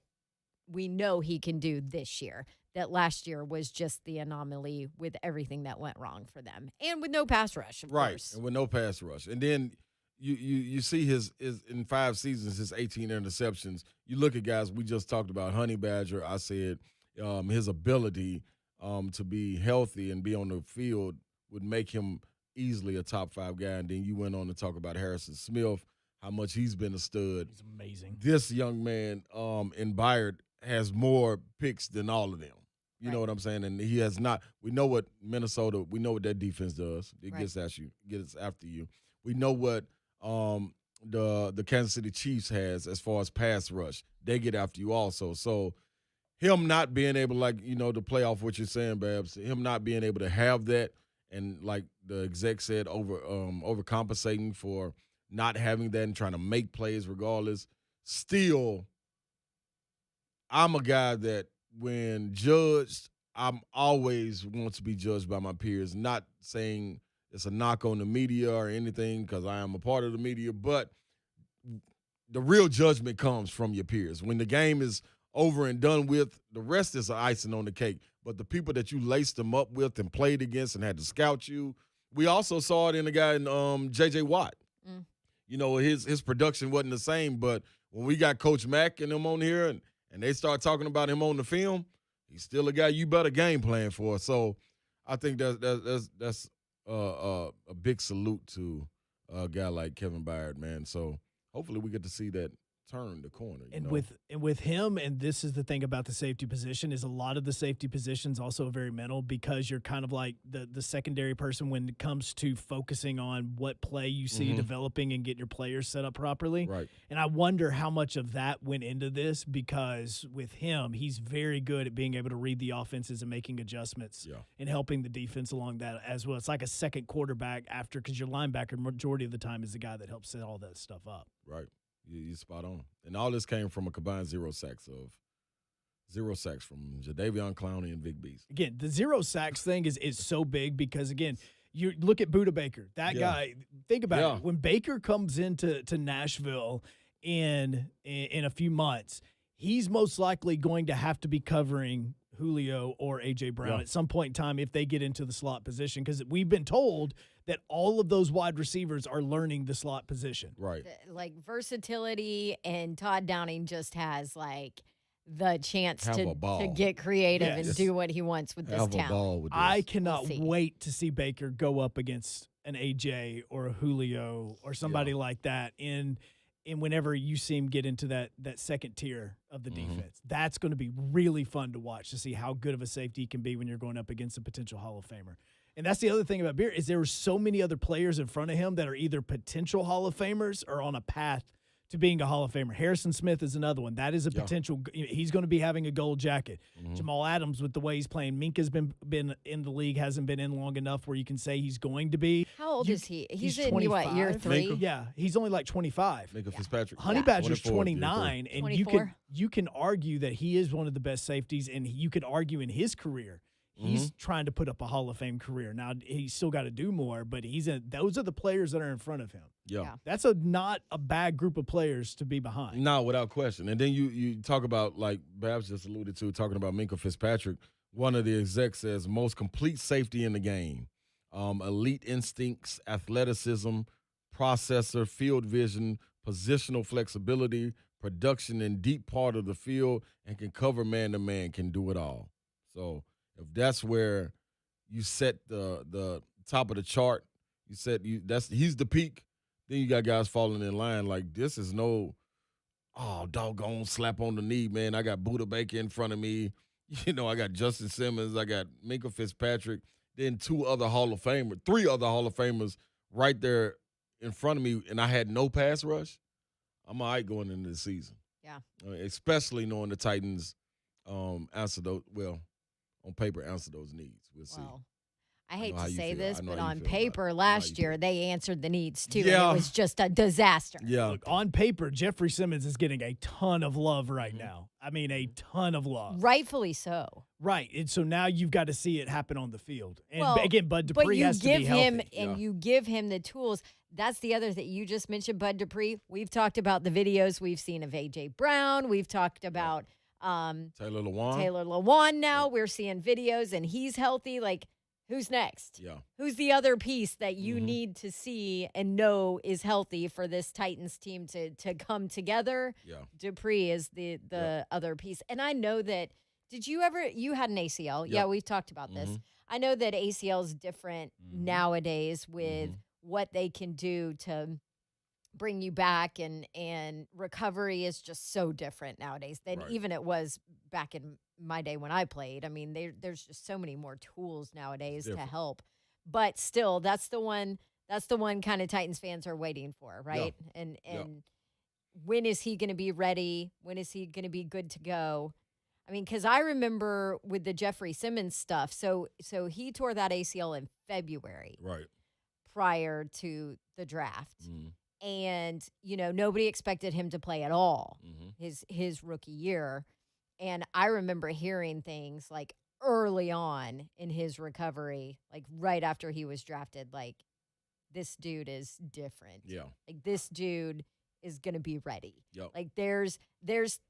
we know he can do this year. That last year was just the anomaly with everything that went wrong for them. And with no pass rush, of course. And with no pass rush. And then you see his in 5 seasons, his 18 interceptions. You look at guys we just talked about, Honey Badger. I said his ability to be healthy and be on the field would make him easily a top 5 guy. And then you went on to talk about Harrison Smith, how much he's been a stud. He's amazing. This young man in Baier has more picks than all of them. You know what I'm saying? And he has not. We know what Minnesota, we know what that defense does. It gets after you. We know what the Kansas City Chiefs has as far as pass rush. They get after you also. So him not being able, to play off what you're saying, Babs, him not being able to have that, and like the exec said, overcompensating for not having that and trying to make plays regardless. Still, I'm a guy that when judged, I'm always want to be judged by my peers. Not saying it's a knock on the media or anything, because I am a part of the media, but the real judgment comes from your peers. When the game is over and done with. The rest is icing on the cake. But the people that you laced them up with and played against and had to scout you, we also saw it in the guy in J.J. Watt. Mm. You know, his production wasn't the same, but when we got Coach Mack and them on here and they start talking about him on the film, he's still a guy you better game plan for. So I think that's a big salute to a guy like Kevin Baier, man. So hopefully we get to see that turn the corner. With him, and this is the thing about the safety position, is a lot of the safety positions also very mental, because you're kind of like the secondary person when it comes to focusing on what play you see developing and getting your players set up properly. Right. And I wonder how much of that went into this, because with him, he's very good at being able to read the offenses and making adjustments and helping the defense along that as well. It's like a second quarterback after, because your linebacker majority of the time is the guy that helps set all that stuff up. Right. You're spot on. And all this came from a combined 0 sacks from Jadeveon Clowney and Vic Beasley. Again, the 0 sacks thing is so big because, again, you look at Budda Baker. That guy, think about it. When Baker comes into Nashville in a few months, he's most likely going to have to be covering Julio or A.J. Brown at some point in time if they get into the slot position, because we've been told that all of those wide receivers are learning the slot position. Right. Like versatility, and Todd Downing just has like the chance to get creative and do what he wants with this talent. I cannot wait to see Baker go up against an AJ or a Julio or somebody like that in whenever you see him get into that second tier of the defense. That's going to be really fun to watch, to see how good of a safety he can be when you're going up against a potential Hall of Famer. And that's the other thing about Baier, is there were so many other players in front of him that are either potential Hall of Famers or on a path to being a Hall of Famer. Harrison Smith is another one. That is a potential. He's going to be having a gold jacket. Jamal Adams, with the way he's playing. Minka's been in the league, hasn't been in long enough where you can say he's going to be. How old is he? He's in 25. what, year 3? Yeah, he's only like 25. Minka Fitzpatrick. Honey Badger's 29, and 24. you can argue that he is one of the best safeties, and you could argue in his career he's trying to put up a Hall of Fame career. Now, he's still got to do more, but those are the players that are in front of him. Yeah. That's not a bad group of players to be behind. No, without question. And then you talk about, like Babs just alluded to, talking about Minka Fitzpatrick. One of the execs says most complete safety in the game. Elite instincts, athleticism, processor, field vision, positional flexibility, production in deep part of the field, and can cover man-to-man, can do it all. So if that's where you set the top of the chart, he's the peak. Then you got guys falling in line. Like, this is no, doggone slap on the knee, man. I got Budda Baker in front of me. You know, I got Justin Simmons. I got Minka Fitzpatrick. Then 3 other Hall of Famers right there in front of me, and I had no pass rush. I'm all right going into the season. Yeah. Especially knowing the Titans answer those, on paper, answer those needs. We'll see. I hate to say this, but on paper last year, they answered the needs too. And Yeah. it was just a disaster. Yeah. Look, on paper, Jeffrey Simmons is getting a ton of love right now. I mean, a ton of love. Rightfully so. Right. And so now you've got to see it happen on the field. And Well, again, Bud Dupree has to be healthy. You give him the tools. That's the other thing. You just mentioned Bud Dupree. We've talked about the videos we've seen of A.J. Brown. We've talked about Taylor Lewan. Taylor Lewan now. We're seeing videos, and he's healthy. Like, who's next? Yeah. Who's the other piece that you need to see and know is healthy for this Titans team to come together? Yeah. Dupree is the other piece. And I know that, you had an ACL. Yeah. Yeah, we've talked about this. I know that ACL is different nowadays with what they can do to bring you back, and recovery is just so different nowadays than even it was back in my day when I played. I mean, there's just so many more tools nowadays to help. But still, that's the one kind of Titans fans are waiting for, right? Yeah. And when is he going to be ready? When is he going to be good to go? I mean, because I remember with the Jeffrey Simmons stuff, so he tore that ACL in February, right, prior to the draft. And, nobody expected him to play at all his rookie year. And I remember hearing things like early on in his recovery, like right after he was drafted, like, this dude is different. Yeah. Like, this dude is going to be ready. Yep. Like there's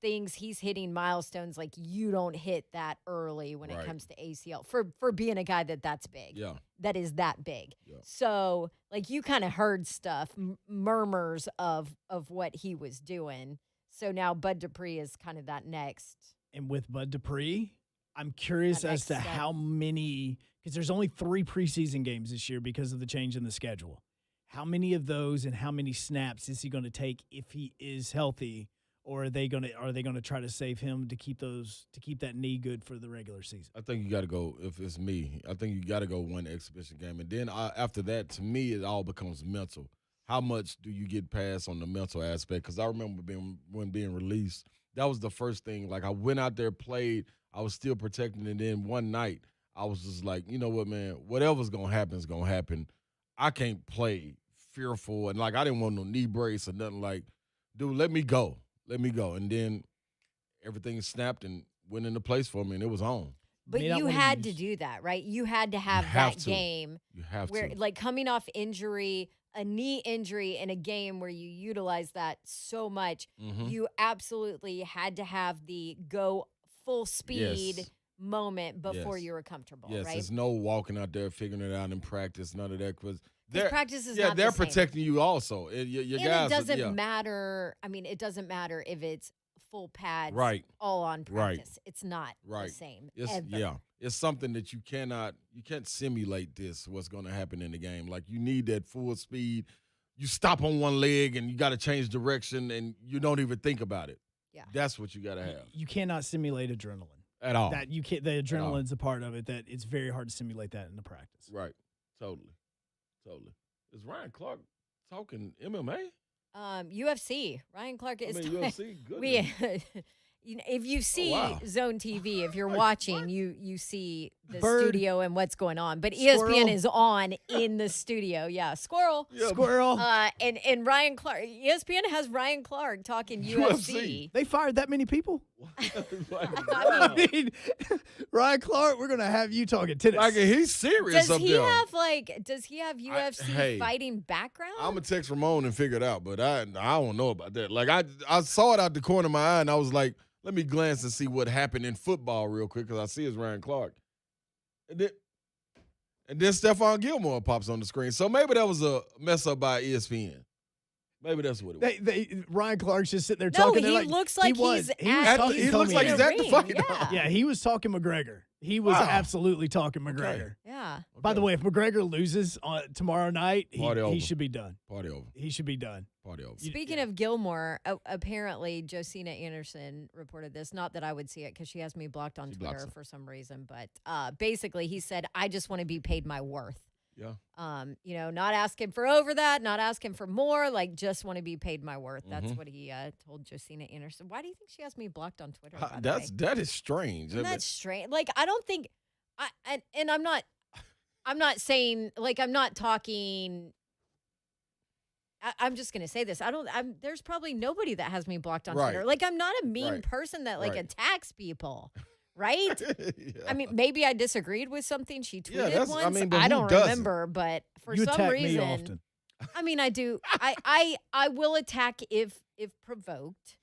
things he's hitting milestones like you don't hit that early when it comes to ACL for being a guy that's big. Yeah. That is that big. Yep. So like you kind of heard stuff, murmurs of what he was doing. So now Bud Dupree is kind of that next. And with Bud Dupree, I'm curious as to how many, because there's only 3 preseason games this year because of the change in the schedule. How many of those and how many snaps is he going to take if he is healthy, or are they going to try to save him to keep that knee good for the regular season? I think you got to go. If it's me, I think you got to go one exhibition game, and then after that, to me, it all becomes mental. How much do you get past on the mental aspect? Because I remember when being released, that was the first thing. Like I went out there, played. I was still protecting, and then one night I was just like, you know what, man? Whatever's gonna happen is gonna happen. I can't play fearful, and like I didn't want no knee brace or nothing. Like, dude, let me go. And then everything snapped and went into place for me, and it was on. But you had to do that, right? You had to have that game. You have where, to. like coming off injury, a knee injury in a game where you utilize that so much, you absolutely had to have the go full speed moment before you were comfortable, yes, right? there's no walking out there figuring it out in practice, none of that. Because practice is not they're the same. protecting you also. Your guys, it doesn't matter. I mean, it doesn't matter if it's full pads all on practice. It's not the same. It's something that you can't simulate what's going to happen in the game. Like you need that full speed. You stop on one leg and you got to change direction and you don't even think about it. Yeah. That's what you got to have. You cannot simulate adrenaline. At all. That you can't. The adrenaline's a part of it. That it's very hard to simulate that in the practice. Right. Totally. Is Ryan Clark talking MMA? UFC. Ryan Clark is. UFC. Good. If you see Zone TV, if you're watching, you see the Bird. studio and what's going on. But Squirrel. ESPN is on in the studio. Yeah, squirrel. Yeah. Squirrel. And Ryan Clark. ESPN has Ryan Clark talking UFC. They fired that many people? I mean, Ryan Clark, we're gonna have you talking tennis. Like he's serious Does up he there. have UFC fighting background? I'm gonna text Ramon and figure it out, but I don't know about that. Like I saw it out the corner of my eye and I was like, let me glance and see what happened in football real quick because I see it's Ryan Clark. And then Stephon Gilmore pops on the screen. So maybe that was a mess up by ESPN. Maybe that's what it was. Ryan Clark's just sitting there talking. No, he looks like he's he looks like he's at the fight. Yeah, he was talking McGregor. He was absolutely talking McGregor. Okay. Yeah. By the way, if McGregor loses tomorrow night, he should be done. Party over. He should be done. Party over. Speaking of Gilmore, apparently Josina Anderson reported this. Not that I would see it because she has me blocked on Twitter for some reason. But basically, he said, "I just want to be paid my worth." Yeah. Not asking for over that, not asking for more, like just want to be paid my worth. That's what he told Josina Anderson. Why do you think she has me blocked on Twitter? That is strange. Isn't that strange? Like I don't think and I'm not saying like I'm not talking I'm just going to say this. There's probably nobody that has me blocked on Twitter. Like I'm not a mean person that like attacks people. Right? I mean, maybe I disagreed with something she tweeted once. But I don't remember, but for you some reason, me often. I mean, I do. I will attack if provoked,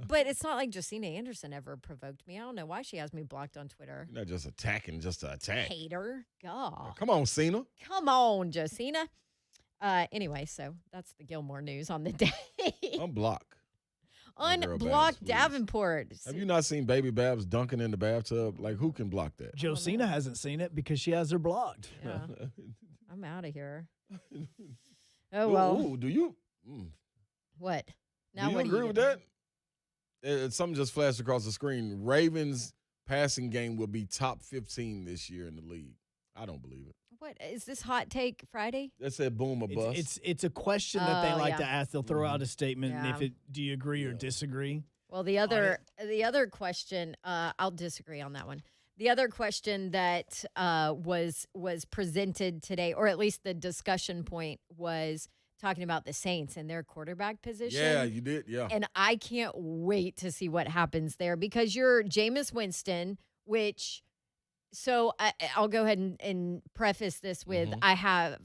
but it's not like Josina Anderson ever provoked me. I don't know why she has me blocked on Twitter. You're not just attacking, just to attack. Hater, God. Come on, Cena. Come on, Josina. Anyway, so that's the Gilmore news on the day. Unblock. Unblock Davenport. Have you not seen Baby Babs dunking in the bathtub? Like, who can block that? Josina hasn't seen it because she has her blocked. Yeah. I'm out of here. Oh, well. Ooh, do you? What? Now do you what agree do you with that? Something just flashed across the screen. Ravens passing game will be top 15 this year in the league. I don't believe it. What is this hot take Friday? That said boom or bust. It's a question that they like to ask. They'll throw out a statement, and if do you agree or disagree? Well, the other question, I'll disagree on that one. The other question that was presented today, or at least the discussion point, was talking about the Saints and their quarterback position. Yeah, you did. Yeah, and I can't wait to see what happens there because you're Jameis Winston, which So I'll go ahead and preface this with I have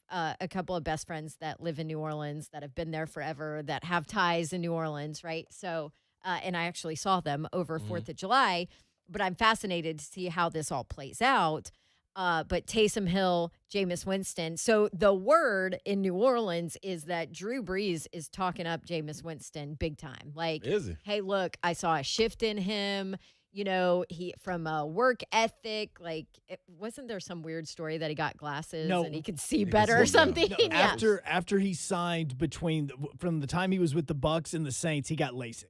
a couple of best friends that live in New Orleans that have been there forever, that have ties in New Orleans, right? So and I actually saw them over 4th of July, but I'm fascinated to see how this all plays out. But Taysom Hill, Jameis Winston. So the word in New Orleans is that Drew Brees is talking up Jameis Winston big time. Like, is he? Hey, look, I saw a shift in him. You know, he from a work ethic. Like, wasn't there some weird story that he got glasses and he could see better or something? No, after he signed from the time he was with the Bucs and the Saints, he got LASIK.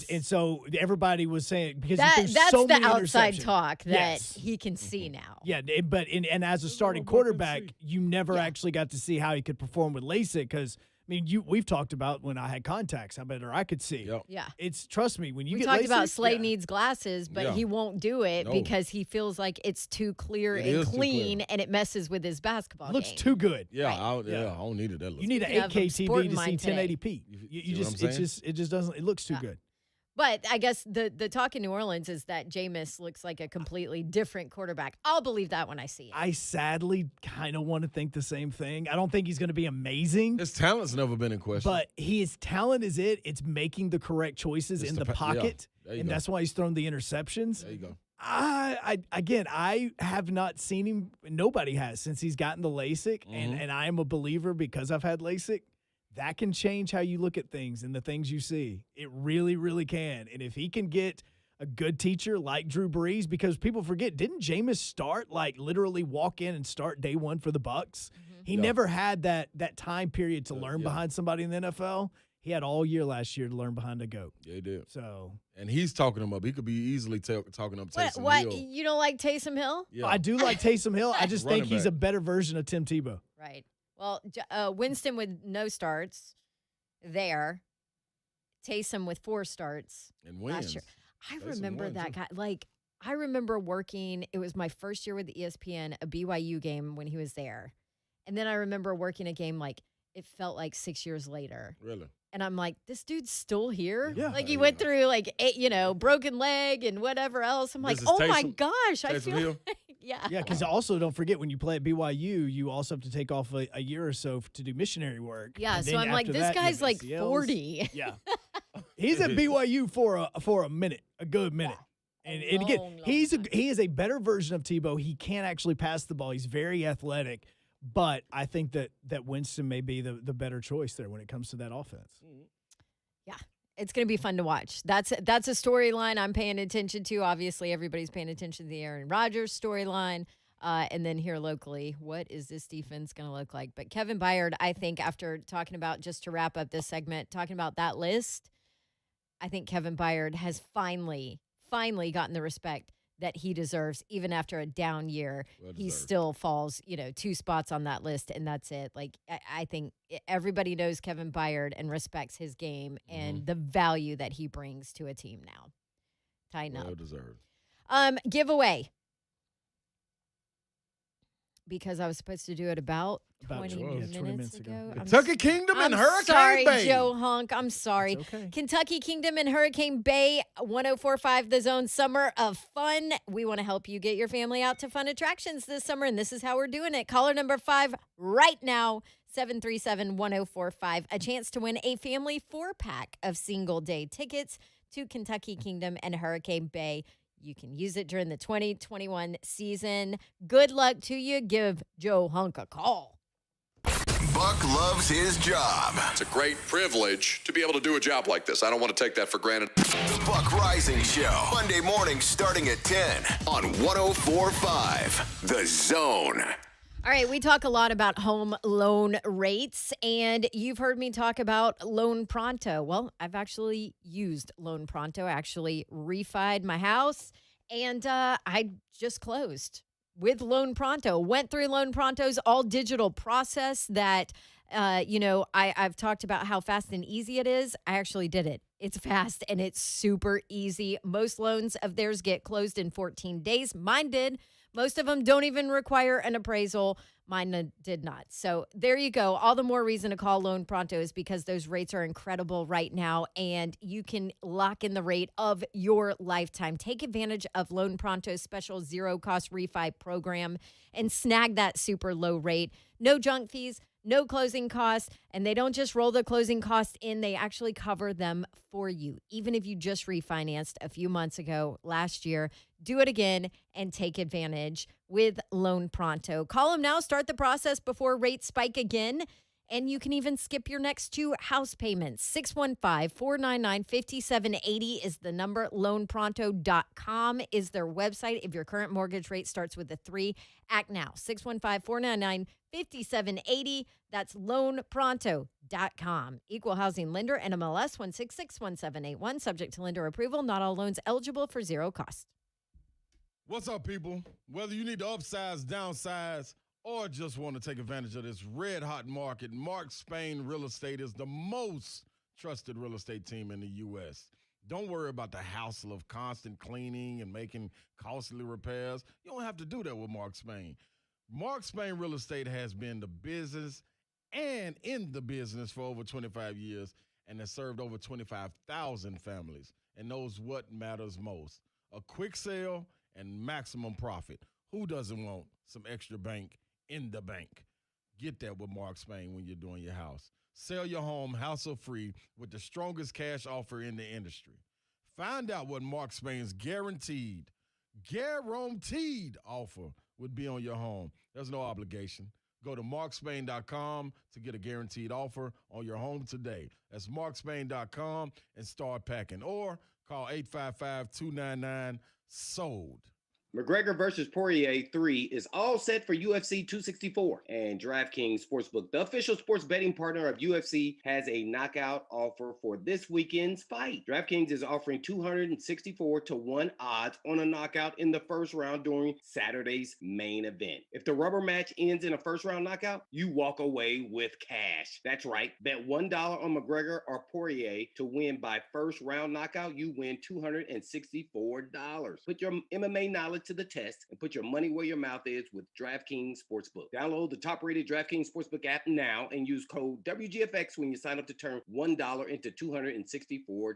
And so everybody was saying because there's that's so the many outside interceptions. talk that he can see now. Yeah, but as a starting quarterback, you never actually got to see how he could perform with LASIK because I mean, we've talked about when I had contacts, how better I could see. Yeah. Trust me, when you we get talked LASIK, about Slay needs glasses, but he won't do it because he feels like it's too clear and clean, and it messes with his basketball it looks game. too good. Yeah, I don't need it. That looks you need an 8K TV to see 1080p. It just doesn't. It looks too good. But I guess the talk in New Orleans is that Jameis looks like a completely different quarterback. I'll believe that when I see it. I sadly kind of want to think the same thing. I don't think he's going to be amazing. His talent's never been in question. But his talent is it's making the correct choices in the pocket. And that's why he's thrown the interceptions. There you go. I have not seen him. Nobody has since he's gotten the LASIK. And I am a believer because I've had LASIK. That can change how you look at things and the things you see. It really, really can. And if he can get a good teacher like Drew Brees, because people forget, didn't Jameis start, like literally walk in and start day one for the Bucs? He never had that time period to learn behind somebody in the NFL. He had all year last year to learn behind a GOAT. Yeah, he did. So, and he's talking him up. He could be easily talking up Taysom What? Hill. You don't like Taysom Hill? Yeah. I do like Taysom Hill. I just think he's a better version of Tim Tebow. Right. Well, Winston with no starts there. Taysom with 4 starts and wins. Last year. I remember that guy. Like, I remember working, it was my first year with ESPN, a BYU game when he was there. And then I remember working a game like it felt like 6 years later. Really? And I'm like, this dude's still here? Yeah. Like, he went through, like, broken leg and whatever else. I'm like, oh, my gosh. I feel like, yeah. Yeah, because also don't forget when you play at BYU, you also have to take off a year or so to do missionary work. Yeah, And so then I'm like, after this that, you guy's have like ACLs. 40. Yeah. He's at BYU for a minute, a good minute. And again, he is a better version of Tebow. He can actually pass the ball. He's very athletic. But I think that Winston may be the better choice there when it comes to that offense. Yeah, it's going to be fun to watch. That's a storyline I'm paying attention to. Obviously, everybody's paying attention to the Aaron Rodgers storyline. And then here locally, what is this defense going to look like? But Kevin Baier, I think after talking about, just to wrap up this segment, talking about that list, I think Kevin Baier has finally gotten the respect that he deserves. Even after a down year, he still falls, 2 spots on that list, and that's it. Like, I think everybody knows Kevin Baier and respects his game and the value that he brings to a team now. Tighten up. Well deserved. Giveaway. Because I was supposed to do it about 20 minutes ago. Kentucky Kingdom and Hurricane sorry, Bay. Joe Honk. I'm sorry. Okay. Kentucky Kingdom and Hurricane Bay, 104.5 The Zone, Summer of Fun. We want to help you get your family out to fun attractions this summer, and this is how we're doing it. Caller number 5 right now, 737-1045. A chance to win a family 4-pack of single-day tickets to Kentucky Kingdom and Hurricane Bay. You can use it during the 2021 season. Good luck to you. Give Joe Hunk a call. Buck loves his job. It's a great privilege to be able to do a job like this. I don't want to take that for granted. The Buck Rising Show. Monday morning starting at 10 on 104.5 The Zone. All right, we talk a lot about home loan rates, and you've heard me talk about Loan Pronto. Well, I've actually used Loan Pronto. I actually refied my house, and I just closed with Loan Pronto. Went through Loan Pronto's all-digital process that, I've talked about how fast and easy it is. I actually did it. It's fast, and it's super easy. Most loans of theirs get closed in 14 days. Mine did. Most of them don't even require an appraisal. Mine did not. So there you go. All the more reason to call Loan Pronto is because those rates are incredible right now, and you can lock in the rate of your lifetime. Take advantage of Loan Pronto's special zero-cost refi program and snag that super low rate. No junk fees, no closing costs, and they don't just roll the closing costs in, they actually cover them for you. Even if you just refinanced a few months ago, last year, do it again and take advantage with Loan Pronto. Call them now, start the process before rates spike again, and you can even skip your next 2 house payments. 615-499-5780 is the number. LoanPronto.com is their website. If your current mortgage rate starts with a 3, act now. 615-499-5780. That's LoanPronto.com. Equal housing lender, NMLS 1661781. Subject to lender approval. Not all loans eligible for zero cost. What's up, people? Whether you need to upsize, downsize, or just want to take advantage of this red-hot market, Mark Spain Real Estate is the most trusted real estate team in the U.S. Don't worry about the hassle of constant cleaning and making costly repairs. You don't have to do that with Mark Spain. Mark Spain Real Estate has been the business and in the business for over 25 years and has served over 25,000 families and knows what matters most. A quick sale and maximum profit. Who doesn't want some extra bank in the bank? Get that with Mark Spain when you're doing your house. Sell your home hassle-free with the strongest cash offer in the industry. Find out what Mark Spain's guaranteed offer would be on your home. There's no obligation. Go to markspain.com to get a guaranteed offer on your home today. That's markspain.com and start packing. Or call 855-299-SOLD. McGregor versus Poirier 3 is all set for UFC 264, and DraftKings Sportsbook, the official sports betting partner of UFC, has a knockout offer for this weekend's fight. DraftKings is offering 264-1 odds on a knockout in the first round during Saturday's main event. If the rubber match ends in a first-round knockout, you walk away with cash. That's right. Bet $1 on McGregor or Poirier to win by first-round knockout. You win $264. Put your MMA knowledge to the test and put your money where your mouth is with DraftKings Sportsbook. Download the top-rated DraftKings Sportsbook app now and use code WGFX when you sign up to turn $1 into $264.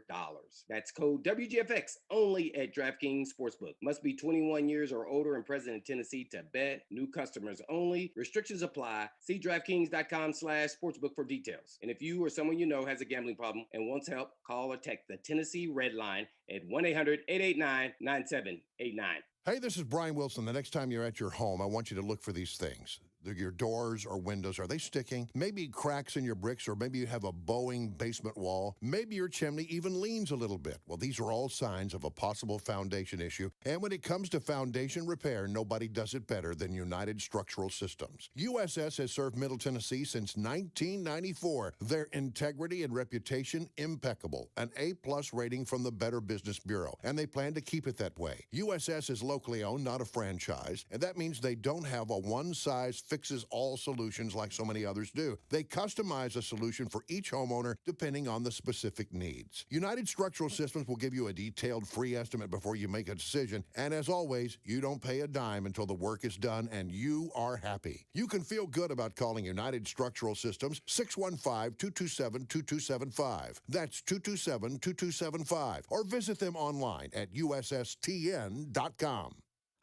That's code WGFX only at DraftKings Sportsbook. Must be 21 years or older and present in Tennessee to bet. New customers only. Restrictions apply. See DraftKings.com/sportsbook for details. And if you or someone you know has a gambling problem and wants help, call or text the Tennessee Red Line at 1-800-889-9789. Hey, this is Brian Wilson. The next time you're at your home, I want you to look for these things. Your doors or windows, are they sticking? Maybe cracks in your bricks, or maybe you have a bowing basement wall. Maybe your chimney even leans a little bit. Well, these are all signs of a possible foundation issue. And when it comes to foundation repair, nobody does it better than United Structural Systems. USS has served Middle Tennessee since 1994. Their integrity and reputation impeccable. An A+ rating from the Better Business Bureau. And they plan to keep it that way. USS is locally owned, not a franchise. And that means they don't have a one-size-fixes-all solutions like so many others do. They customize a solution for each homeowner depending on the specific needs. United Structural Systems will give you a detailed free estimate before you make a decision. And as always, you don't pay a dime until the work is done and you are happy. You can feel good about calling United Structural Systems 615-227-2275. That's 227-2275. Or visit them online at ussTN.com.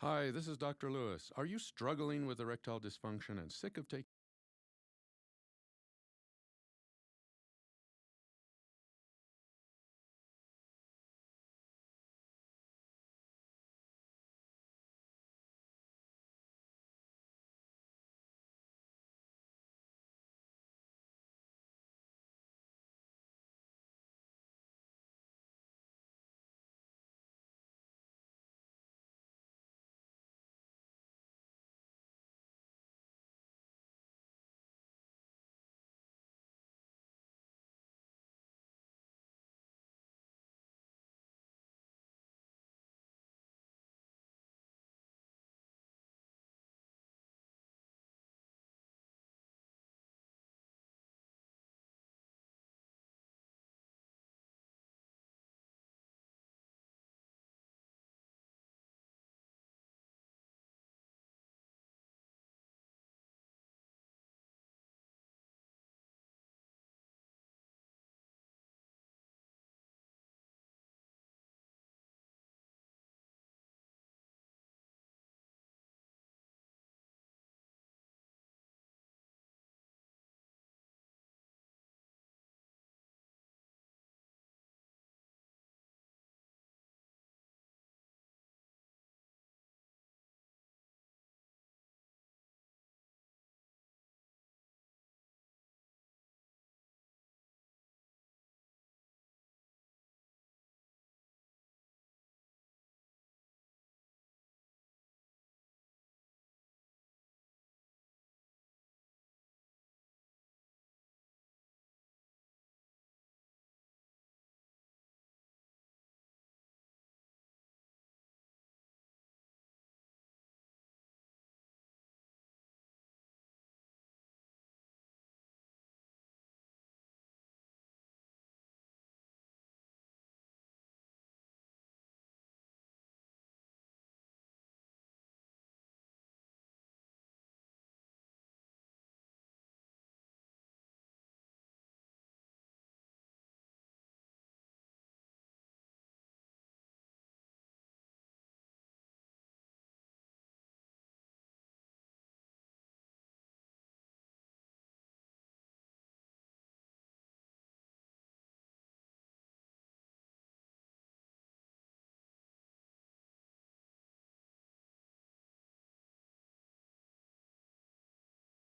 Hi, this is Dr. Lewis. Are you struggling with erectile dysfunction and sick of taking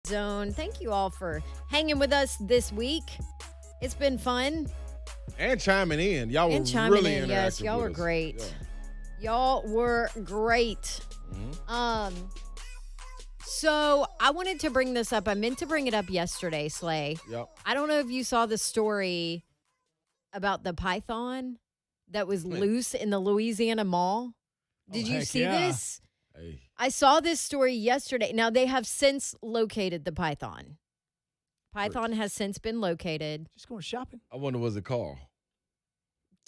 Zone. Thank you all for hanging with us this week. It's been fun. And chiming in. Y'all were really interactive. Yes, y'all were great. Yeah. Y'all were great. So I wanted to bring this up. I meant to bring it up yesterday, Slay. Yep. I don't know if you saw the story about the python that was loose in the Louisiana Mall. Did you see this? Hey. I saw this story yesterday. Now, they have since located the python. Python has since been located. Just going shopping. I wonder, was it Carl?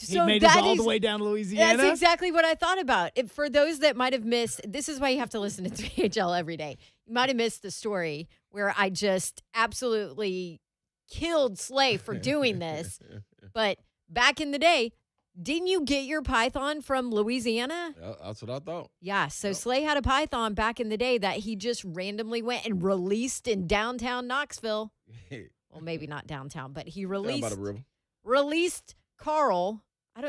He made us all the way down to Louisiana? That's exactly what I thought about. For those that might have missed, this is why you have to listen to 3HL every day. You might have missed the story where I just absolutely killed Slay for doing this. But back in the day, didn't you get your python from Louisiana? Yeah, that's what I thought. Yeah, so Slay had a python back in the day that he just randomly went and released in downtown Knoxville. Well, maybe not downtown, but he released Carl.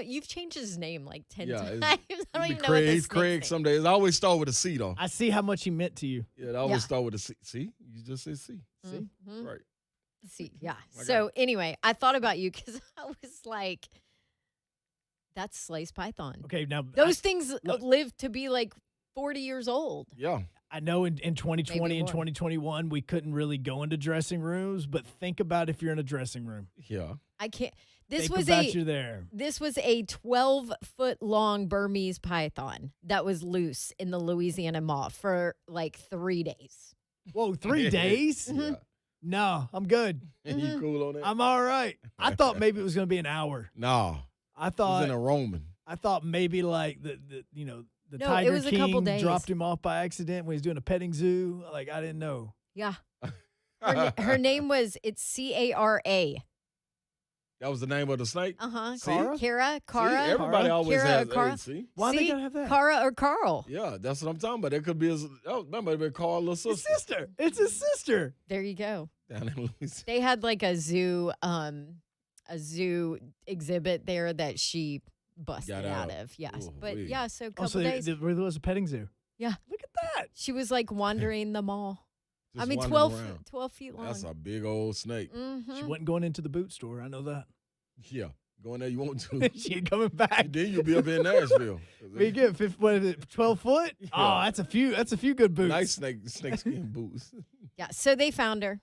You've changed his name like 10 times. I don't even know what this Craig some days. I always start with a C, though. I see how much he meant to you. Yeah, I always start with a C. See? You just said C. See? Right. See, yeah. So anyway, I thought about you because I was like, that's Slay's python. Okay, now those things live to be like 40 years old. Yeah. I know in 2020 and 2021, we couldn't really go into dressing rooms, but think about if you're in a dressing room. Yeah. I can't. This was a 12-foot long Burmese python that was loose in the Louisiana Mall for like 3 days. Whoa, 3 days? Mm-hmm. Yeah. No, I'm good. You cool on that? I'm all right. I thought maybe it was going to be an hour. No. I thought it was in a Roman. I thought maybe like the No, Tiger it was King a couple days. dropped him off by accident when he was doing a petting zoo. Like, I didn't know. Yeah. Her name was, it's Cara. That was the name of the snake? Uh-huh. Cara? Cara. See, everybody always Kara has or Cara. A, see? Why they gotta have that? Cara or Carl. Yeah, that's what I'm talking about. It could be that might have been Carl or sister. His sister. It's his sister. There you go. Down in Louisiana. They had like a zoo exhibit there that she busted out of. Yes. But yeah, so a couple days. There was a petting zoo. Yeah. Look at that. She was like wandering the mall. Just I mean, wandering 12 feet long. That's a big old snake. She wasn't going into the boot store. I know that. Yeah. Going there you want to. She ain't coming back. Then you'll be up in Nashville. What you get? 12 foot? Yeah. Oh, that's a few good boots. Nice snakeskin boots. Yeah, so they found her.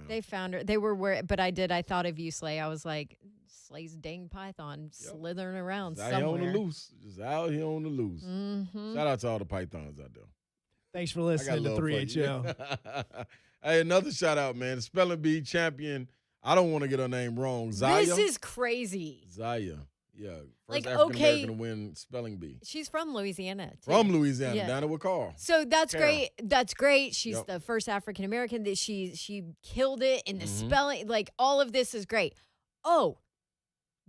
They found her. They were I thought of you, Slay. I was like, Slay's dang python slithering around Just somewhere. out here on the loose. Just out here on the loose. Mm-hmm. Shout out to all the pythons out there. Thanks for listening to 3HL. Hey, another shout out, man. The spelling bee champion. I don't want to get her name wrong. Zaya. This is crazy. Zaya. Yeah. Like, First African American to win spelling bee. She's from Louisiana. Too. From Louisiana, Yeah. down there with Carl. So that's Carol. great. That's great. She's Yep. the first African American that she killed it in the spelling. Like, all of this is great. Oh,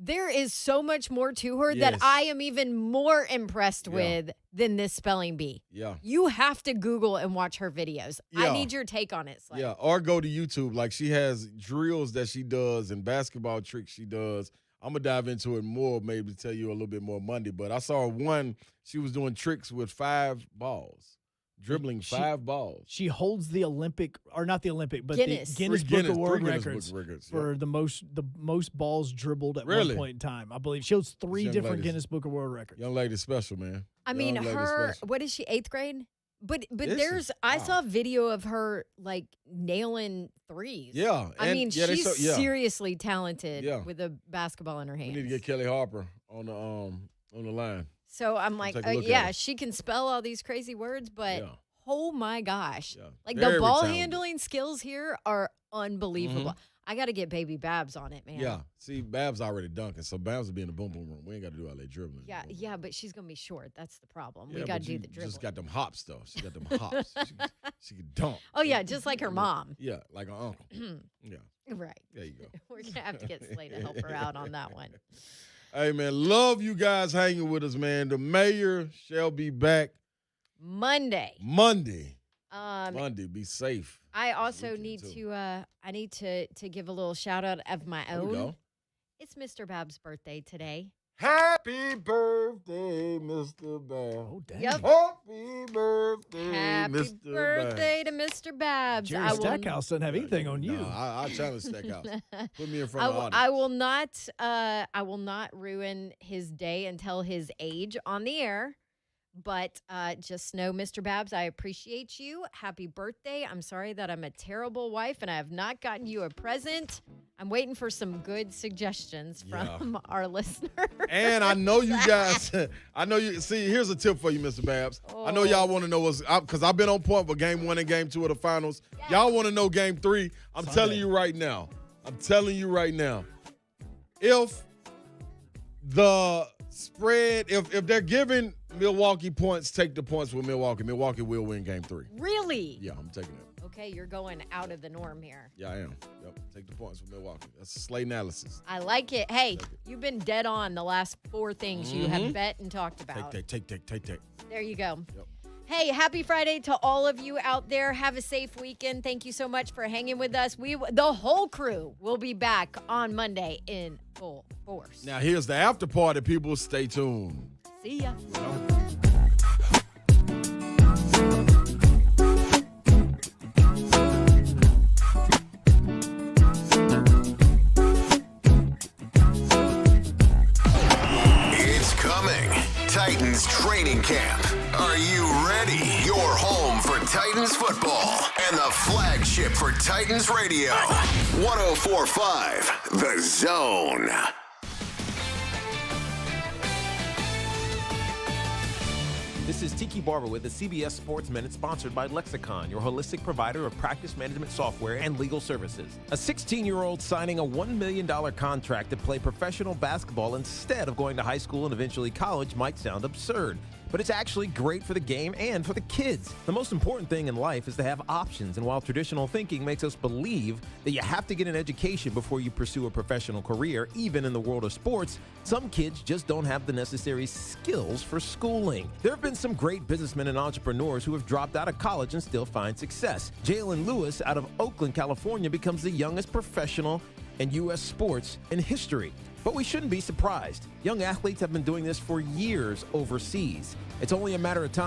there is so much more to her that Yes. I am even more impressed with than this spelling bee. Yeah. You have to Google and watch her videos. I Yeah. need your take on it, Slay. Yeah, or go to YouTube. Like, she has drills that she does and basketball tricks she does. I'm going to dive into it more, maybe tell you a little bit more Monday. But I saw one, she was doing tricks with 5 balls, dribbling 5 balls. She holds the Olympic, or not the Olympic, but Guinness. the Guinness Book of World Guinness Records Book records, for the most balls dribbled at Really? one point in time. I believe she holds 3 young different lady's- Guinness Book of World Records. Young lady special, man. I mean, Young lady her, special. what is she, 8th grade? But Is she? there's, I saw a video of her, like, nailing threes. Yeah. I mean, they she's yeah. seriously talented Yeah. with a basketball in her We hands. need to get Kelly Harper on the line. So I'm like, take a look at yeah, her. she can spell all these crazy words, but Yeah. oh my gosh. Yeah. Like, Very the ball talented. handling skills here are unbelievable. I got to get baby Babs on it, man. Yeah. See, Babs already dunking, so Babs will be in the boom boom room. We ain't got to do all that dribbling. Yeah, but she's going to be short. That's the problem. we Yeah, got to but do you the dribble. just got them hops, though. She got them hops. She can dunk. Oh, yeah, just like her mom. Yeah, like her uncle. Yeah. Right. There you go. We're going to have to get Slay to help her out on that one. Hey, man, love you guys hanging with us, man. The mayor shall be back Monday. Monday. Um, Monday. Be safe. I also need to give a little shout out of my There we own. go. It's Mr. Babs' birthday today. Happy birthday, Mr. Babs. Oh, dang. Yep. Happy birthday, Happy Mr. birthday to Mr. Babs. Jerry Stackhouse doesn't have anything on you. No, I challenge Stackhouse. Put me in front of the audience. I will not ruin his day and tell his age on the air. But just know, Mr. Babs, I appreciate you. Happy birthday. I'm sorry that I'm a terrible wife and I have not gotten you a present. I'm waiting for some good suggestions from our listeners. And I know you guys, see, here's a tip for you, Mr. Babs. I know y'all want to know because I've been on point for game 1 and game 2 of the finals. Yes. Y'all want to know game 3. I'm telling you right now. If the spread, if they're giving Milwaukee points, take the points with Milwaukee. Milwaukee will win game 3. Really? Yeah, I'm taking it. Okay, you're going out of the norm here. Yeah, I am. Yep, take the points with Milwaukee. That's a slate analysis. I like it. Hey, you've been dead on the last 4 things you have bet and talked about. Take. There you go. Yep. Hey, happy Friday to all of you out there. Have a safe weekend. Thank you so much for hanging with us. The whole crew will be back on Monday in full force. Now, here's the after party, people. Stay tuned. See ya. It's coming. Titans training camp. Are you ready? Your home for Titans football and the flagship for Titans radio. 104.5 The Zone. This is Tiki Barber with the CBS Sports Minute, sponsored by Lexicon, your holistic provider of practice management software and legal services. A 16-year-old signing a $1 million contract to play professional basketball instead of going to high school and eventually college might sound absurd. But it's actually great for the game and for the kids. The most important thing in life is to have options, and while traditional thinking makes us believe that you have to get an education before you pursue a professional career, even in the world of sports, some kids just don't have the necessary skills for schooling. There have been some great businessmen and entrepreneurs who have dropped out of college and still find success. Jalen Lewis out of Oakland, California becomes the youngest professional in U.S. sports in history. But we shouldn't be surprised. Young athletes have been doing this for years overseas. It's only a matter of time